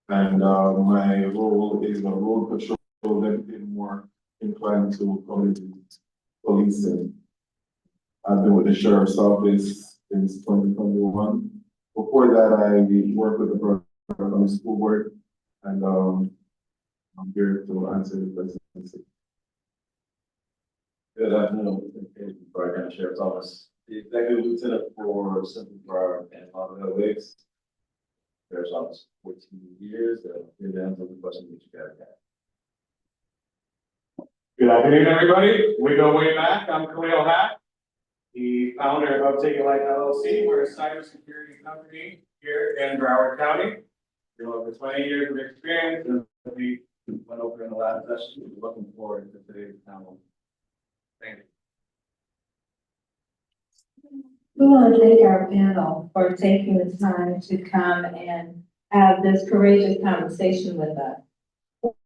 And my role is a road patrol deputy, more inclined to community policing. I've been with the Sheriff's Office since 2021. Before that, I worked with the Borough County School Board, and I'm here to answer the questions. Good afternoon, Borough County Sheriff's Office. The Executive Lieutenant for Central Borough and Montville Lakes. Sheriff's Office, 14 years, here to answer the questions that you guys have. Good afternoon, everybody. We go way back. I'm Khalil Hack, the founder of Take It Light LLC. We're a cybersecurity company here in Broward County. We have over 20 years of experience, and we went over in the last session. We're looking forward to today's panel. Thank you. We want to thank our panel for taking the time to come and have this courageous conversation with us.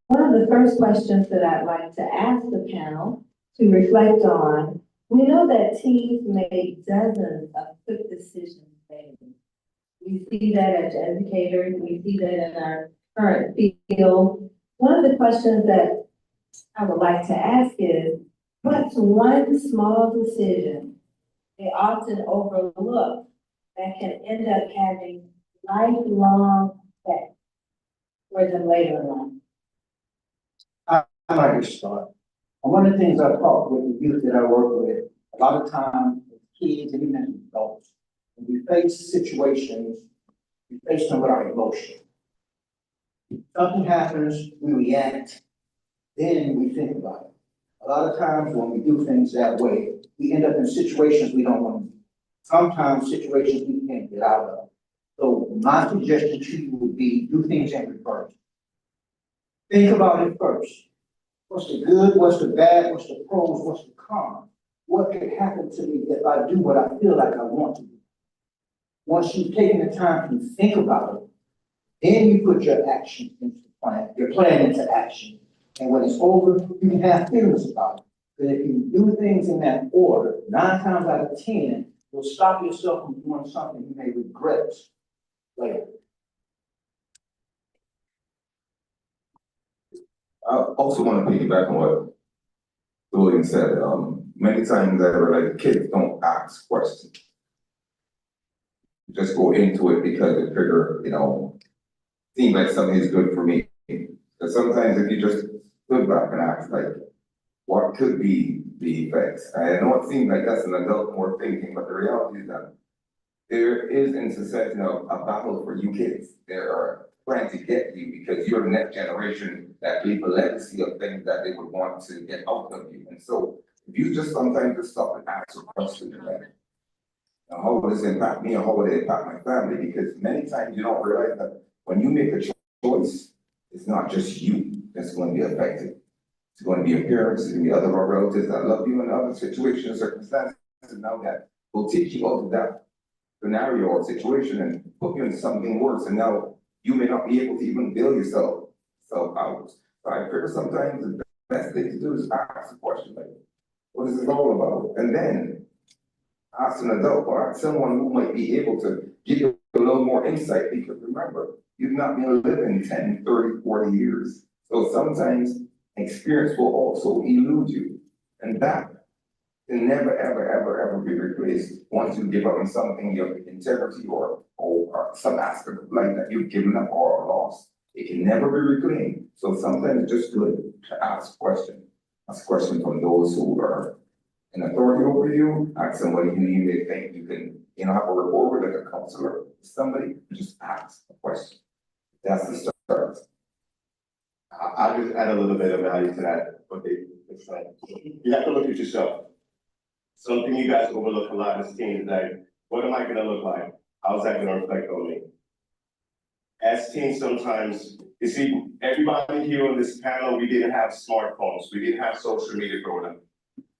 One of the first questions that I'd like to ask the panel to reflect on, we know that teens make dozens of quick decisions daily. We see that as educators, we see that in our current field. One of the questions that I would like to ask is, what's one small decision they often overlook that can end up having lifelong effects for them later in life? I like to start. And one of the things I've talked with the youth that I work with, a lot of times with kids and even adults, when we face situations, we face them with our emotion. Something happens, we react, then we think about it. A lot of times when we do things that way, we end up in situations we don't want to be. Sometimes situations we can't get out of. So my suggestion to you would be do things in reverse. Think about it first. What's the good, what's the bad, what's the pros, what's the cons? What could happen to me if I do what I feel like I want to do? Once you've taken the time to think about it, then you put your action into the plan, your plan into action. And when it's over, you can have feelings about it. But if you do things in that order, 9 times out of 10, you'll stop yourself from doing something you may regret later. I also want to piggyback on what William said. Many times like kids don't ask questions. Just go into it because they figure, seems like something is good for me. But sometimes if you just look back and ask, like, what could be the effects? I know it seems like that's an adult more thinking, but the reality is that there is in society now a battle for you kids. There are trying to get you because you're the next generation that leave a legacy of things that they would want to get out of you. And so if you just sometimes just stop and ask a question like, how will this impact me or how will it impact my family? Because many times you don't realize that when you make a choice, it's not just you that's going to be affected. It's going to be your parents, it's going to be other relatives that love you in other situations, circumstances now that will teach you out of that scenario or situation and put you into something worse. And now you may not be able to even build yourself out. So I figure sometimes the best thing to do is ask a question like, what is this all about? And then ask an adult or ask someone who might be able to give you a little more insight, because remember, You've not been living 10, 30, 40 years. So sometimes experience will also elude you. And that can never, ever, ever, ever be replaced once you give up on something, your integrity or some aspect of life that you've given up or lost. It can never be reclaimed. So sometimes it's just good to ask questions. Ask questions from those who are in authority over you. Ask somebody who you may think you can, have a rapport with, like a counselor. Somebody, just ask a question. That's the start. I'll just add a little bit of value to that, okay, it's like, you have to look at yourself. Something you guys overlook a lot as teens, like, what am I gonna look like? How's that gonna reflect on me? As teens, sometimes, you see, everybody here on this panel, we didn't have smartphones, we didn't have social media growing up.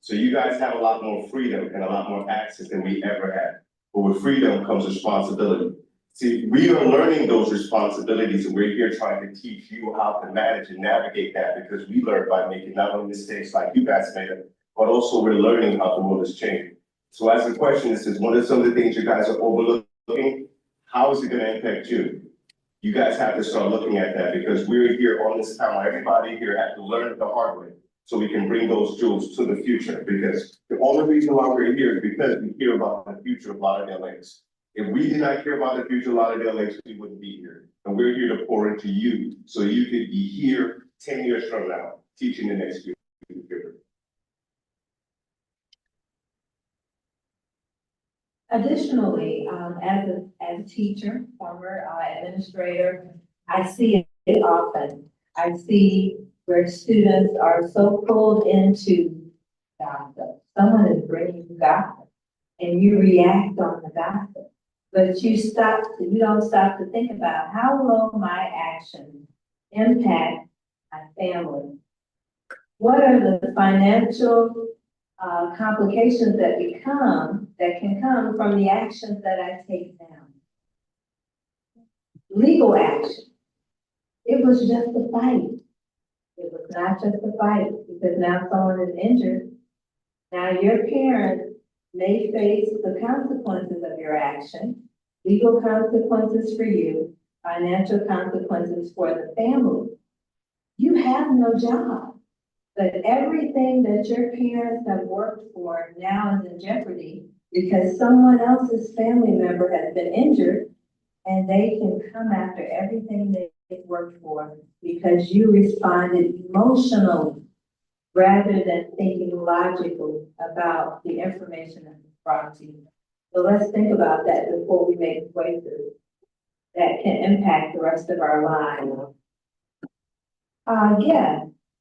So you guys have a lot more freedom and a lot more access than we ever had. But with freedom comes responsibility. See, we are learning those responsibilities, and we're here trying to teach you how to manage and navigate that, because we learn by making not only mistakes like you guys made them, but also we're learning how the world is changing. So as the question is what are some of the things you guys are overlooking? How is it gonna impact you? You guys have to start looking at that, because we're here on this panel, everybody here had to learn it the hard way, so we can bring those jewels to the future, because the only reason why we're here is because we care about the future of Lauderdale Lakes. If we did not care about the future of Lauderdale Lakes, we wouldn't be here. And we're here to pour into you, so you could be here 10 years from now, teaching the next future. Additionally, as a teacher, former administrator, I see it often. I see where students are so pulled into gossip. Someone is bringing you gossip, and you react on the gossip. But you don't stop to think about how will my actions impact my family? What are the financial complications that can come from the actions that I take now? Legal action. It was just a fight. It was not just a fight, because now someone is injured. Now your parents may face the consequences of your action, legal consequences for you, financial consequences for the family. You have no job, but everything that your parents have worked for now is in jeopardy because someone else's family member has been injured, and they can come after everything they've worked for because you responded emotionally rather than thinking logically about the information that was brought to you. So let's think about that before we make choices that can impact the rest of our lives.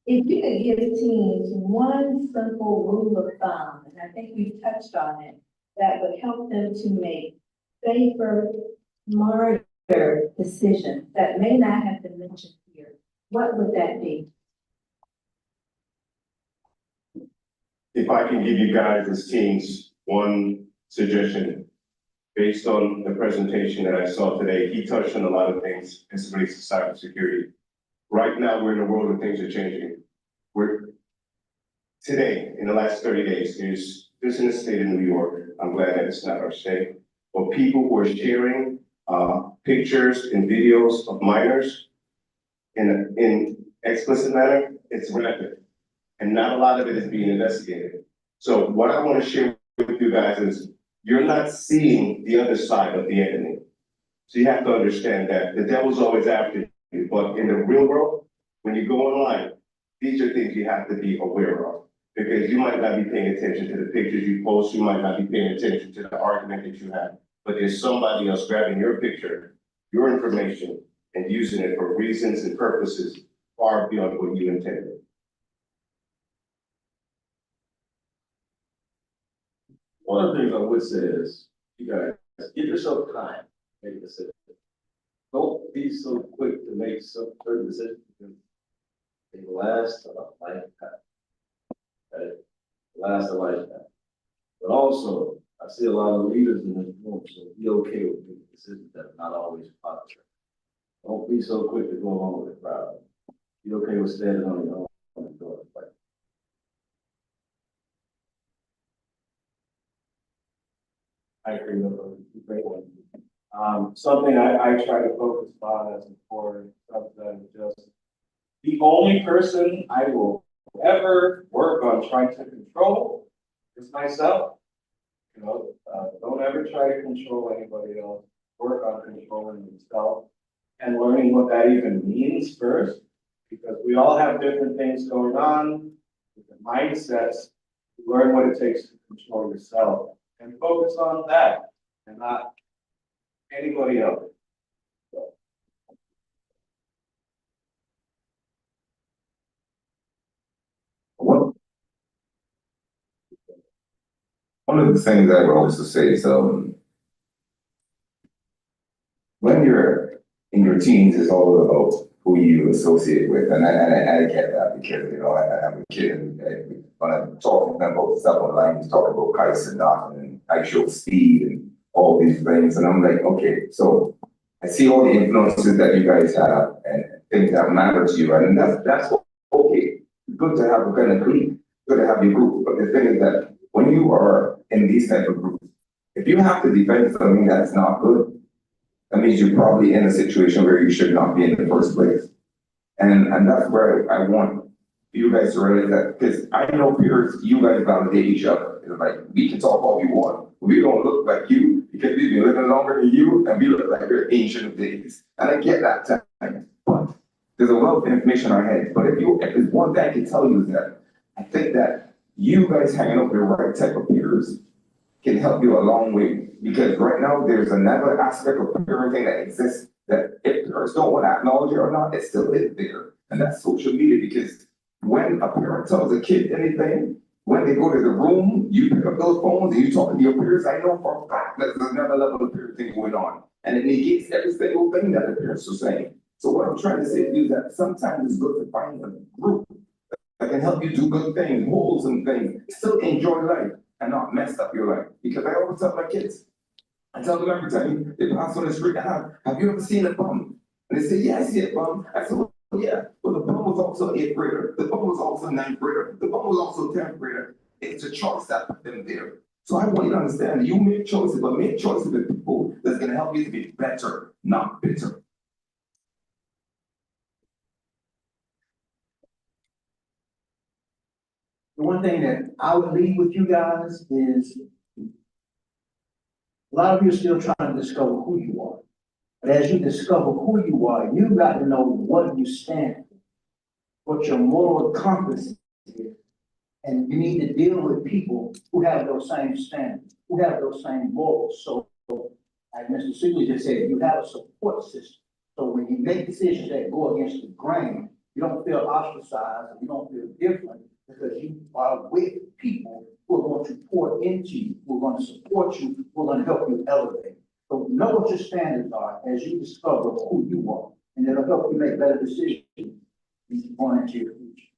If you could give teens one simple rule of thumb, and I think we've touched on it, that would help them to make safer, smarter decisions that may not have been mentioned here, what would that be? If I can give you guys as teens one suggestion, based on the presentation that I saw today, he touched on a lot of things as it relates to cybersecurity. Right now, we're in a world where things are changing. Today, in the last 30 days, there's in the state of New York, I'm glad that it's not our state, but people who are sharing pictures and videos of minors in explicit manner, it's rampant. And not a lot of it is being investigated. So what I want to share with you guys is, you're not seeing the other side of the enemy. So you have to understand that the devil's always after you, but in the real world, when you go online, these are things you have to be aware of, because you might not be paying attention to the pictures you post, you might not be paying attention to the argument that you have, but there's somebody else grabbing your picture, your information, and using it for reasons and purposes far beyond what you intended. One of the things I would say is, you guys, give yourself time to make a decision. Don't be so quick to make some certain decisions, because they last a lifetime. Okay? Last a lifetime. But also, I see a lot of leaders in this room, so be okay with making decisions that are not always popular. Don't be so quick to go along with the crowd. Be okay with standing on your own and doing it right. I agree with a great one. Something I try to focus on as important, something just, the only person I will ever work on trying to control is myself. You know, don't ever try to control anybody else, work on controlling yourself and learning what that even means first, because we all have different things going on, different mindsets. Learn what it takes to control yourself and focus on that and not anybody else. One of the things I would also say is, when you're in your teens, it's all about who you associate with, and I get that because, you know, I have a kid, and when I'm talking about stuff online, he's talking about kites and not, and actual speed and all these things, and I'm like, okay, so I see all the influences that you guys have and things that matter to you, and that's okay. Good to have a kind of clique, good to have your group, but the thing is that when you are in these type of groups, if you have to defend something that's not good, that means you're probably in a situation where you should not be in the first place. And that's where I want you guys to realize that, because I know peers, you guys validate each other. It's like, we can talk all we want, but we don't look like you because we've been living longer than you and we look like we're ancient days. And I get that time, but there's a wealth of information in our heads. But if there's one thing I can tell you is that I think that you guys hanging up with the right type of peers can help you a long way. Because right now, there's another aspect of parenting that exists that if parents don't want to acknowledge it or not, it still is there. And that's social media, because when a parent tells a kid anything, when they go to the room, you pick up those phones and you talk to your peers, I know for a fact that there's another level of parenting going on. And it negates every single thing that the parents are saying. So what I'm trying to say to you is that sometimes it's good to find a group that can help you do good things, wholesome things, still enjoy life and not mess up your life. Because I always tell my kids, I tell them every time they pass on the street, have you ever seen a bum? And they say, yeah, I see a bum. I said, well, yeah, well, the bum was also an 8th grader. The bum was also a 9th grader. The bum was also a 10th grader. It's a choice that put them there. So I want you to understand, you make choices, but make choices with people that's going to help you to be better, not bitter. The one thing that I would leave with you guys is a lot of you are still trying to discover who you are. But as you discover who you are, you've got to know what you stand for, what your moral compass is. And you need to deal with people who have those same standards, who have those same morals. So, like Mr. Seeley just said, you have a support system. So when you make decisions that go against the grain, you don't feel ostracized, and you don't feel different, because you are with people who are going to pour into you, who are going to support you, who are going to help you elevate. So know what your standards are as you discover who you are, and it'll help you make better decisions going into your future.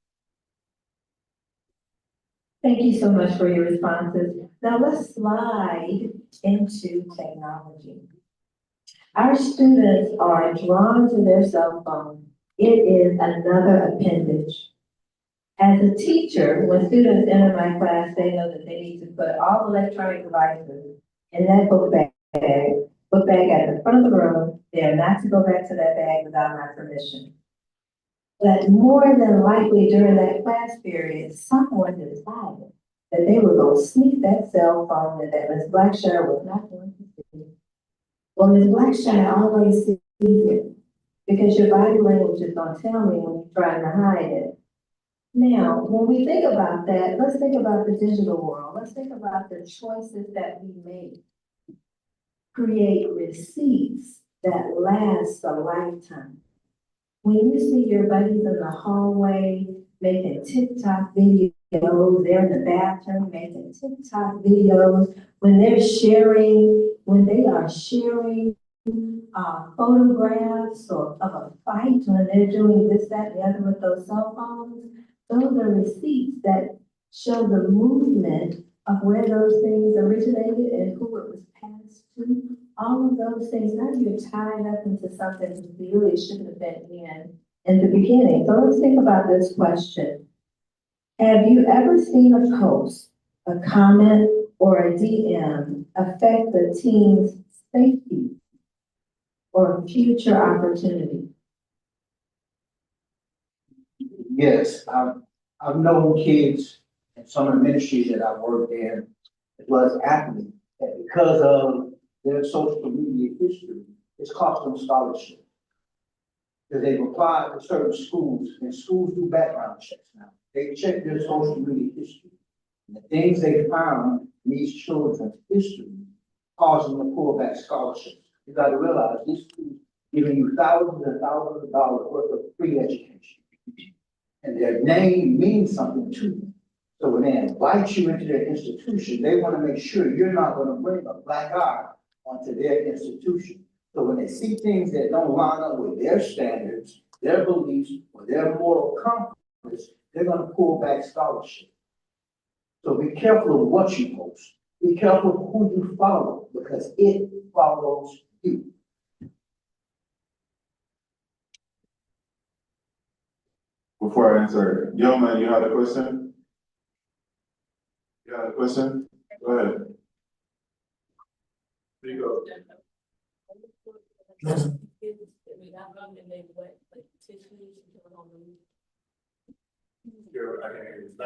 Thank you so much for your responses. Now let's slide into technology. Our students are drawn to their cell phone. It is another appendage. As a teacher, when students enter my class, they know that they need to put all electronic devices in that book bag at the front of the room. They are not to go back to that bag without my permission. But more than likely during that class period, someone decided that they were going to sneak that cell phone and that Ms. Blackshire was not going to see. Well, Ms. Blackshire always sees it because your body language is going to tell me when you're trying to hide it. Now, when we think about that, let's think about the digital world. Let's think about the choices that we make. Create receipts that last a lifetime. When you see your buddies in the hallway making TikTok videos, they're in the bathroom making TikTok videos, when they are sharing photographs of a fight, when they're doing this, that, and the other with those cell phones, those are receipts that show the movement of where those things originated and who it was passed to. All of those things, now you're tied up into something that you really shouldn't have been in the beginning. So let's think about this question. Have you ever seen a post, a comment, or a DM affect the teen's safety or future opportunity? Yes, I've known kids in some of the ministries that I've worked in, as well as athletes, that because of their social media history, it's cost them scholarship. Because they've applied to certain schools, and schools do background checks now. They check their social media history. And the things they found in these children's history cause them to pull back scholarships. You gotta realize, this school giving you thousands and thousands of dollars worth of free education. And their name means something to them. So when they invite you into their institution, they want to make sure you're not going to bring a black eye onto their institution. So when they see things that don't line up with their standards, their beliefs, or their moral compass, they're going to pull back scholarship. So be careful of what you post. Be careful of who you follow, because it follows you. Before I answer, young man, you had a question? You had a question? Go ahead. There you go.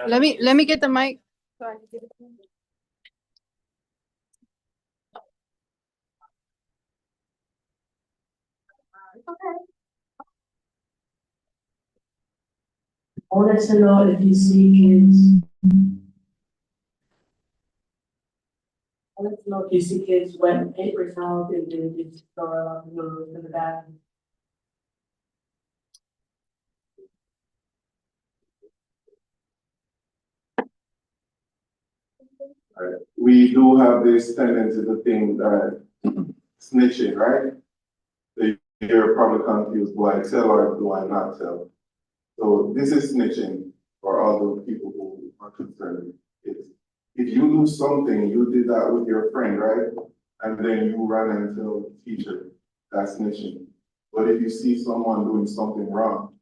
Let me get the mic. So I can get it. I wanted to know if you see kids. I wanted to know if you see kids wet papers out and then just throw it out the roof in the bathroom. We do have this tendency to think that snitching, right? So you're probably confused, do I tell or do I not tell? So this is snitching for all the people who are concerned. It's, if you do something, you did that with your friend, right? And then you run and tell the teacher, that's snitching. But if you see someone doing something wrong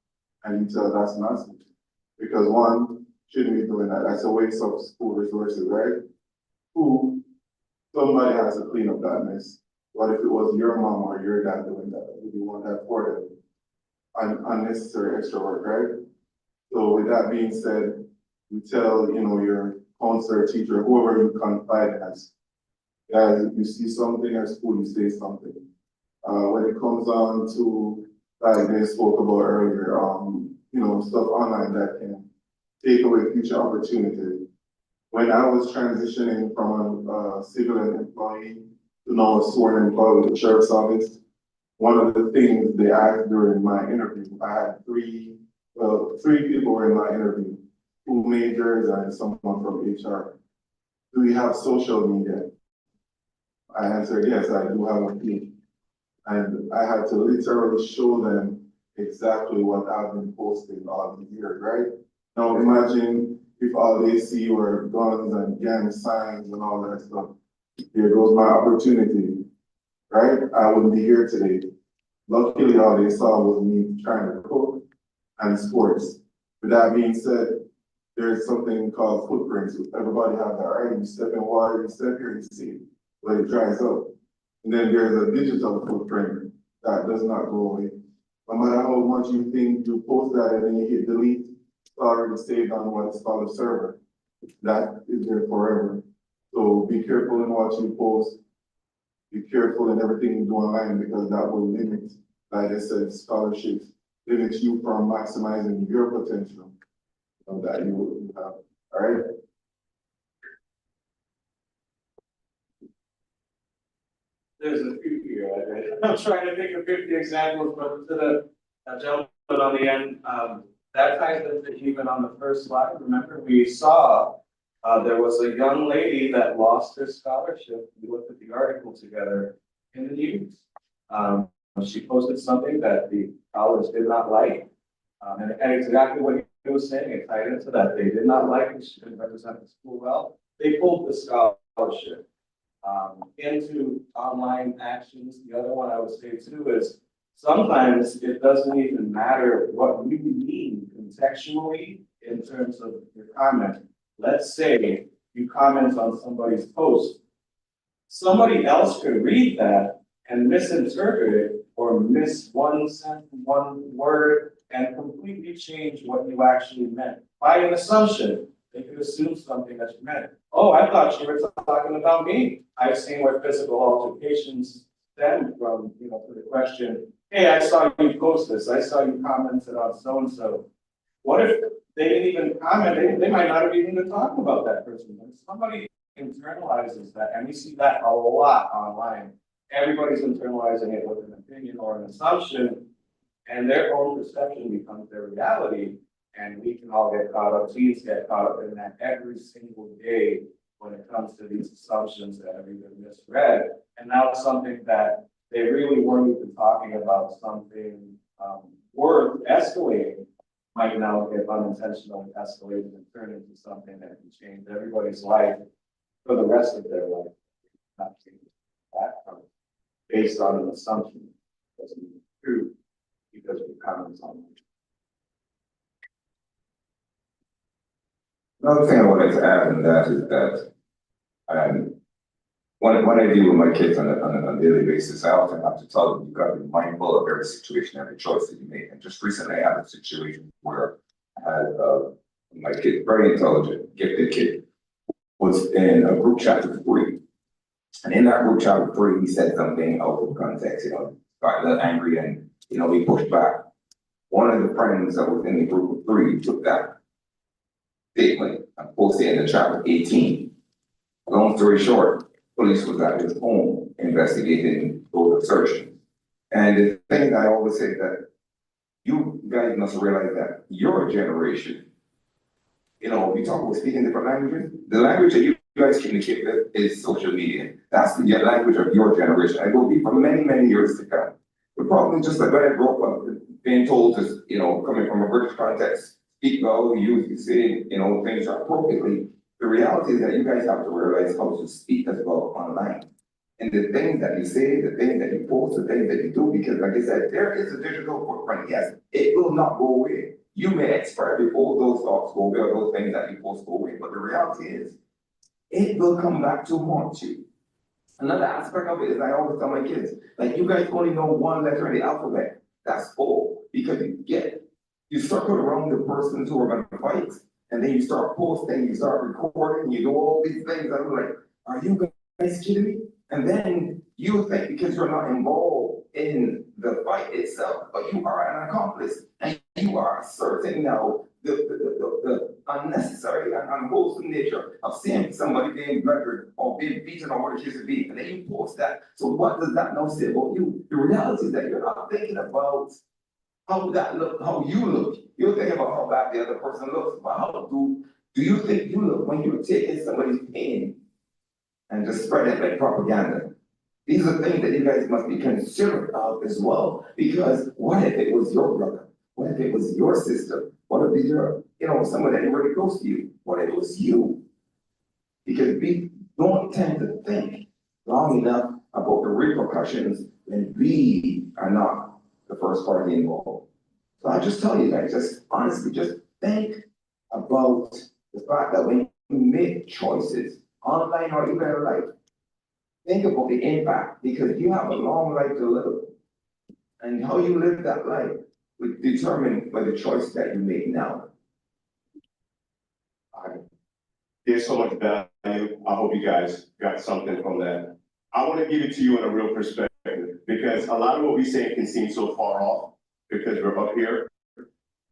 and you tell, that's not snitching. Because one, shouldn't be doing that. That's a waste of school resources, right? Two, somebody has to clean up that mess. What if it was your mom or your dad doing that? Would you want that for them? Unnecessary extra work, right? So with that being said, you tell, your counselor, teacher, whoever you confide as, guys, if you see something at school, you say something. When it comes on to, like they spoke about earlier, stuff online that can take away future opportunities. When I was transitioning from a civilian employee to now a sworn employee with the sheriff's office, one of the things they asked during my interview, I had three people were in my interview, 2 majors and someone from HR. Do you have social media? I answered, yes, I do have a few. And I had to literally show them exactly what I've been posting all these years, right? Now imagine if all they see were guns and gang signs and all that stuff. Here goes my opportunity, right? I wouldn't be here today. Luckily, all they saw was me trying to cook and sports. With that being said, there's something called footprints. Everybody have that, right? You step in water, you step here, you see it, but it dries up. And then there's a digital footprint that does not go away. No matter how much you think you post that and then you hit delete, it's already saved on what's called a server. That is there forever. So be careful in what you post. Be careful in everything you do online, because that will limit, like I said, scholarships, limits you from maximizing your potential that you have, all right? There's a few here, I'm trying to think of 50 examples, but to the gentleman on the end, that ties into even on the first slide. Remember, we saw there was a young lady that lost her scholarship. We looked at the article together in the news. She posted something that the college did not like. And exactly what he was saying, it tied into that. They did not like it. She didn't represent the school well. They pulled the scholarship. Into online actions. The other one I would say too is sometimes it doesn't even matter what we mean contextually in terms of your comment. Let's say you comment on somebody's post. Somebody else could read that and misinterpret it or miss one sentence, one word, and completely change what you actually meant. By an assumption, they could assume something that you meant. Oh, I thought you were talking about me. I've seen where physical altercations stem from, to the question, hey, I saw you post this, I saw you commented on so-and-so. What if they didn't even comment, they might not have even been talking about that person, but somebody internalizes that, and we see that a lot online. Everybody's internalizing it with an opinion or an assumption, and their own perception becomes their reality, and we can all get caught up, teens get caught up in that every single day when it comes to these assumptions that have either misread, and now it's something that they really weren't even talking about, something worth escalating, might now get unintentionally escalated and turn into something that can change everybody's life for the rest of their life. Not change that from based on an assumption that's true because we comments on it. Another thing I wanted to add on that is that, when I deal with my kids on a daily basis, I often have to tell them, you got to be mindful of every situation, every choice that you make. And just recently I had a situation where I had, my kid, very intelligent, gifted kid, was in a group chat with 3. And in that group chat with 3, he said something out of context, got a little angry and, he pushed back. One of the friends that was in the group of 3 took that statement and posted it in the chat with 18. Long story short, police was at his home investigating those assertions. And the thing I always say that you guys must realize that your generation, we talk about speaking different languages. The language that you guys communicate with is social media. That's the language of your generation. And it will be for many, many years to come. The problem is just like when I grew up, being told to, coming from a British context, speak well, use, say, things appropriately. The reality is that you guys have to realize how to speak as well online. And the things that you say, the things that you post, the things that you do, because like I said, there is a digital footprint. Yes, it will not go away. You may expire before those thoughts go away or those things that you post go away, but the reality is, it will come back to haunt you. Another aspect of it is I always tell my kids, like you guys only know one letter in the alphabet. That's all, because you circle around the persons who are going to fight, and then you start posting, you start recording, you do all these things. I'm like, are you guys kidding me? And then you think because you're not involved in the fight itself, but you are an accomplice, and you are asserting now the unnecessary and unwholesome nature of seeing somebody being murdered or being beaten or what it used to be, and then you post that. So what does that now say about you? The reality is that you're not thinking about how that look, how you look. You're thinking about how bad the other person looks, but how do you think you look when you're taking somebody's pain and just spreading it like propaganda? These are things that you guys must be considerate of as well, because what if it was your brother? What if it was your sister? What if you're, someone that really close to you? What if it was you? Because we don't tend to think long enough about the repercussions when we are not the first party involved. So I just tell you guys, just honestly, just think about the fact that when you make choices, online or even in life, think about the impact, because you have a long life to live. And how you live that life will determine by the choice that you make now. There's so much value. I hope you guys got something from that. I want to give it to you in a real perspective, because a lot of what we say can seem so far off because we're up here.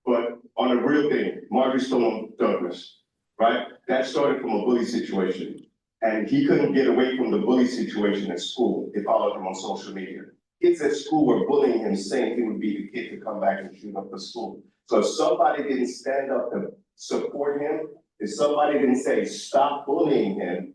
But on a real thing, Marjory Stoneman Douglas, right? That started from a bully situation. And he couldn't get away from the bully situation at school. They followed him on social media. Kids at school were bullying him, saying he would be the kid to come back and shoot up the school. So if somebody didn't stand up to support him, if somebody didn't say, stop bullying him,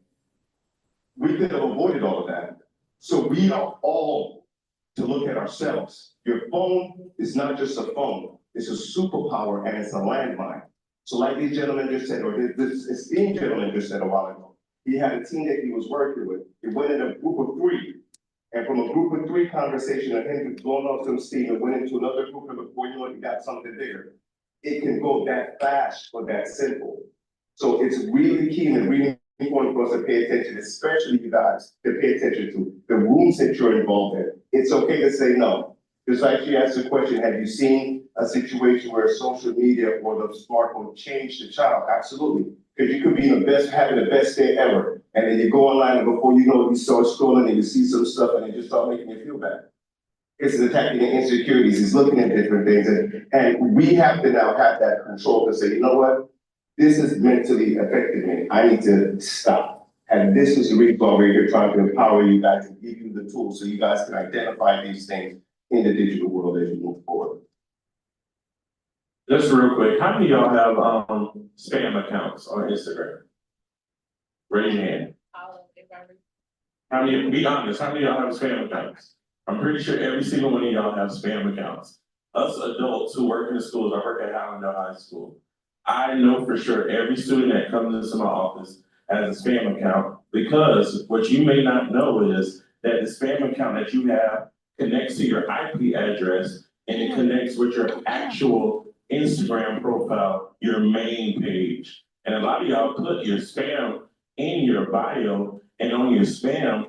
we could have avoided all of that. So we are all to look at ourselves. Your phone is not just a phone. It's a superpower and it's a landmine. So like these gentlemen just said, or this esteemed gentleman just said a while ago, he had a team that he was working with. It went in a group of 3. And from a group of 3 conversation of him blowing off some steam, it went into another group, and before you know it, you got something bigger. It can go that fast or that simple. So it's really key and really important for us to pay attention, especially you guys, to pay attention to the rooms that you're involved in. It's okay to say no. Just like she asked the question, have you seen a situation where social media or the smartphone changed the child? Absolutely. Because you could be having the best day ever, and then you go online and before you know it, you start scrolling and you see some stuff and it just start making you feel bad. It's attacking your insecurities, it's looking at different things, and we have to now have that control to say, you know what? This is mentally affecting me, I need to stop. And this is the reason why we're here trying to empower you guys and give you the tools so you guys can identify these things in the digital world as you move forward. Just real quick, how many of y'all have, spam accounts on Instagram? Raise your hand. How many, be honest, how many of y'all have spam accounts? I'm pretty sure every single one of y'all have spam accounts. Us adults who work in the schools, I work at Allendale High School. I know for sure every student that comes into my office has a spam account, because what you may not know is that the spam account that you have connects to your IP address, and it connects with your actual Instagram profile, your main page. And a lot of y'all put your spam in your bio and on your spam.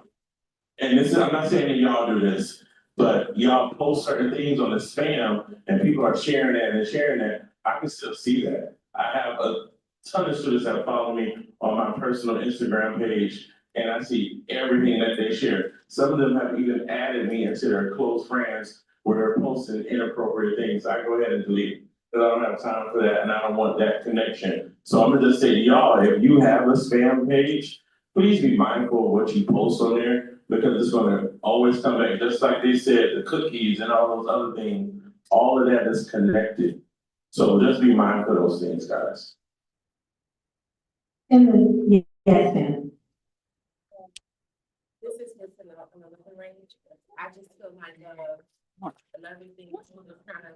And this is, I'm not saying that y'all do this, but y'all post certain things on the spam and people are sharing that and sharing that. I can still see that. I have a ton of students that follow me on my personal Instagram page, and I see everything that they share. Some of them have even added me into their close friends where they're posting inappropriate things. I go ahead and delete it, because I don't have time for that and I don't want that connection. So I'm gonna just say to y'all, if you have a spam page, please be mindful of what you post on there, because it's gonna always come back. Just like they said, the cookies and all those other things, all of that is connected. So just be mindful of those things, guys. Yes, ma'am. This is just another range. I just feel like, another thing is kind of.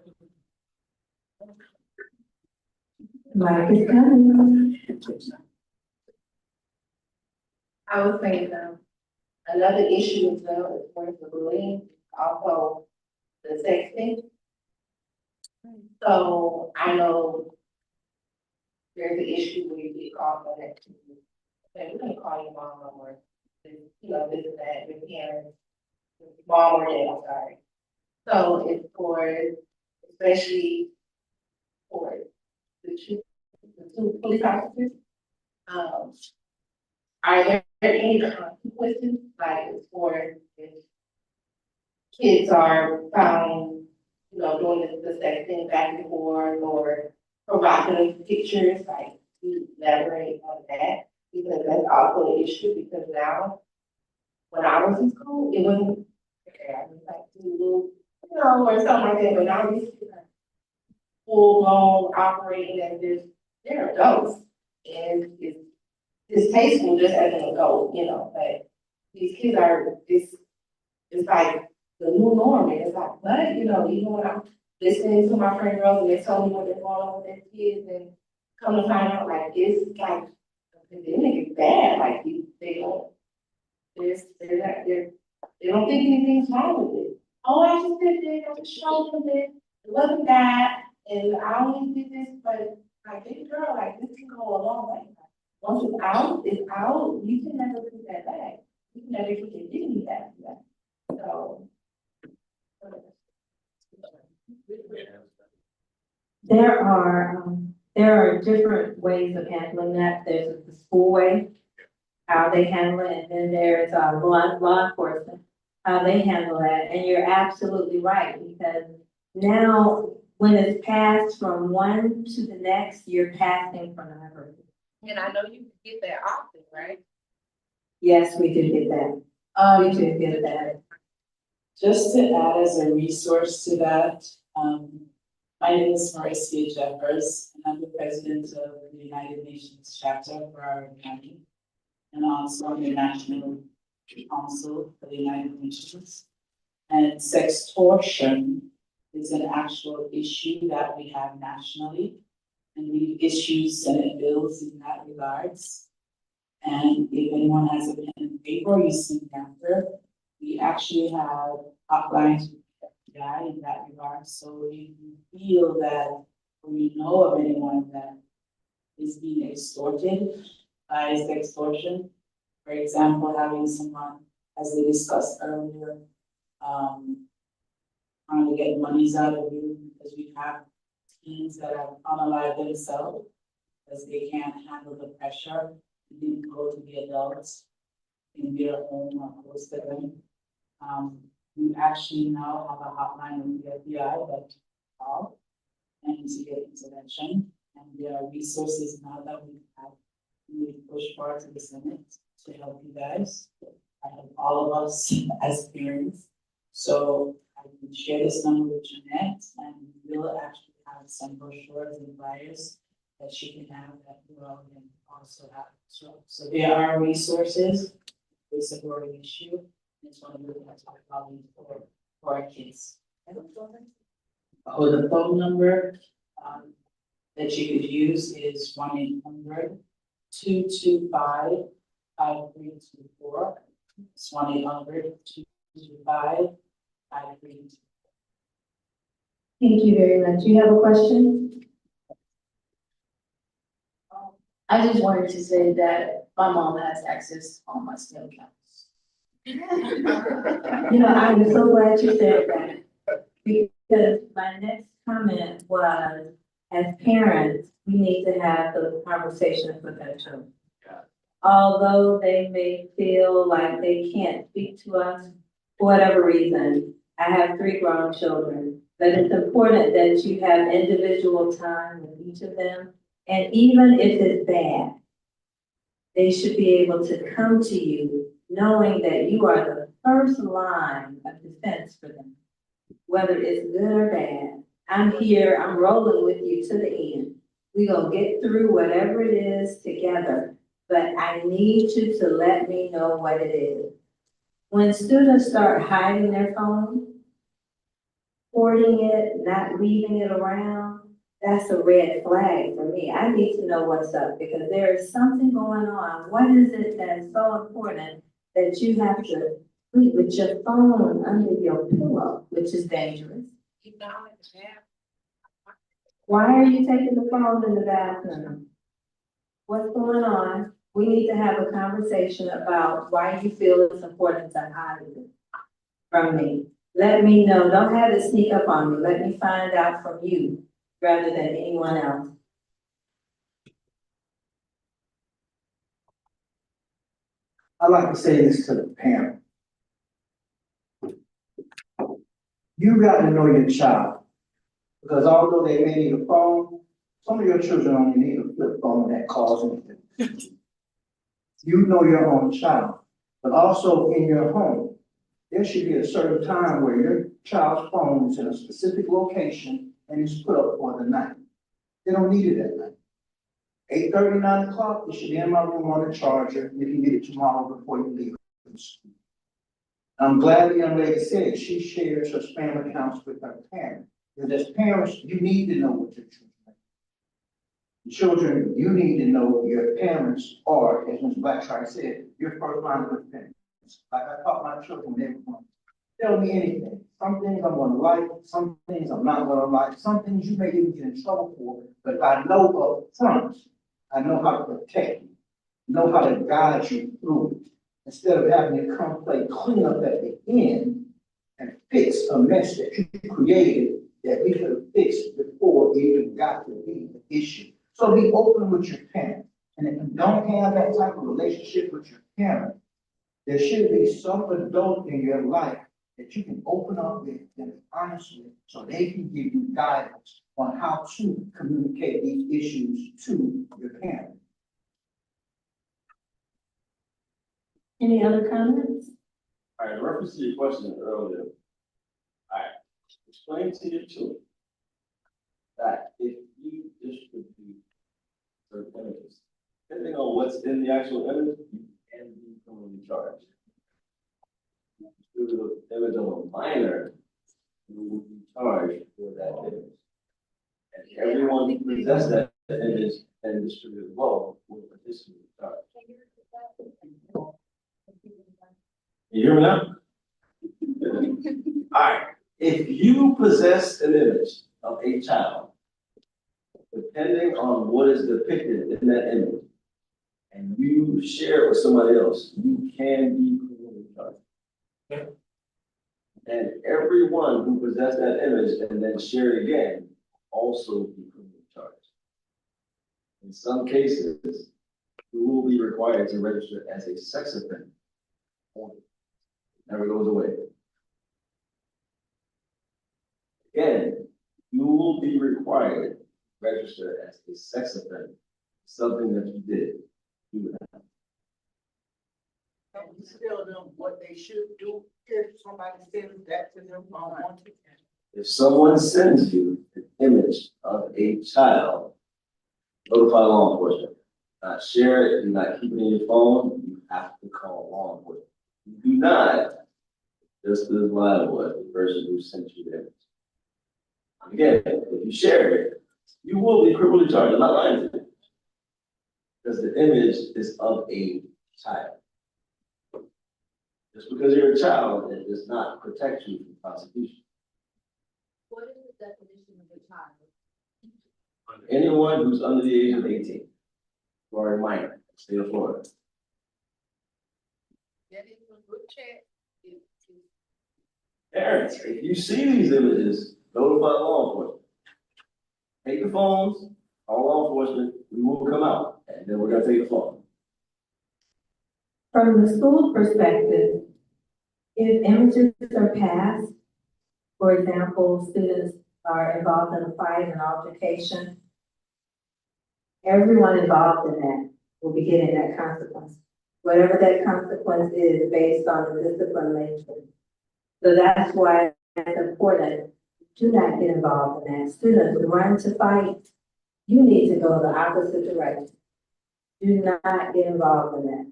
Mike is coming. I was saying, another issue as well as far as the bullying, also the sexting. So I know there's an issue where you get called on that too. Okay, we're gonna call you mom or, you know, this and that, your parents, mom or dad, I'm sorry. So it's for, especially for the two police officers. Are there any consequences, like for if kids are found, you know, doing the sexting back and forth or provocative pictures, like you elaborate on that? Because that's also an issue, because now, when I was in school, it wasn't, okay, I was like, you know, or something like that, but now these kids are full blown operating as if they're adults, and it's distasteful just as an adult, you know, but these kids are, it's like the new norm, and it's like, what, you know, even when I'm listening to my friend girls and they tell me what they're going on with their kids, and come to find out, like, it's like, the pandemic is bad, like, they don't, they don't think anything's wrong with it. Oh, I just did this, I just showed them this, it wasn't that, and I only did this, but like, big girl, like, this can go a long way. Once it's out, you can never put that back. You can never put your dignity back. So. There are different ways of handling that. There's the school way, how they handle it, and then there's law enforcement, how they handle that. And you're absolutely right, because now when it's passed from one to the next, you're passing from another. And I know you get that often, right? Yes, we do get that. We do get that. Just to add as a resource to that, my name is Maricia Jeffers, and I'm the president of the United Nations chapter for Broward County, and also the National Council for the United Nations. And sextortion is an actual issue that we have nationally, and we've issued Senate bills in that regards. And if anyone has a pen and paper, you see after, we actually have hotlines with FBI in that regard. So if you feel that, or you know of anyone that is being extorted by extortion, for example, having someone, as they discussed earlier, trying to get monies out of you, because we have teens that have unalived themselves because they can't handle the pressure, they didn't go to the adults in their home or close to them. We actually now have a hotline with the FBI that you call and to get intervention. And there are resources now that we have, we push forward to the Senate to help you guys. I help all of us as parents. So I can share this number with Jeanette, and we'll actually have some brochures and flyers that she can have that you all can also have. So there are resources, it's a growing issue. It's one of the things I talk about for our kids. Oh, the phone number, that you could use is 1-800-225-5324. It's 1-800-225-5324. Thank you very much. You have a question? I just wanted to say that my mom has access on my STEM accounts. You know, I'm so glad you said that, because my next comment was, as parents, we need to have those conversations with our children. Although they may feel like they can't speak to us for whatever reason, I have 3 grown children, but it's important that you have individual time with each of them. And even if it's bad, they should be able to come to you knowing that you are the first line of defense for them. Whether it's good or bad, I'm here, I'm rolling with you to the end. We're gonna get through whatever it is together, but I need you to let me know what it is. When students start hiding their phone, hoarding it, not leaving it around, that's a red flag for me. I need to know what's up, because there is something going on. What is it that's so important that you have to sleep with your phone under your pillow, which is dangerous? Why are you taking the phone in the bathroom? What's going on? We need to have a conversation about why you feel it's important to hide it from me. Let me know. Don't have it sneak up on me. Let me find out from you rather than anyone else. I like to say this to the parent. You got to know your child, because although they may need a phone, some of your children only need a flip phone that calls anything. You know your own child, but also in your home, there should be a certain time where your child's phone is in a specific location and is put up for the night. They don't need it at night. 8:30, 9 o'clock, it should be in my room on the charger. You can get it tomorrow before you leave. I'm glad the young lady said she shares her spam accounts with her parents. Because as parents, you need to know what your children are. Children, you need to know your parents are, as Ms. Blackshire said, your first line of defense. Like I taught my children, they were going, tell me anything. Some things I'm gonna like, some things I'm not gonna like, some things you may even get in trouble for, but if I know up front, I know how to protect you, know how to guide you through it, instead of having to come play cleanup at the end and fix a mess that you created that we could have fixed before it even got to be the issue. So be open with your parent, and if you don't have that type of relationship with your parent, there should be some adult in your life that you can open up with and be honest with, so they can give you guidance on how to communicate these issues to your parent. Any other comments? All right, in reference to your question earlier, all right, explain to your children that if you distribute certain images, depending on what's in the actual image, you can be criminally charged. If you distribute an image of a minor, you will be charged for that image. And everyone who possesses that image and distribute both will participate in the charge. You hear me now? All right, if you possess an image of a child, depending on what is depicted in that image, and you share it with somebody else, you can be criminally charged. And every everyone who possessed that image and then shared it again also be criminally charged. In some cases, you will be required to register as a sex offender. Never goes away. Again, you will be required to register as a sex offender, something that you did. You would have. Don't you tell them what they should do if somebody sends that to them unwanted? If someone sends you an image of a child, notify law enforcement. Not share it, do not keep it in your phone, you have to call law enforcement. You do not, just as liable as the person who sent you the image. Again, if you share it, you will be criminally charged. I'm not lying to you. Because the image is of a child. Just because you're a child, it does not protect you from prosecution. What is the definition of a child? Anyone who's under the age of 18, who are a minor, state of Florida. That is a group chat. Parents, if you see these images, notify law enforcement. Take the phones, call law enforcement, we will come out, and then we're gonna take the phone. From the school perspective, if images are passed, for example, students are involved in a fight, an altercation, everyone involved in that will be getting that consequence. Whatever that consequence is based on the discipline nature. So that's why it's important. Do not get involved in that. Students run to fight. You need to go the opposite direction. Do not get involved in that.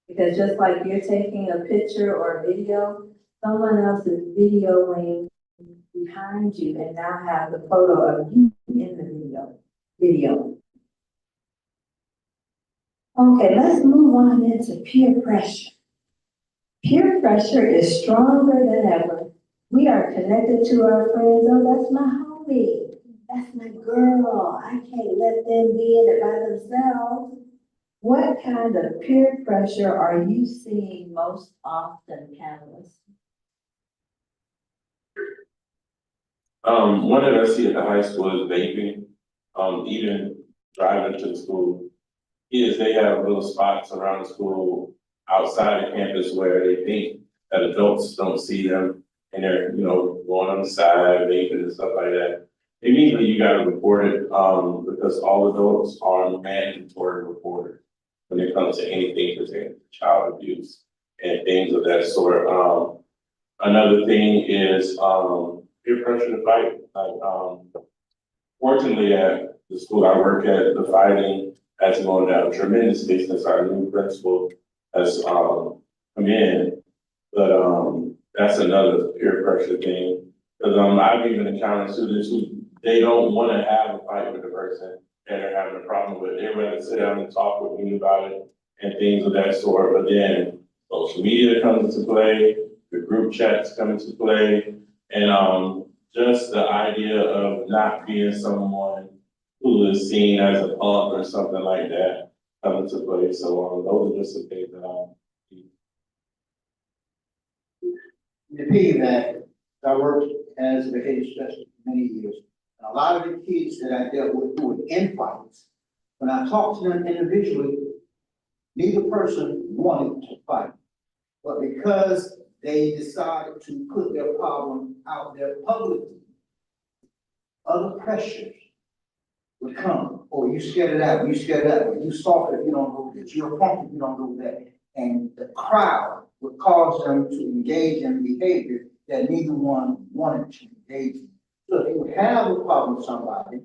Because just like you're taking a picture or video, someone else is videoing behind you and now have the photo of you in the video. Okay, let's move on into peer pressure. Peer pressure is stronger than ever. We are connected to our friends. Oh, that's my homie. That's my girl. I can't let them be in it by themselves. What kind of peer pressure are you seeing most often, panelists? One that I see at the high school is vaping. Even driving to the school, is they have little spots around the school outside the campus where they think that adults don't see them and they're, going on the side, vaping and stuff like that. Immediately you gotta report it, because all adults are mandatory reporters when it comes to anything pertaining to child abuse and things of that sort. Another thing is, peer pressure to fight. Fortunately at the school I work at, the fighting has gone down tremendously since our new principal has, come in. But, that's another peer pressure thing. Cause, I've even encountered students who, they don't wanna have a fight with the person that they're having a problem with. They'd rather sit down and talk with me about it and things of that sort. But then social media comes into play, the group chats come into play, and, just the idea of not being someone who is seen as a punk or something like that come into play. So, those are just the things that The piggyback, I worked as a behavior specialist for many years. And a lot of the kids that I dealt with who were in fights, when I talked to them individually, neither person wanted to fight. But because they decided to put their problem out there publicly, other pressures would come. Oh, you scared of that, you scared of that, or you soft if you don't do this, you're a punk if you don't do that. And the crowd would cause them to engage in behavior that neither one wanted to engage in. So if they would have a problem with somebody,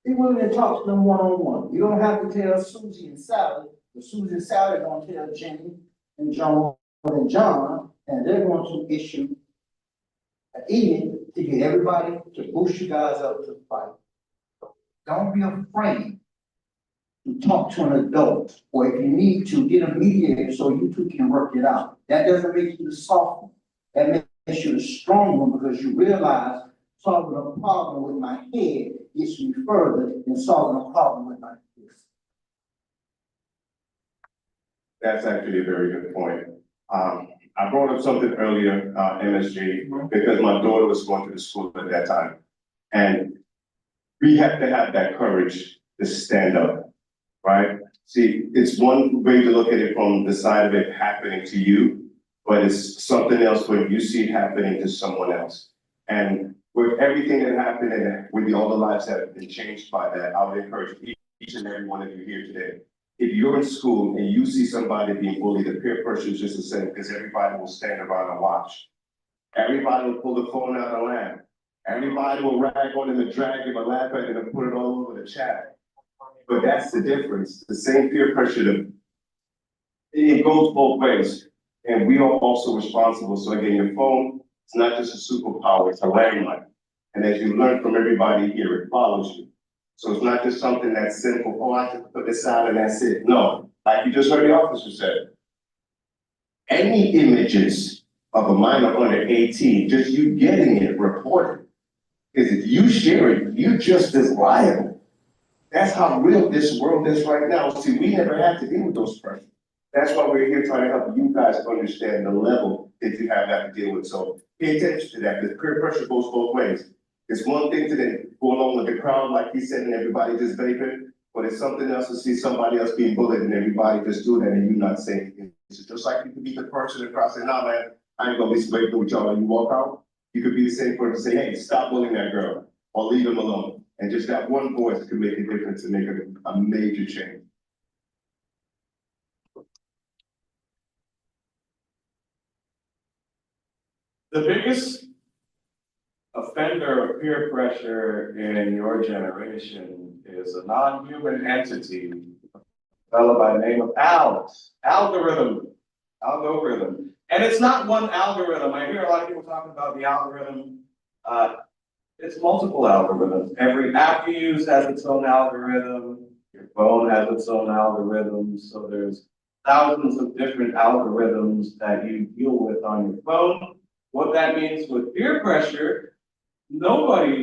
they wouldn't talk to them one-on-one. You don't have to tell Susie and Sally, but Susie and Sally are going to tell Jenny and John and John, and they're going to issue an edict to get everybody to boost you guys up to fight. Don't be afraid to talk to an adult, or if you need to, get a mediator so you two can work it out. That doesn't make you the soft one. That makes you the strong one, because you realize solving a problem with my head gets me further than solving a problem with my fist. That's actually a very good point. I brought up something earlier, MSG, because my daughter was going to the school at that time. And we have to have that courage to stand up, right? See, it's one way to look at it from the side of it happening to you, but it's something else when you see it happening to someone else. And with everything that happened and with all the lives that have been changed by that, I would encourage each and every one of you here today. If you're in school and you see somebody being bullied, the peer pressure is just the same because everybody will stand around and watch. Everybody will pull the phone out and laugh. Everybody will rag on him and drag him and laugh at him and put it all over the chat. But that's the difference. The same peer pressure, it goes both ways. And we are also responsible. So again, your phone, it's not just a superpower, it's a landmine. And as you learn from everybody here, it follows you. So it's not just something that's simple, oh, I just put this out and that's it. No, like you just heard the officer said, any images of a minor under 18, just you getting it reported. Because if you share it, you're just as liable. That's how real this world is right now. See, we never have to deal with those pressures. That's why we're here trying to help you guys understand the level that you have to deal with. So pay attention to that, because peer pressure goes both ways. It's one thing to go along with the crowd, like he said, and everybody just vaping, but it's something else to see somebody else being bullied and everybody just doing that and you not saying anything. It's just like you could be the person across and nah, man, I ain't gonna be vaping with y'all and you walk out. You could be the same person say, hey, stop bullying that girl or leave him alone. And just that one voice could make a difference and make a major change. The biggest offender of peer pressure in your generation is a non-human entity, a fellow by the name of algorithm. And it's not one algorithm. I hear a lot of people talking about the algorithm. It's multiple algorithms. Every app you use has its own algorithm. Your phone has its own algorithm. So there's thousands of different algorithms that you deal with on your phone. What that means with peer pressure,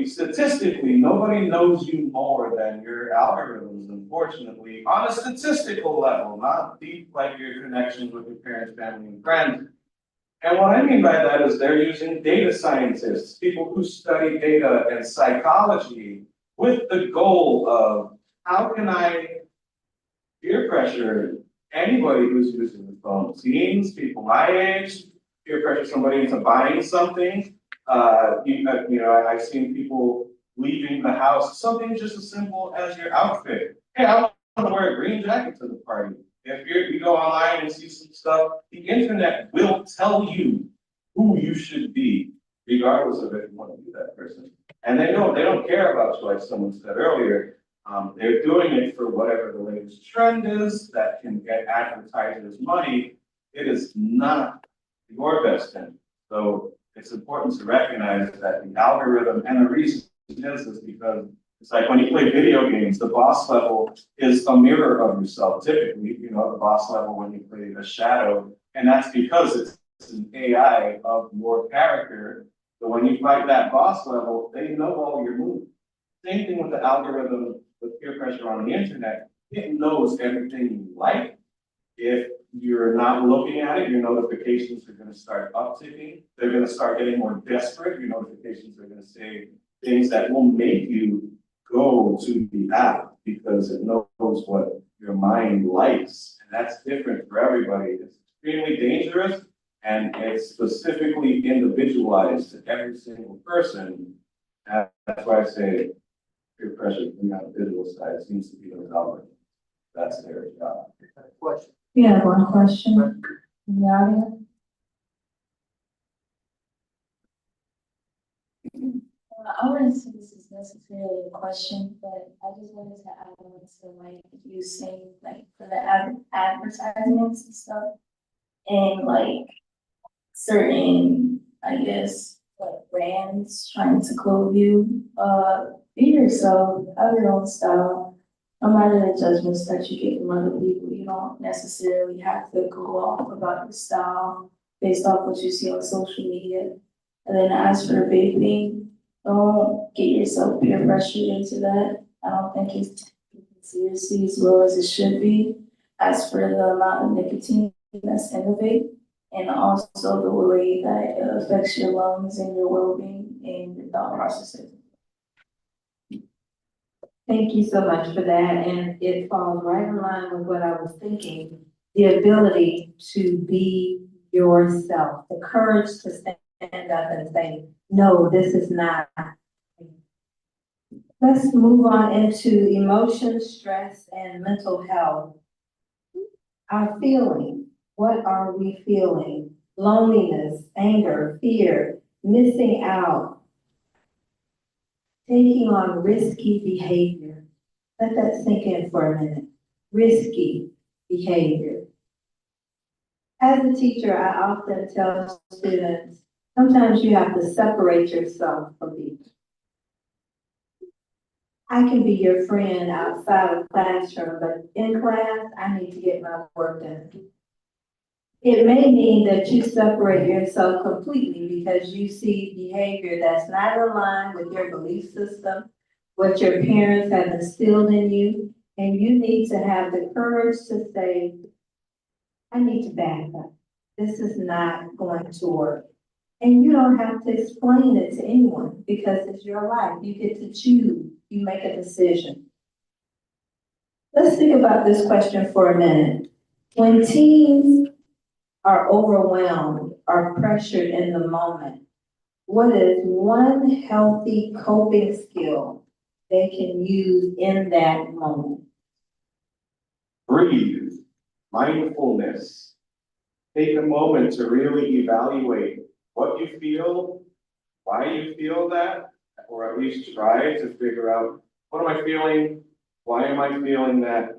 statistically, nobody knows you more than your algorithms, unfortunately, on a statistical level, not deep like your connections with your parents, family, and friends. And what I mean by that is they're using data scientists, people who study data and psychology with the goal of how can I peer pressure anybody who's using the phone, teens, people my age, peer pressure somebody into buying something. I've seen people leaving the house, something just as simple as your outfit. Hey, I want to wear a green jacket to the party. If you go online and see some stuff, the internet will tell you who you should be, regardless of if you want to be that person. And they don't care about you, like someone said earlier. They're doing it for whatever the latest trend is that can get advertisers money. It is not your best interest. So it's important to recognize that the algorithm, and the reason is because it's like when you play video games, the boss level is a mirror of yourself. Typically, the boss level when you play a shadow, and that's because it's an AI of your character. So when you fight that boss level, they know all your moves. Same thing with the algorithm with peer pressure on the internet. It knows everything you like. If you're not looking at it, your notifications are going to start upticking. They're going to start getting more desperate. Your notifications are going to say things that will make you go to the app because it knows what your mind likes. And that's different for everybody. It's extremely dangerous and it's specifically individualized to every single person. And that's why I say peer pressure from the digital side seems to be the algorithm. That's their job. Question. We have one question in the audience. I wouldn't say this is necessarily a question, but I just wanted to add on to like you saying like for the advertisements and stuff, and like certain, I guess, like brands trying to clothe you. Be yourself, have your own style. No matter the judgments that you get from other people, you don't necessarily have to go off about your style based off what you see on social media. And then as for vaping, don't get yourself peer pressured into that. I don't think it's taken seriously as well as it should be. As for the amount of nicotine that's in the vape, and also the way that it affects your lungs and your well-being and your thought processes. Thank you so much for that, and it falls right in line with what I was thinking. The ability to be yourself, the courage to stand up and say, no, this is not. Let's move on into emotion, stress, and mental health. Our feeling, what are we feeling? Loneliness, anger, fear, missing out, taking on risky behavior. Let that sink in for a minute. Risky behavior. As a teacher, I often tell students, sometimes you have to separate yourself from people. I can be your friend outside of classroom, but in class, I need to get my work done. It may mean that you separate yourself completely because you see behavior that's not aligned with your belief system, what your parents have instilled in you, and you need to have the courage to say, I need to back up. This is not going to work. And you don't have to explain it to anyone because it's your life. You get to choose. You make a decision. Let's think about this question for a minute. When teens are overwhelmed or pressured in the moment, what is one healthy coping skill they can use in that moment? Breathe, mindfulness. Take a moment to really evaluate what you feel, why you feel that, or at least try to figure out, what am I feeling? Why am I feeling that?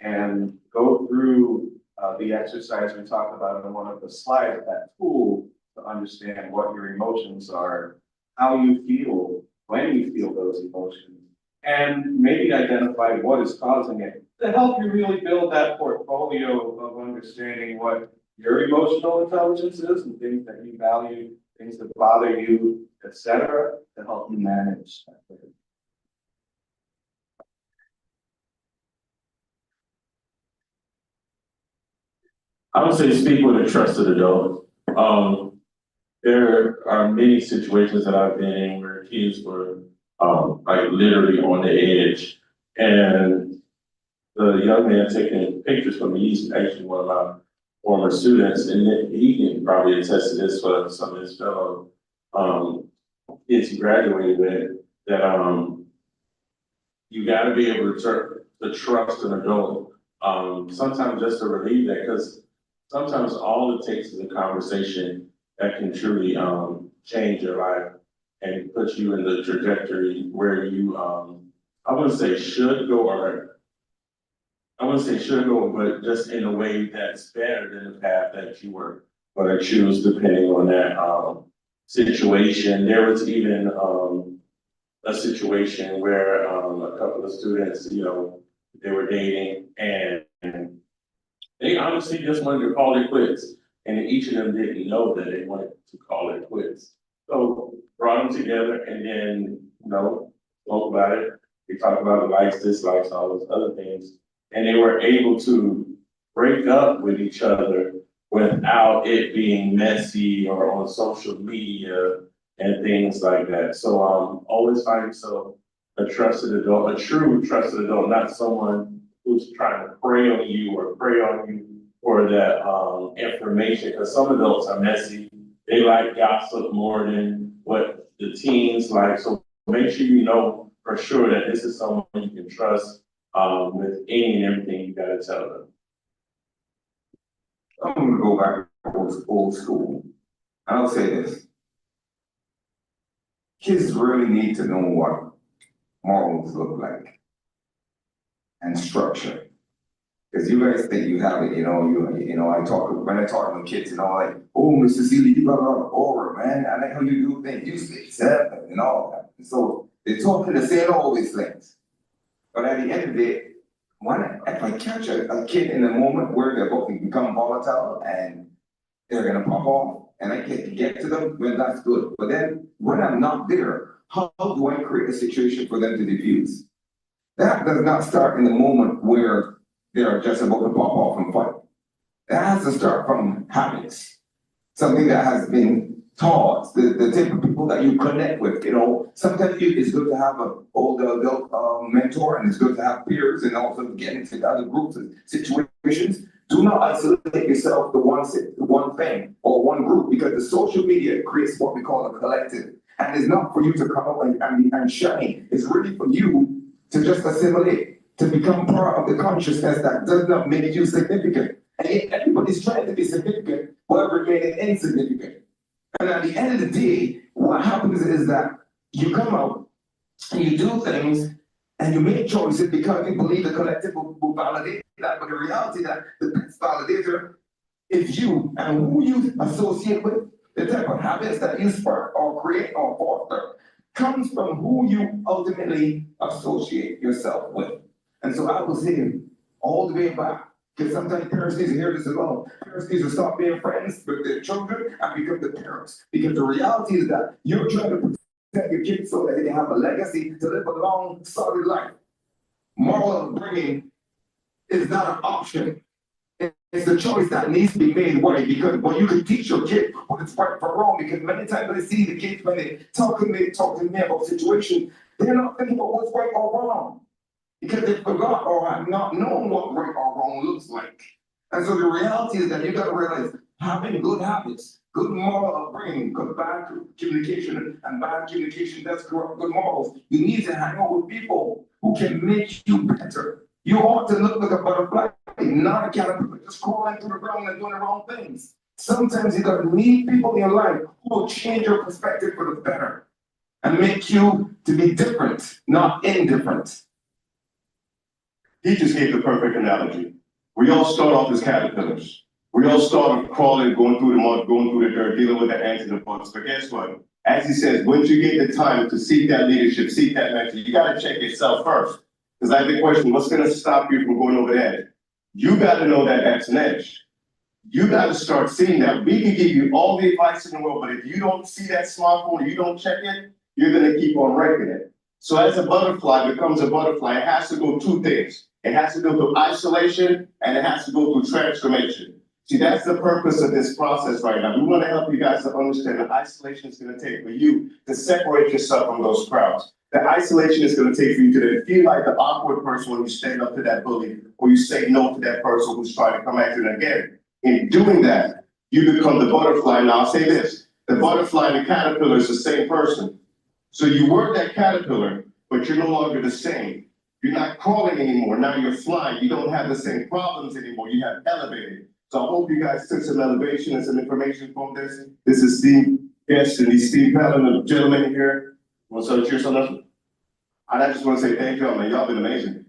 And go through the exercise we talked about in one of the slides, that tool to understand what your emotions are, how you feel, when you feel those emotions, and maybe identify what is causing it to help you really build that portfolio of understanding what your emotional intelligence is and things that you value, things that bother you, etc., to help you manage that. I would say speak with a trusted adult. There are many situations that I've been in where kids were, like literally on the edge. And the young man taking pictures for me, he's actually one of my former students, and he can probably attest to this for some of his fellow, kids he graduated with, that, you gotta be able to trust an adult. Sometimes just to relieve that, because sometimes all it takes is a conversation that can truly change your life and put you in the trajectory where you I wouldn't say should go, or I wouldn't say should go, but just in a way that's better than the path that you were gonna choose depending on that situation. There was even a situation where a couple of students, they were dating and they honestly just wanted to call it quits. And each of them didn't know that they wanted to call it quits. So brought them together and then, spoke about it. We talked about the likes, dislikes, all those other things. And they were able to break up with each other without it being messy or on social media and things like that. So always find yourself a trusted adult, a true trusted adult, not someone who's trying to prey on you or prey on you for that information, because some adults are messy. They like gossip more than what the teens like. So make sure you know for sure that this is someone you can trust with any and everything you gotta tell them. I'm gonna go back to old school. I'll say this. Kids really need to know what morals look like and structure. Because you guys think you have it, when I talk to kids, like, oh, Mr. Seeley, you got a lot of aura, man. I like how you do things, you stay seven and all that. And so they're talking to say all these things. But at the end of the day, if I catch a kid in a moment where they're about to become volatile and they're gonna pop off, and I can get to them, well, that's good. But then when I'm not there, how do I create a situation for them to diffuse? That does not start in the moment where they're just about to pop off and fight. That has to start from habits. something that has been taught, the type of people that you connect with, you know. Sometimes it's good to have an older adult mentor, and it's good to have peers, and also get into other groups and situations. Do not isolate yourself to one thing or one group, because the social media creates what we call a collective. And it's not for you to come up and shine. It's really for you to just assimilate, to become part of the consciousness that does not make you significant. And yet everybody's trying to be significant while remaining insignificant. And at the end of the day, what happens is that you come out and you do things and you make choices because you believe the collective will validate that. But the reality that the best validator is you and who you associate with. The type of habits that you spark or create or foster comes from who you ultimately associate yourself with. And so I will say all the way back, because sometimes parents need to hear this as well. Parents need to stop being friends with their children and become the parents. Because the reality is that you're trying to protect your kids so that they can have a legacy to live a long, solid life. Moral upbringing is not an option. It's a choice that needs to be made. Why? Because when you can teach your kid what is right for wrong, because many times I see the kids when they talk to me about situations, they're not thinking about what's right or wrong. Because they forgot or have not known what right or wrong looks like. And so the reality is that you gotta realize having good habits, good moral upbringing, good bad communication, and bad communication that's corrupt good morals. You need to hang out with people who can make you better. You ought to look like a butterfly, not a caterpillar, just crawling through the ground and doing the wrong things. Sometimes you gotta meet people in your life who will change your perspective for the better and make you to be different, not indifferent. He just gave the perfect analogy. We all start off as caterpillars. We all start crawling, going through the mud, going through the dirt, dealing with the ants and the bugs. But guess what? As he says, once you get the time to seek that leadership, seek that mentor, you gotta check yourself first. Because I get the question, what's gonna stop you from going over the edge? You gotta know that that's an edge. You gotta start seeing that. We can give you all the advice in the world, but if you don't see that smartphone, or you don't check it, you're gonna keep on wrecking it. So as a butterfly becomes a butterfly, it has to go two things. It has to go through isolation and it has to go through transformation. See, that's the purpose of this process right now. We want to help you guys to understand that isolation is going to take for you to separate yourself from those crowds. The isolation is going to take for you to feel like the awkward person when you stand up to that bully or you say no to that person who's trying to come at you. And again, in doing that, you become the butterfly. Now I'll say this, the butterfly and the caterpillar is the same person. So you were that caterpillar, but you're no longer the same. You're not crawling anymore. Now you're flying. You don't have the same problems anymore. You have elevated. So I hope you guys took some elevation and some information from this. This is Steve Guest and these Steve Palin, the gentleman here. Want to cheer something else? I just want to say thank y'all, man. Y'all been amazing.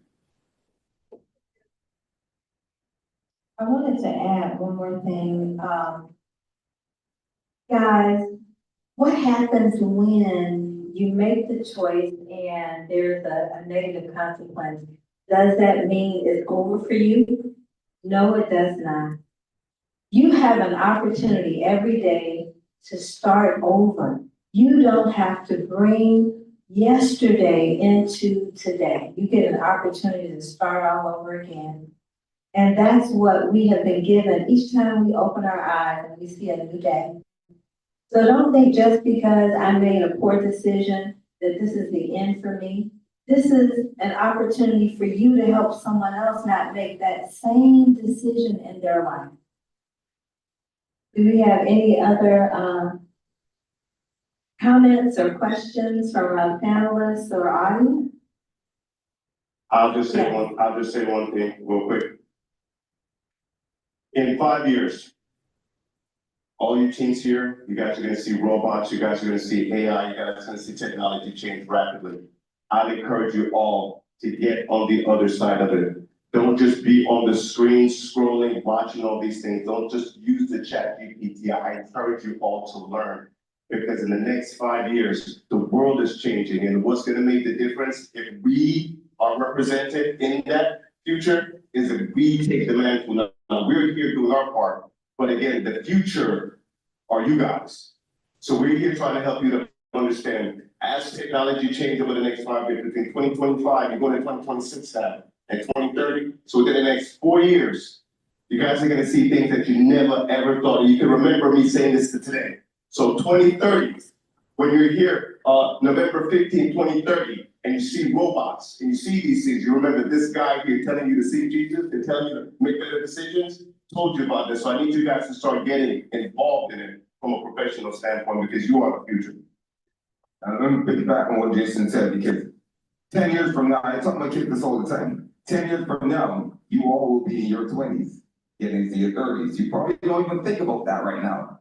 I wanted to add one more thing. Guys, what happens when you make the choice and there's a negative consequence? Does that mean it's over for you? No, it does not. You have an opportunity every day to start over. You don't have to bring yesterday into today. You get an opportunity to start all over again. And that's what we have been given each time we open our eyes and we see a new day. So don't think just because I made a poor decision that this is the end for me. This is an opportunity for you to help someone else not make that same decision in their life. Do we have any other comments or questions from our panelists or audience? I'll just say one thing real quick. In 5 years, all you teens here, you guys are gonna see robots, you guys are gonna see AI, you guys are gonna see technology change rapidly. I'd encourage you all to get on the other side of it. Don't just be on the screen scrolling, watching all these things. Don't just use the ChatGPT. I encourage you all to learn, because in the next 5 years, the world is changing, and what's gonna make the difference if we are represented in that future is if we take the mantle. Now, we're here doing our part, but again, the future are you guys. So we're here trying to help you to understand as technology changes over the next 5 years, between 2025, you're going to 2026 now, and 2030. So within the next 4 years, You guys are gonna see things that you never ever thought. You can remember me saying this to today. So 2030, when you're here, November 15, 2030, and you see robots, and you see these things, you remember this guy here telling you to see Jesus and telling you to make better decisions? Told you about this, so I need you guys to start getting involved in it from a professional standpoint, because you are the future. And let me piggyback on what Jason said, because 10 years from now, I tell my kids this all the time. 10 years from now, you all will be in your 20s, getting into your 30s. You probably don't even think about that right now.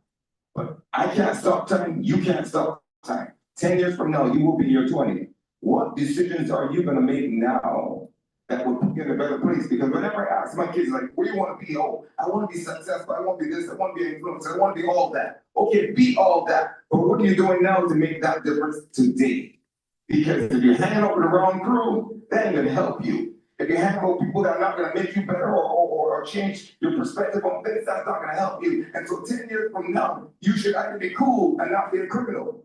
But I can't stop time, you can't stop time. 10 years from now, you will be in your 20s. What decisions are you gonna make now that will put you in a better place? Because whenever I ask my kids, like, where do you wanna be? Oh, I wanna be successful, I wanna be this, I wanna be an influencer, I wanna be all that. Okay, be all that, but what are you doing now to make that difference today? Because if you're hanging out with the wrong crew, that ain't gonna help you. If you're hanging out with people that are not gonna make you better or change your perspective on things, that's not gonna help you. And so 10 years from now, you should either be cool and not be a criminal.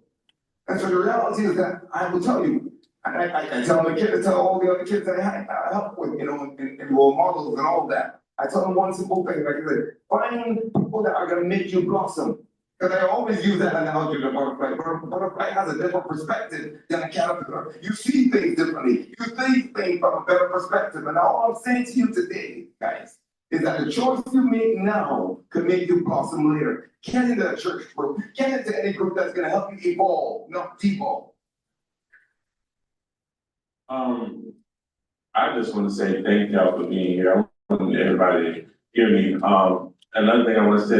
And so the reality is that I will tell you, I tell my kids, I tell all the other kids that I help with, you know, and role models and all that. I tell them one simple thing, like I said, find people that are gonna make you blossom. Because I always use that analogy of the butterfly. Butterfly has a different perspective than a caterpillar. You see things differently. You think things from a better perspective. And all I'm saying to you today, guys, is that the choice you make now could make you blossom later. Get into a church group. Get into any group that's gonna help you evolve, not devolve. I just want to say thank y'all for being here. I want everybody to hear me. Another thing I want to say,